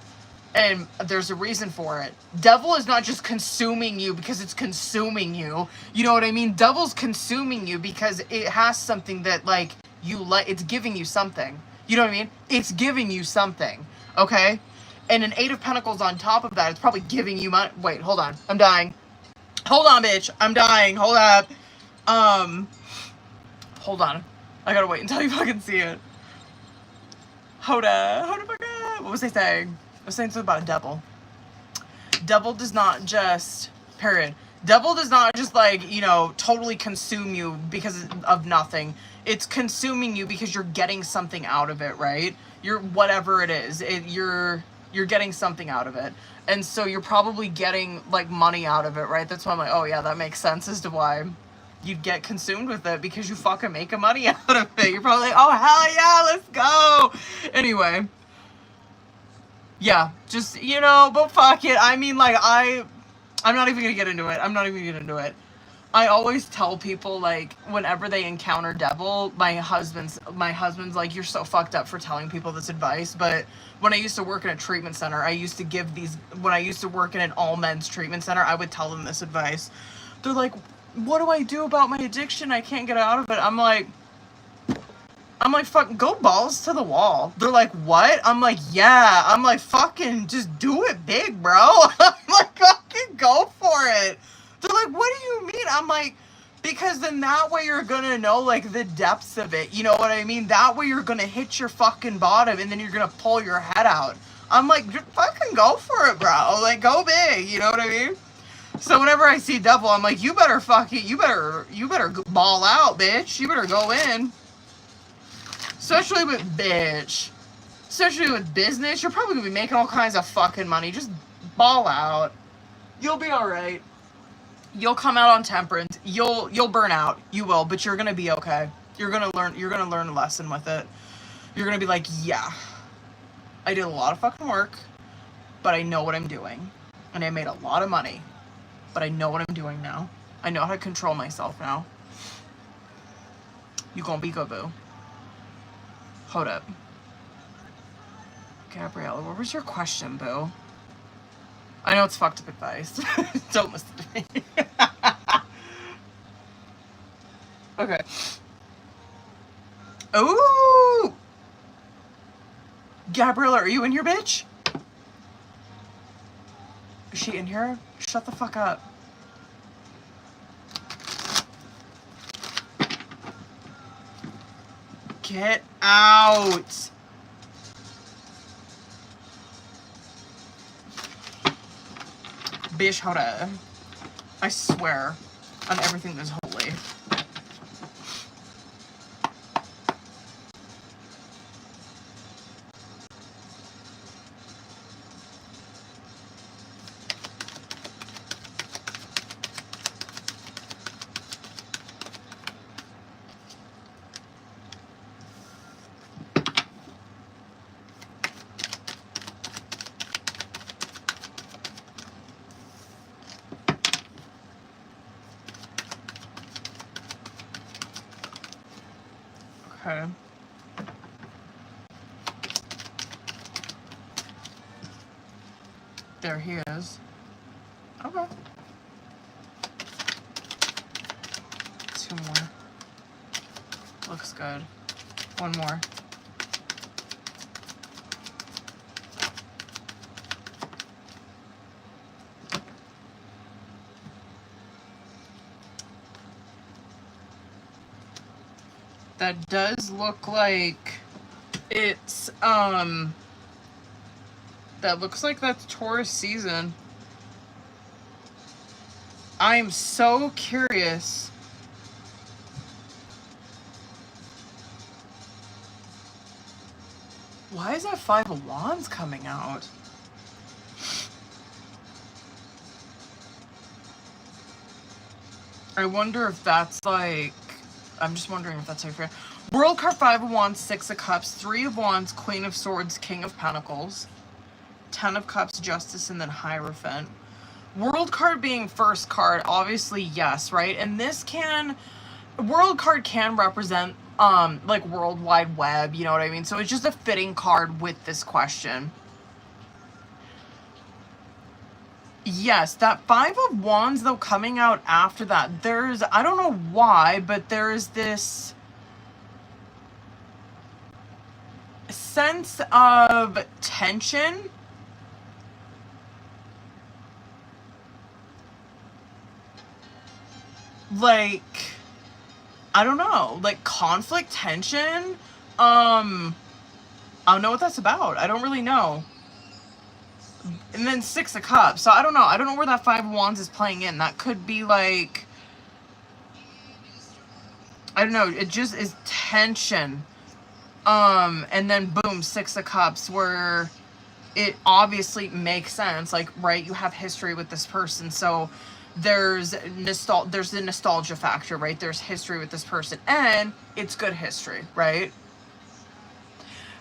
and there's a reason for it. Devil is not just consuming you because it's consuming you, you know what I mean? Devil's consuming you because it has something that, like, you like, it's giving you something. You know what I mean? It's giving you something, okay? And an Eight of Pentacles on top of that, it's probably giving you money. Wait, hold on. I'm dying. Hold on, bitch. I'm dying. Hold up. Hold on. I gotta wait until you fucking see it. Hold up. Hold the fuck up. What was I saying? I was saying something about a Devil. Devil does not just, period. Devil does not just, like, you know, totally consume you because of nothing. It's consuming you because you're getting something out of it, right? You're, whatever it is, you're getting something out of it. And so you're probably getting, like, money out of it, right? That's why I'm like, oh yeah, that makes sense as to why you'd get consumed with it, because you fucking make money out of it. You're probably like, oh hell yeah, let's go. Anyway. Yeah, just, you know, but fuck it. I mean, like, I'm not even gonna get into it. I'm not even gonna get into it. I always tell people, like, whenever they encounter devil, my husband's like, you're so fucked up for telling people this advice. But when I used to work in a treatment center, I used to give these, when I used to work in an all men's treatment center, I would tell them this advice. They're like, what do I do about my addiction? I can't get out of it. I'm like, fuck, go balls to the wall. They're like, what? I'm like, yeah. I'm like, fucking just do it big, bro. I'm like, fucking go for it. They're like, what do you mean? I'm like, because then that way you're gonna know, like, the depths of it. You know what I mean? That way you're gonna hit your fucking bottom and then you're gonna pull your head out. I'm like, just fucking go for it, bro. Like, go big. You know what I mean? So whenever I see devil, I'm like, you better ball out, bitch. You better go in. Especially with business, you're probably gonna be making all kinds of fucking money. Just ball out. You'll be alright. You'll come out on temperance. You'll burn out. You will, but you're gonna be okay. You're gonna learn a lesson with it. You're gonna be like, yeah, I did a lot of fucking work, but I know what I'm doing. And I made a lot of money, but I know what I'm doing now. I know how to control myself now. You gonna be good, boo. Hold up. Gabriella, what was your question, boo? I know it's fucked up advice. Don't listen to me. Okay. Ooh! Gabriella, are you in here, bitch? Is she in here? Shut the fuck up. Get out. Bitch, hold up. I swear on everything that's holy. Okay. There he is. Okay. 2 more. Looks good. 1 more. That does look like it's, that looks like that's Taurus season. I am so curious. Why is that 5 of Wands coming out? I wonder if that's like, I'm just wondering if that's fair. World card, 5 of Wands, 6 of Cups, 3 of Wands, Queen of Swords, King of Pentacles, 10 of Cups, Justice, and then Hierophant. World card being first card, obviously yes, right? And this can, World card can represent like World Wide Web, you know what I mean? So it's just a fitting card with this question. Yes, that 5 of Wands, though, coming out after that, there's, I don't know why, but there is this sense of tension. Like, I don't know, like conflict, tension. I don't know what that's about. I don't really know. And then Six of Cups. So I don't know. I don't know where that Five of Wands is playing in. That could be like, I don't know. It just is tension. And then boom, Six of Cups, where it obviously makes sense. Like, right, you have history with this person. So there's the nostalgia factor, right? There's history with this person. And it's good history, right?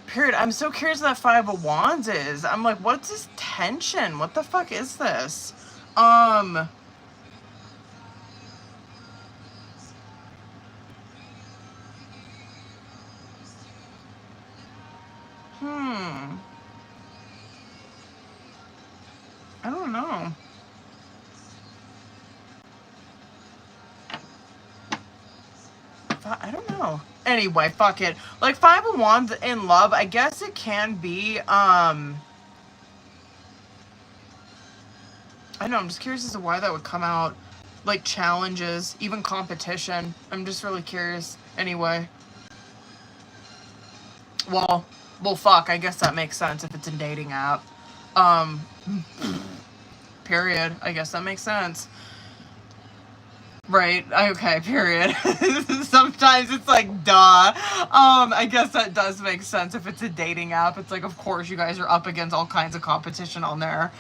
Period. I'm so curious what that Five of Wands is. I'm like, what's this tension? What the fuck is this? I don't know. I don't know. Anyway, fuck it. Like, Five of Wands in love, I guess it can be, I don't know, I'm just curious as to why that would come out. Like, challenges, even competition. I'm just really curious. Anyway. Well, fuck, I guess that makes sense if it's a dating app. Period. I guess that makes sense. Right, okay, period. Sometimes it's like, duh. I guess that does make sense if it's a dating app. It's like, of course, you guys are up against all kinds of competition on there.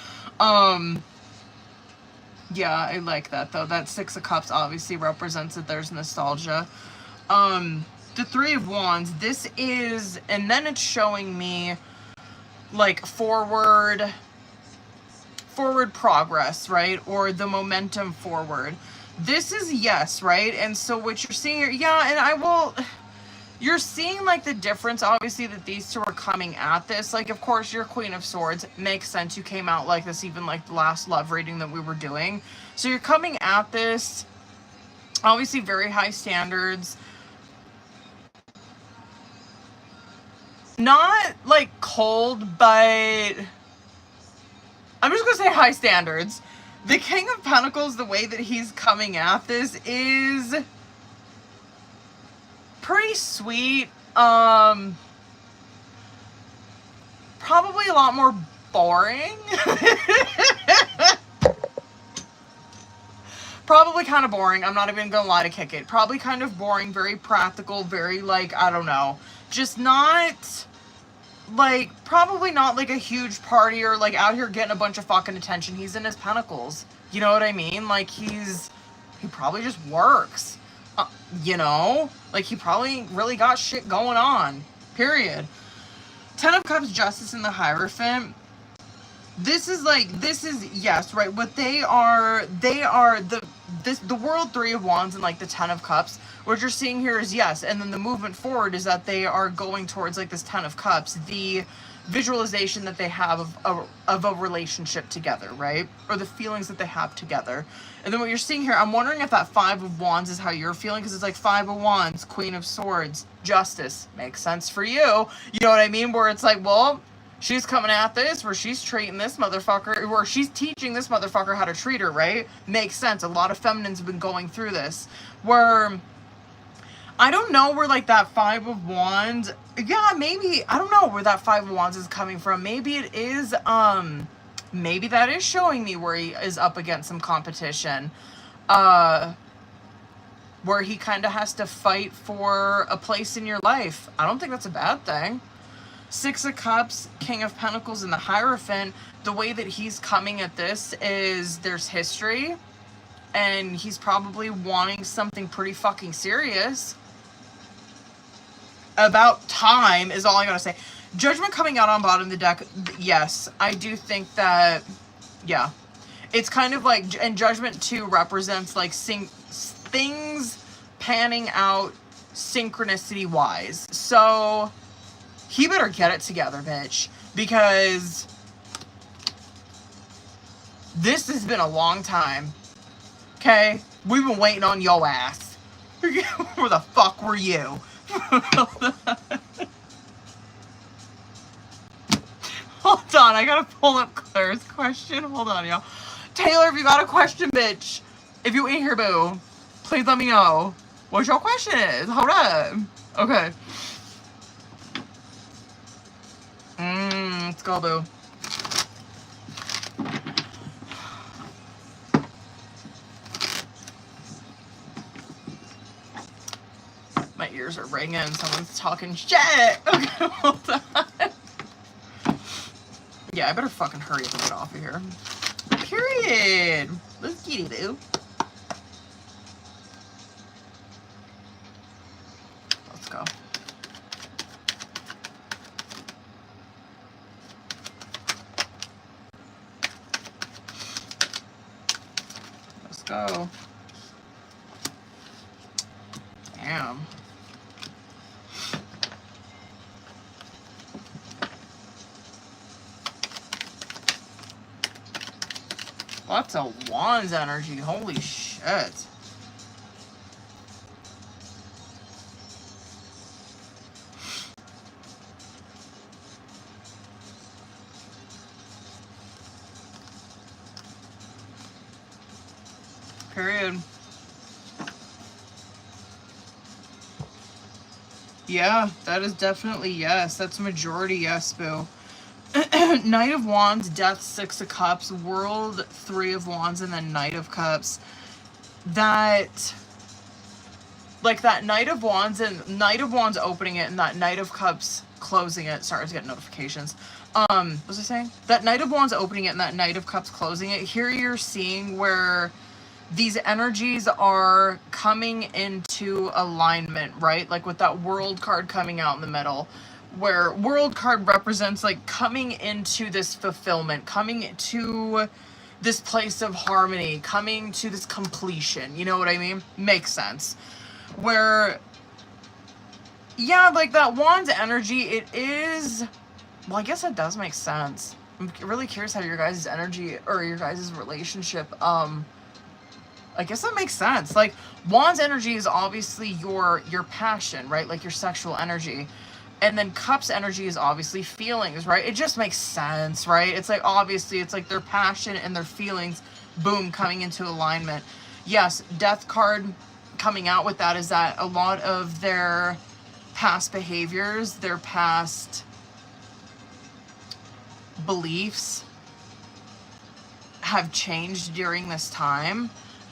Yeah, I like that, though. That Six of Cups obviously represents that there's nostalgia. The Three of Wands, this is, and then it's showing me, like, forward progress, right? Or the momentum forward. This is yes, right? And so what you're seeing here, yeah, and you're seeing, like, the difference, obviously, that these two are coming at this. Like, of course, you're Queen of Swords. Makes sense. You came out like this, even, like, the last love reading that we were doing. So you're coming at this, obviously, very high standards. Not, like, cold, but I'm just going to say high standards. The King of Pentacles, the way that he's coming at this is pretty sweet. Probably a lot more boring. Probably kind of boring. I'm not even going to lie to kick it. Probably kind of boring, very practical, very, like, I don't know. Just not, like, probably not, like, a huge party or, like, out here getting a bunch of fucking attention. He's in his pentacles. You know what I mean? Like, he probably just works. You know? Like, he probably really got shit going on. Period. Ten of Cups, Justice, and the Hierophant. This is, yes, right? What they are the World Three of Wands and, like, the Ten of Cups. What you're seeing here is yes, and then the movement forward is that they are going towards, like, this Ten of Cups, the visualization that they have of a relationship together, right? Or the feelings that they have together. And then what you're seeing here, I'm wondering if that Five of Wands is how you're feeling, because it's like Five of Wands, Queen of Swords, Justice. Makes sense for you. You know what I mean? Where it's like, well, she's coming at this, where she's treating this motherfucker, where she's teaching this motherfucker how to treat her, right? Makes sense. A lot of feminines have been going through this. Where, I don't know where, like, that Five of Wands, yeah, maybe, I don't know where that Five of Wands is coming from. Maybe it is, maybe that is showing me where he is up against some competition. Where he kind of has to fight for a place in your life. I don't think that's a bad thing. Six of Cups, King of Pentacles, and the Hierophant, the way that he's coming at this is there's history, and he's probably wanting something pretty fucking serious. About time is all I gotta say. Judgment coming out on bottom of the deck, yes, I do think that, yeah. It's kind of like, and Judgment too represents, like, things panning out synchronicity-wise. So he better get it together, bitch, because this has been a long time, okay? We've been waiting on your ass. Where the fuck were you? Hold on, I gotta pull up Claire's question. Hold on, y'all. Taylor, if you got a question, bitch, if you in here, boo, please let me know what your question is. Hold up. Okay. Let's go, boo. My ears are ringing. Someone's talking shit. Okay, hold on. Yeah, I better fucking hurry up and get off of here. Period. Let's get it, boo. Let's go. Let's go. Damn. Lots of wands energy. Holy shit. Period. Yeah, that is definitely yes. That's majority yes, boo. Knight of Wands, Death, Six of Cups, World, Three of Wands, and then Knight of Cups. That, like that Knight of Wands and Knight of Wands opening it and that Knight of Cups closing it. Sorry, I was getting notifications. What was I saying? That Knight of Wands opening it and that Knight of Cups closing it. Here you're seeing where these energies are coming into alignment, right? Like with that World card coming out in the middle, where World card represents like coming into this fulfillment, coming to this place of harmony, coming to this completion. You know what I mean? Makes sense. Where, yeah, like that Wands energy, it is, well, I guess it does make sense. I'm really curious how your guys' energy or your guys' relationship, I guess that makes sense. Like, Wands energy is obviously your passion, right? Like your sexual energy. And then Cups energy is obviously feelings, right? It just makes sense, right? It's like, obviously, it's like their passion and their feelings, boom, coming into alignment. Yes, Death card coming out with that is that a lot of their past behaviors, their past beliefs have changed during this time.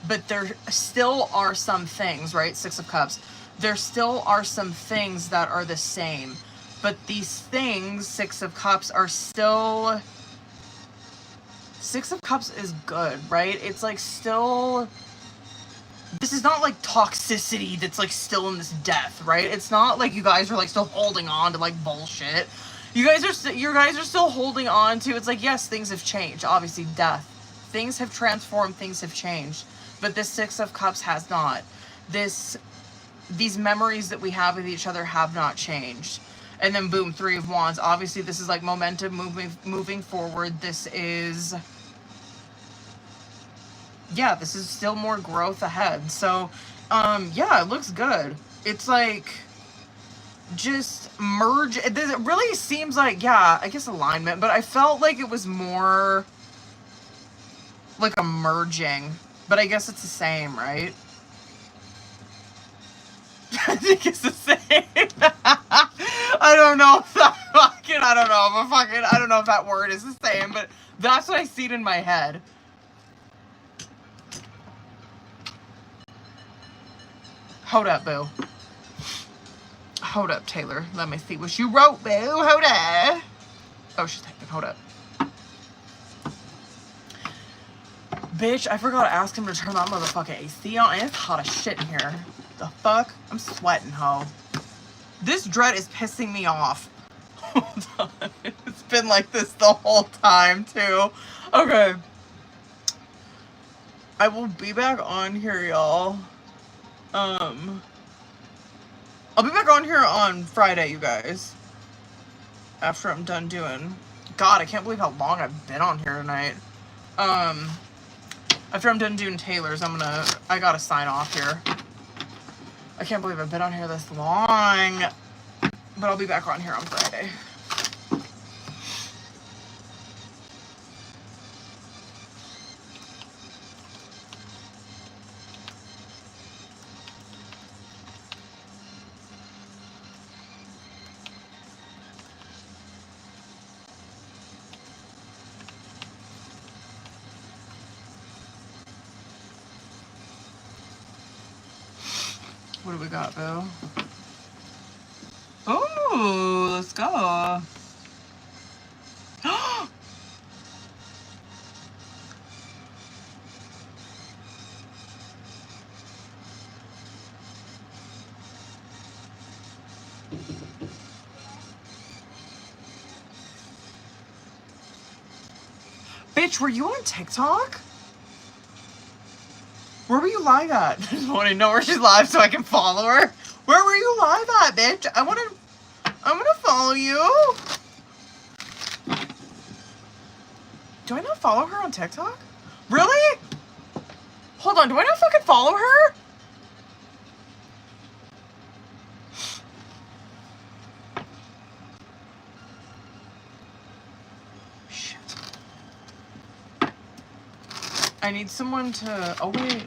But there still are some things, right? Six of Cups. There still are some things that are the same. But these things, Six of Cups, are still... Six of Cups is good, right? It's like still... This is not like toxicity that's like still in this death, right? It's not like you guys are like still holding on to like bullshit. You guys are still holding on to... It's like, yes, things have changed. Obviously, death. Things have transformed. Things have changed. But this Six of Cups has not. These memories that we have with each other have not changed. And then boom, Three of Wands. Obviously, this is like momentum moving forward. This is, yeah, this is still more growth ahead. So, yeah, it looks good. It's like just merge. It really seems like, yeah, I guess alignment, but I felt like it was more like a merging. But I guess it's the same, right? I think it's the same. I don't know if that I don't know if that word is the same, but that's what I see it in my head. Hold up, boo. Hold up, Taylor. Let me see what you wrote, boo. Hold up. Oh, she's typing. Hold up. Bitch, I forgot to ask him to turn that motherfucking AC on, and it's hot as shit in here. The fuck? I'm sweating, ho. This dread is pissing me off. Hold on. It's been like this the whole time, too. Okay. I will be back on here, y'all. I'll be back on here on Friday, you guys. After I'm done doing... God, I can't believe how long I've been on here tonight. After I'm done doing Taylor's, I gotta sign off here. I can't believe I've been on here this long. But I'll be back on here on Friday. What do we got, Boo? go. Bitch, were you on TikTok? Where were you live at? I just want to know where she's live so I can follow her. Where were you live at, bitch? I'm gonna follow you. Do I not follow her on TikTok? Really? Hold on, do I not fucking follow her? Shit. I need someone to... Oh, wait.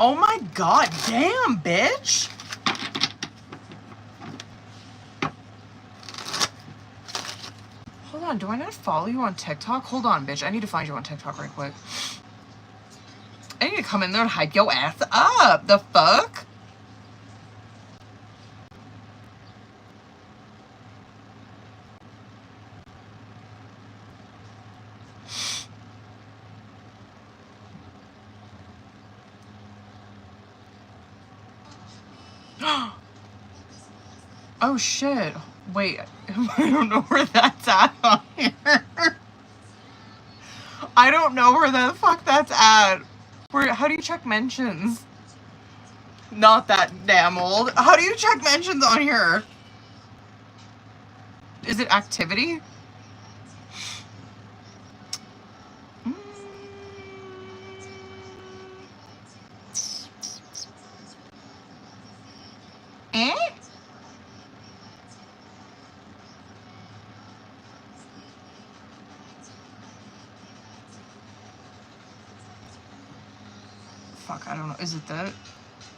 Oh my god, damn, bitch! Hold on, do I not follow you on TikTok? Hold on, bitch. I need to find you on TikTok right quick. I need to come in there and hype your ass up. The fuck? Oh shit. Wait, I don't know where that's at on here. I don't know where the fuck that's at. Where, how do you check mentions? Not that damn old. How do you check mentions on here? Is it activity? Eh? Fuck, I don't know. Is it that?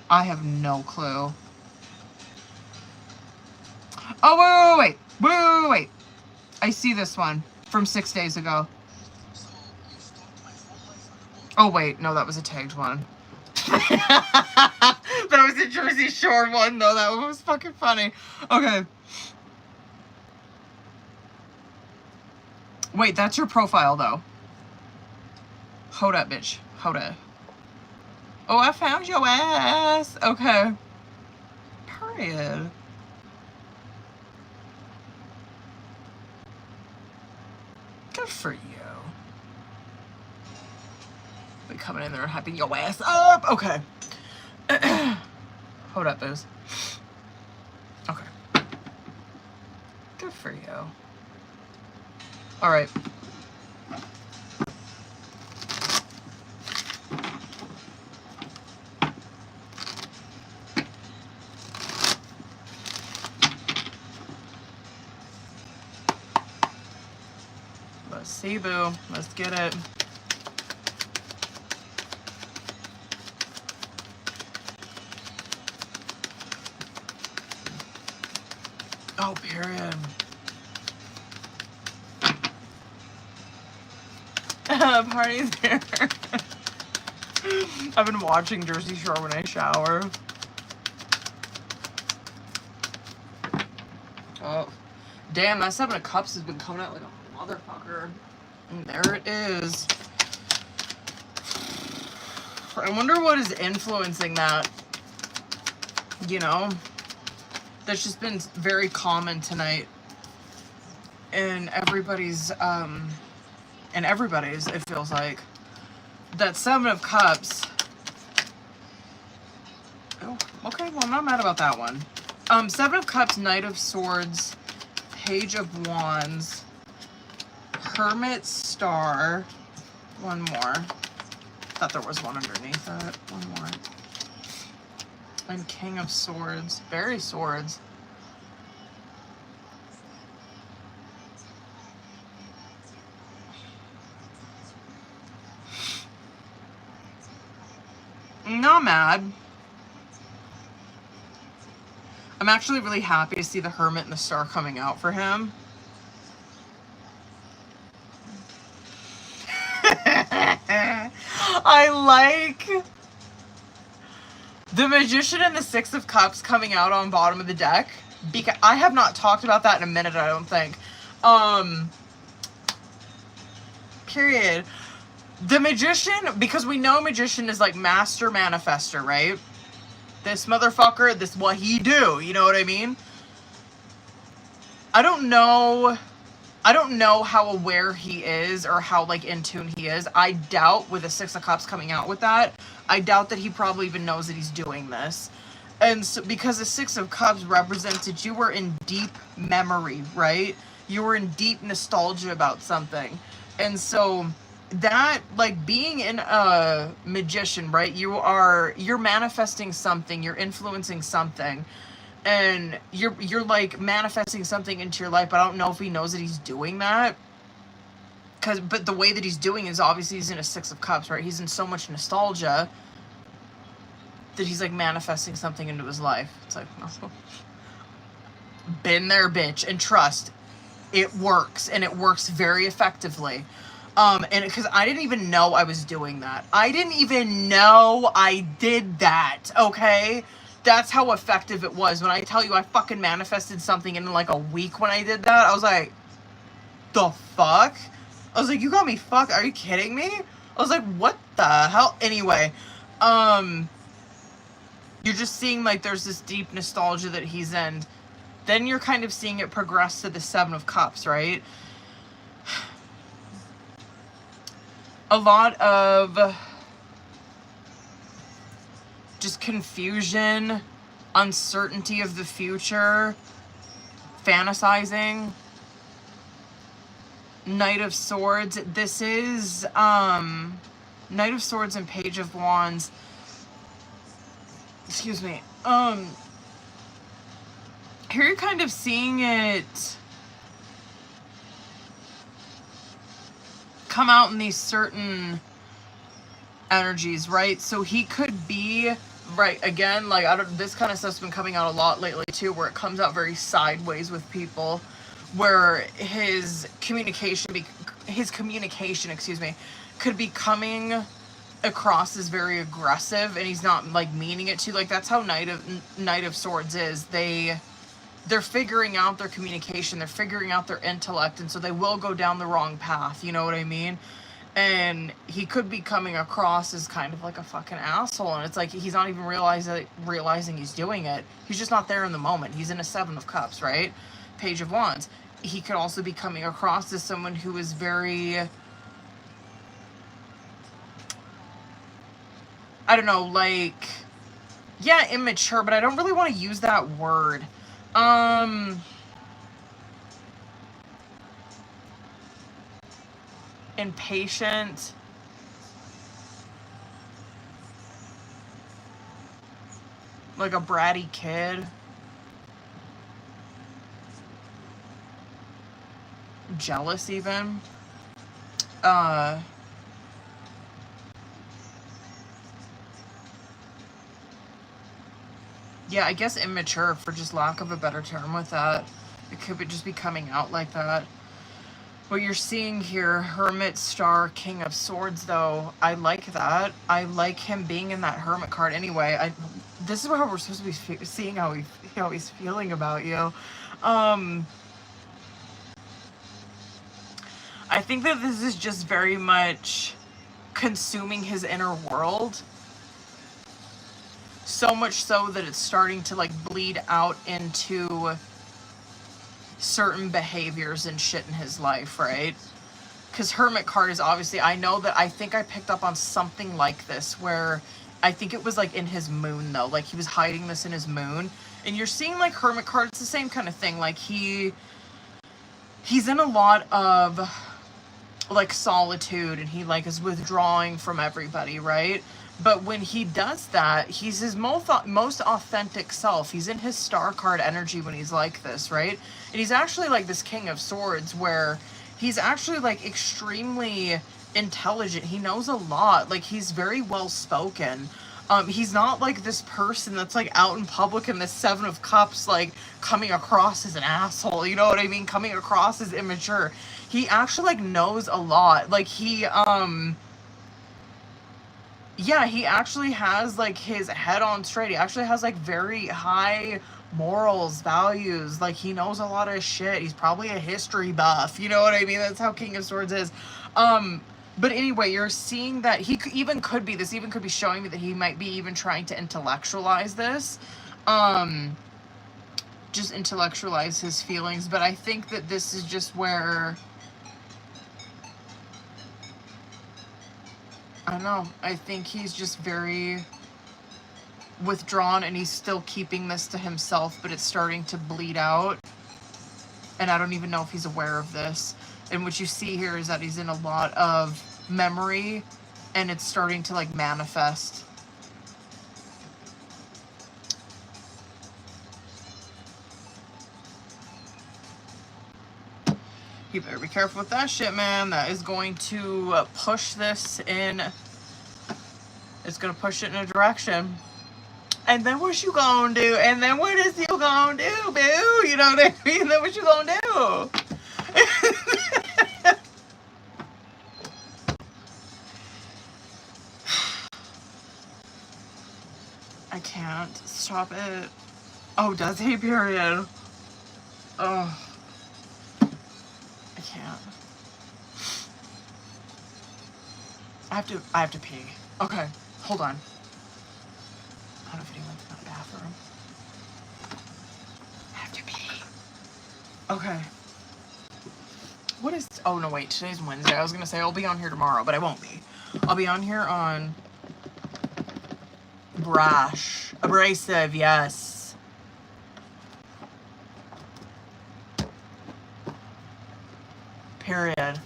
I have no clue. Oh, wait. I see this one from 6 days ago. Oh, wait. No, that was a tagged one. That was a Jersey Shore one, though. That one was fucking funny. Okay. Wait, that's your profile, though. Hold up, bitch. Hold up. Oh, I found your ass. Okay. Period. Good for you. Be coming in there and hyping your ass up. Okay. Hold up, booze. Okay. Good for you. All right. Let's see, boo. Let's get it. Oh, period. Party's here. I've been watching Jersey Shore when I shower. Oh, damn, that 7 of Cups has been coming out like a motherfucker. And there it is. I wonder what is influencing that. You know? That's just been very common tonight. In everybody's, it feels like. That 7 of Cups. Oh, okay, well, I'm not mad about that one. 7 of Cups, Knight of Swords, Page of Wands, Hermit, Star, one more. Thought there was one underneath that. One more. And King of Swords. Very swords. Not mad. I'm actually really happy to see the Hermit and the Star coming out for him. I like The Magician and the Six of Cups coming out on bottom of the deck. Because I have not talked about that in a minute, I don't think. Period. The Magician, because we know Magician is like master manifester, right? This motherfucker, this what he do, you know what I mean? I don't know how aware he is or how like in tune he is. I doubt with the Six of Cups coming out with that, I doubt that he probably even knows that he's doing this. And so, because the Six of Cups represents that you were in deep memory, right? You were in deep nostalgia about something. And so that, like, being in a magician, right? You're manifesting something, you're influencing something, and you're like manifesting something into your life, but I don't know if he knows that he's doing that. But the way that he's doing is obviously he's in a Six of Cups, right? He's in so much nostalgia that he's like manifesting something into his life. It's like, been there, bitch, and trust, it works, and it works very effectively. And because I didn't even know I was doing that. I didn't even know I did that, okay? That's how effective it was. When I tell you I fucking manifested something in like a week when I did that, I was like, the fuck? I was like, you got me fucked. Are you kidding me? I was like, what the hell? Anyway, you're just seeing like there's this deep nostalgia that he's in. Then you're kind of seeing it progress to the Seven of Cups, right? A lot of just confusion, uncertainty of the future, fantasizing. Knight of Swords. This is Knight of Swords and Page of Wands. Excuse me. Here you're kind of seeing it come out in these certain energies, right? So he could be, right, again, like, this kind of stuff's been coming out a lot lately too, where it comes out very sideways with people, where his communication, could be coming across as very aggressive, and he's not like meaning it to. Like, that's how Knight of Swords is. They're figuring out their communication, they're figuring out their intellect, and so they will go down the wrong path, you know what I mean? And he could be coming across as kind of like a fucking asshole, and it's like he's not even realizing he's doing it. He's just not there in the moment. He's in a Seven of Cups, right? Page of Wands. He could also be coming across as someone who is very, I don't know, like, yeah, immature, but I don't really want to use that word. Impatient. Like a bratty kid. Jealous even. Yeah, I guess immature, for just lack of a better term with that. It could just be coming out like that. What you're seeing here, Hermit, Star, King of Swords, though, I like that. I like him being in that Hermit card anyway. This is how we're supposed to be seeing how he's feeling about you. I think that this is just very much consuming his inner world. So much so that it's starting to like bleed out into certain behaviors and shit in his life, right? Because Hermit card is obviously, I think I picked up on something like this where I think it was like in his moon though, like he was hiding this in his moon. And you're seeing like Hermit card, it's the same kind of thing. Like he's in a lot of like solitude, and he like is withdrawing from everybody, right? But when he does that, he's his most authentic self. He's in his Star card energy when he's like this, right? And he's actually like this King of Swords, where he's actually like extremely intelligent. He knows a lot. Like, he's very well spoken. He's not like this person that's like out in public in this Seven of Cups, like coming across as an asshole. You know what I mean? Coming across as immature. He actually like knows a lot. Like he Yeah, he actually has, like, his head on straight. He actually has, like, very high morals, values. Like, he knows a lot of shit. He's probably a history buff. You know what I mean? That's how King of Swords is. But anyway, you're seeing that he could be, this even could be showing me that he might be even trying to intellectualize this. Just intellectualize his feelings. But I think that this is just where... I don't know. I think he's just very withdrawn and he's still keeping this to himself, but it's starting to bleed out. And I don't even know if he's aware of this. And what you see here is that he's in a lot of memory and it's starting to like manifest. You better be careful with that shit, man. That is going to push this in. It's going to push it in a direction. And then what you gonna do? And then what is you gonna do, boo? You know what I mean? Then what you gonna do? I can't. Stop it. Oh, does he? Period. Oh. I can't. I have to pee. Okay, hold on. I don't know if anyone's in the bathroom. I have to pee. Okay. What is... Oh, no, wait. Today's Wednesday. I was going to say I'll be on here tomorrow, but I won't be. I'll be on here on... Abrasive, yes. Period.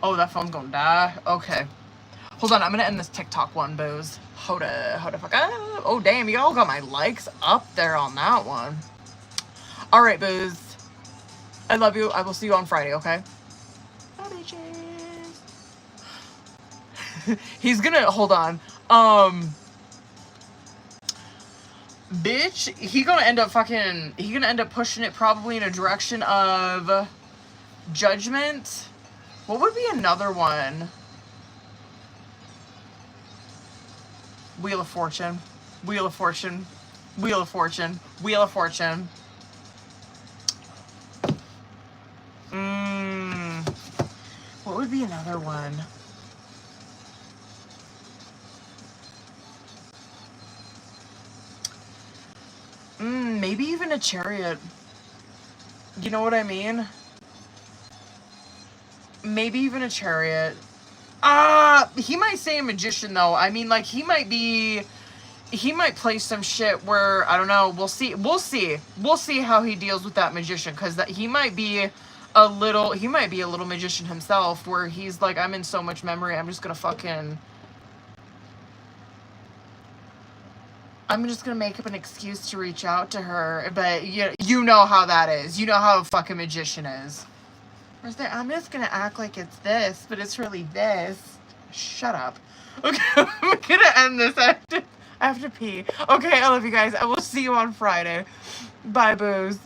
Oh, that phone's gonna die. Okay. Hold on, I'm gonna end this TikTok one, booze. Hold the fuck up. Oh, damn, y'all got my likes up there on that one. Alright, booze. I love you. I will see you on Friday, okay? Bye, bitches. He's gonna... Hold on. Bitch, he gonna end up pushing it probably in a direction of judgment. What would be another one? Wheel of Fortune. Wheel of Fortune. Wheel of Fortune. Wheel of Fortune. What would be another one? Maybe even a Chariot. You know what I mean? Maybe even a Chariot. He might say a Magician, though. I mean, like, he might play some shit where, I don't know, we'll see. We'll see how he deals with that Magician, because he might be a little Magician himself, where he's like, I'm in so much memory, I'm just gonna make up an excuse to reach out to her. But you know how that is. You know how a fucking Magician is. Where's that? I'm just gonna act like it's this, but it's really this. Shut up. Okay, I'm gonna end this. I have to pee. Okay, I love you guys. I will see you on Friday. Bye, booze.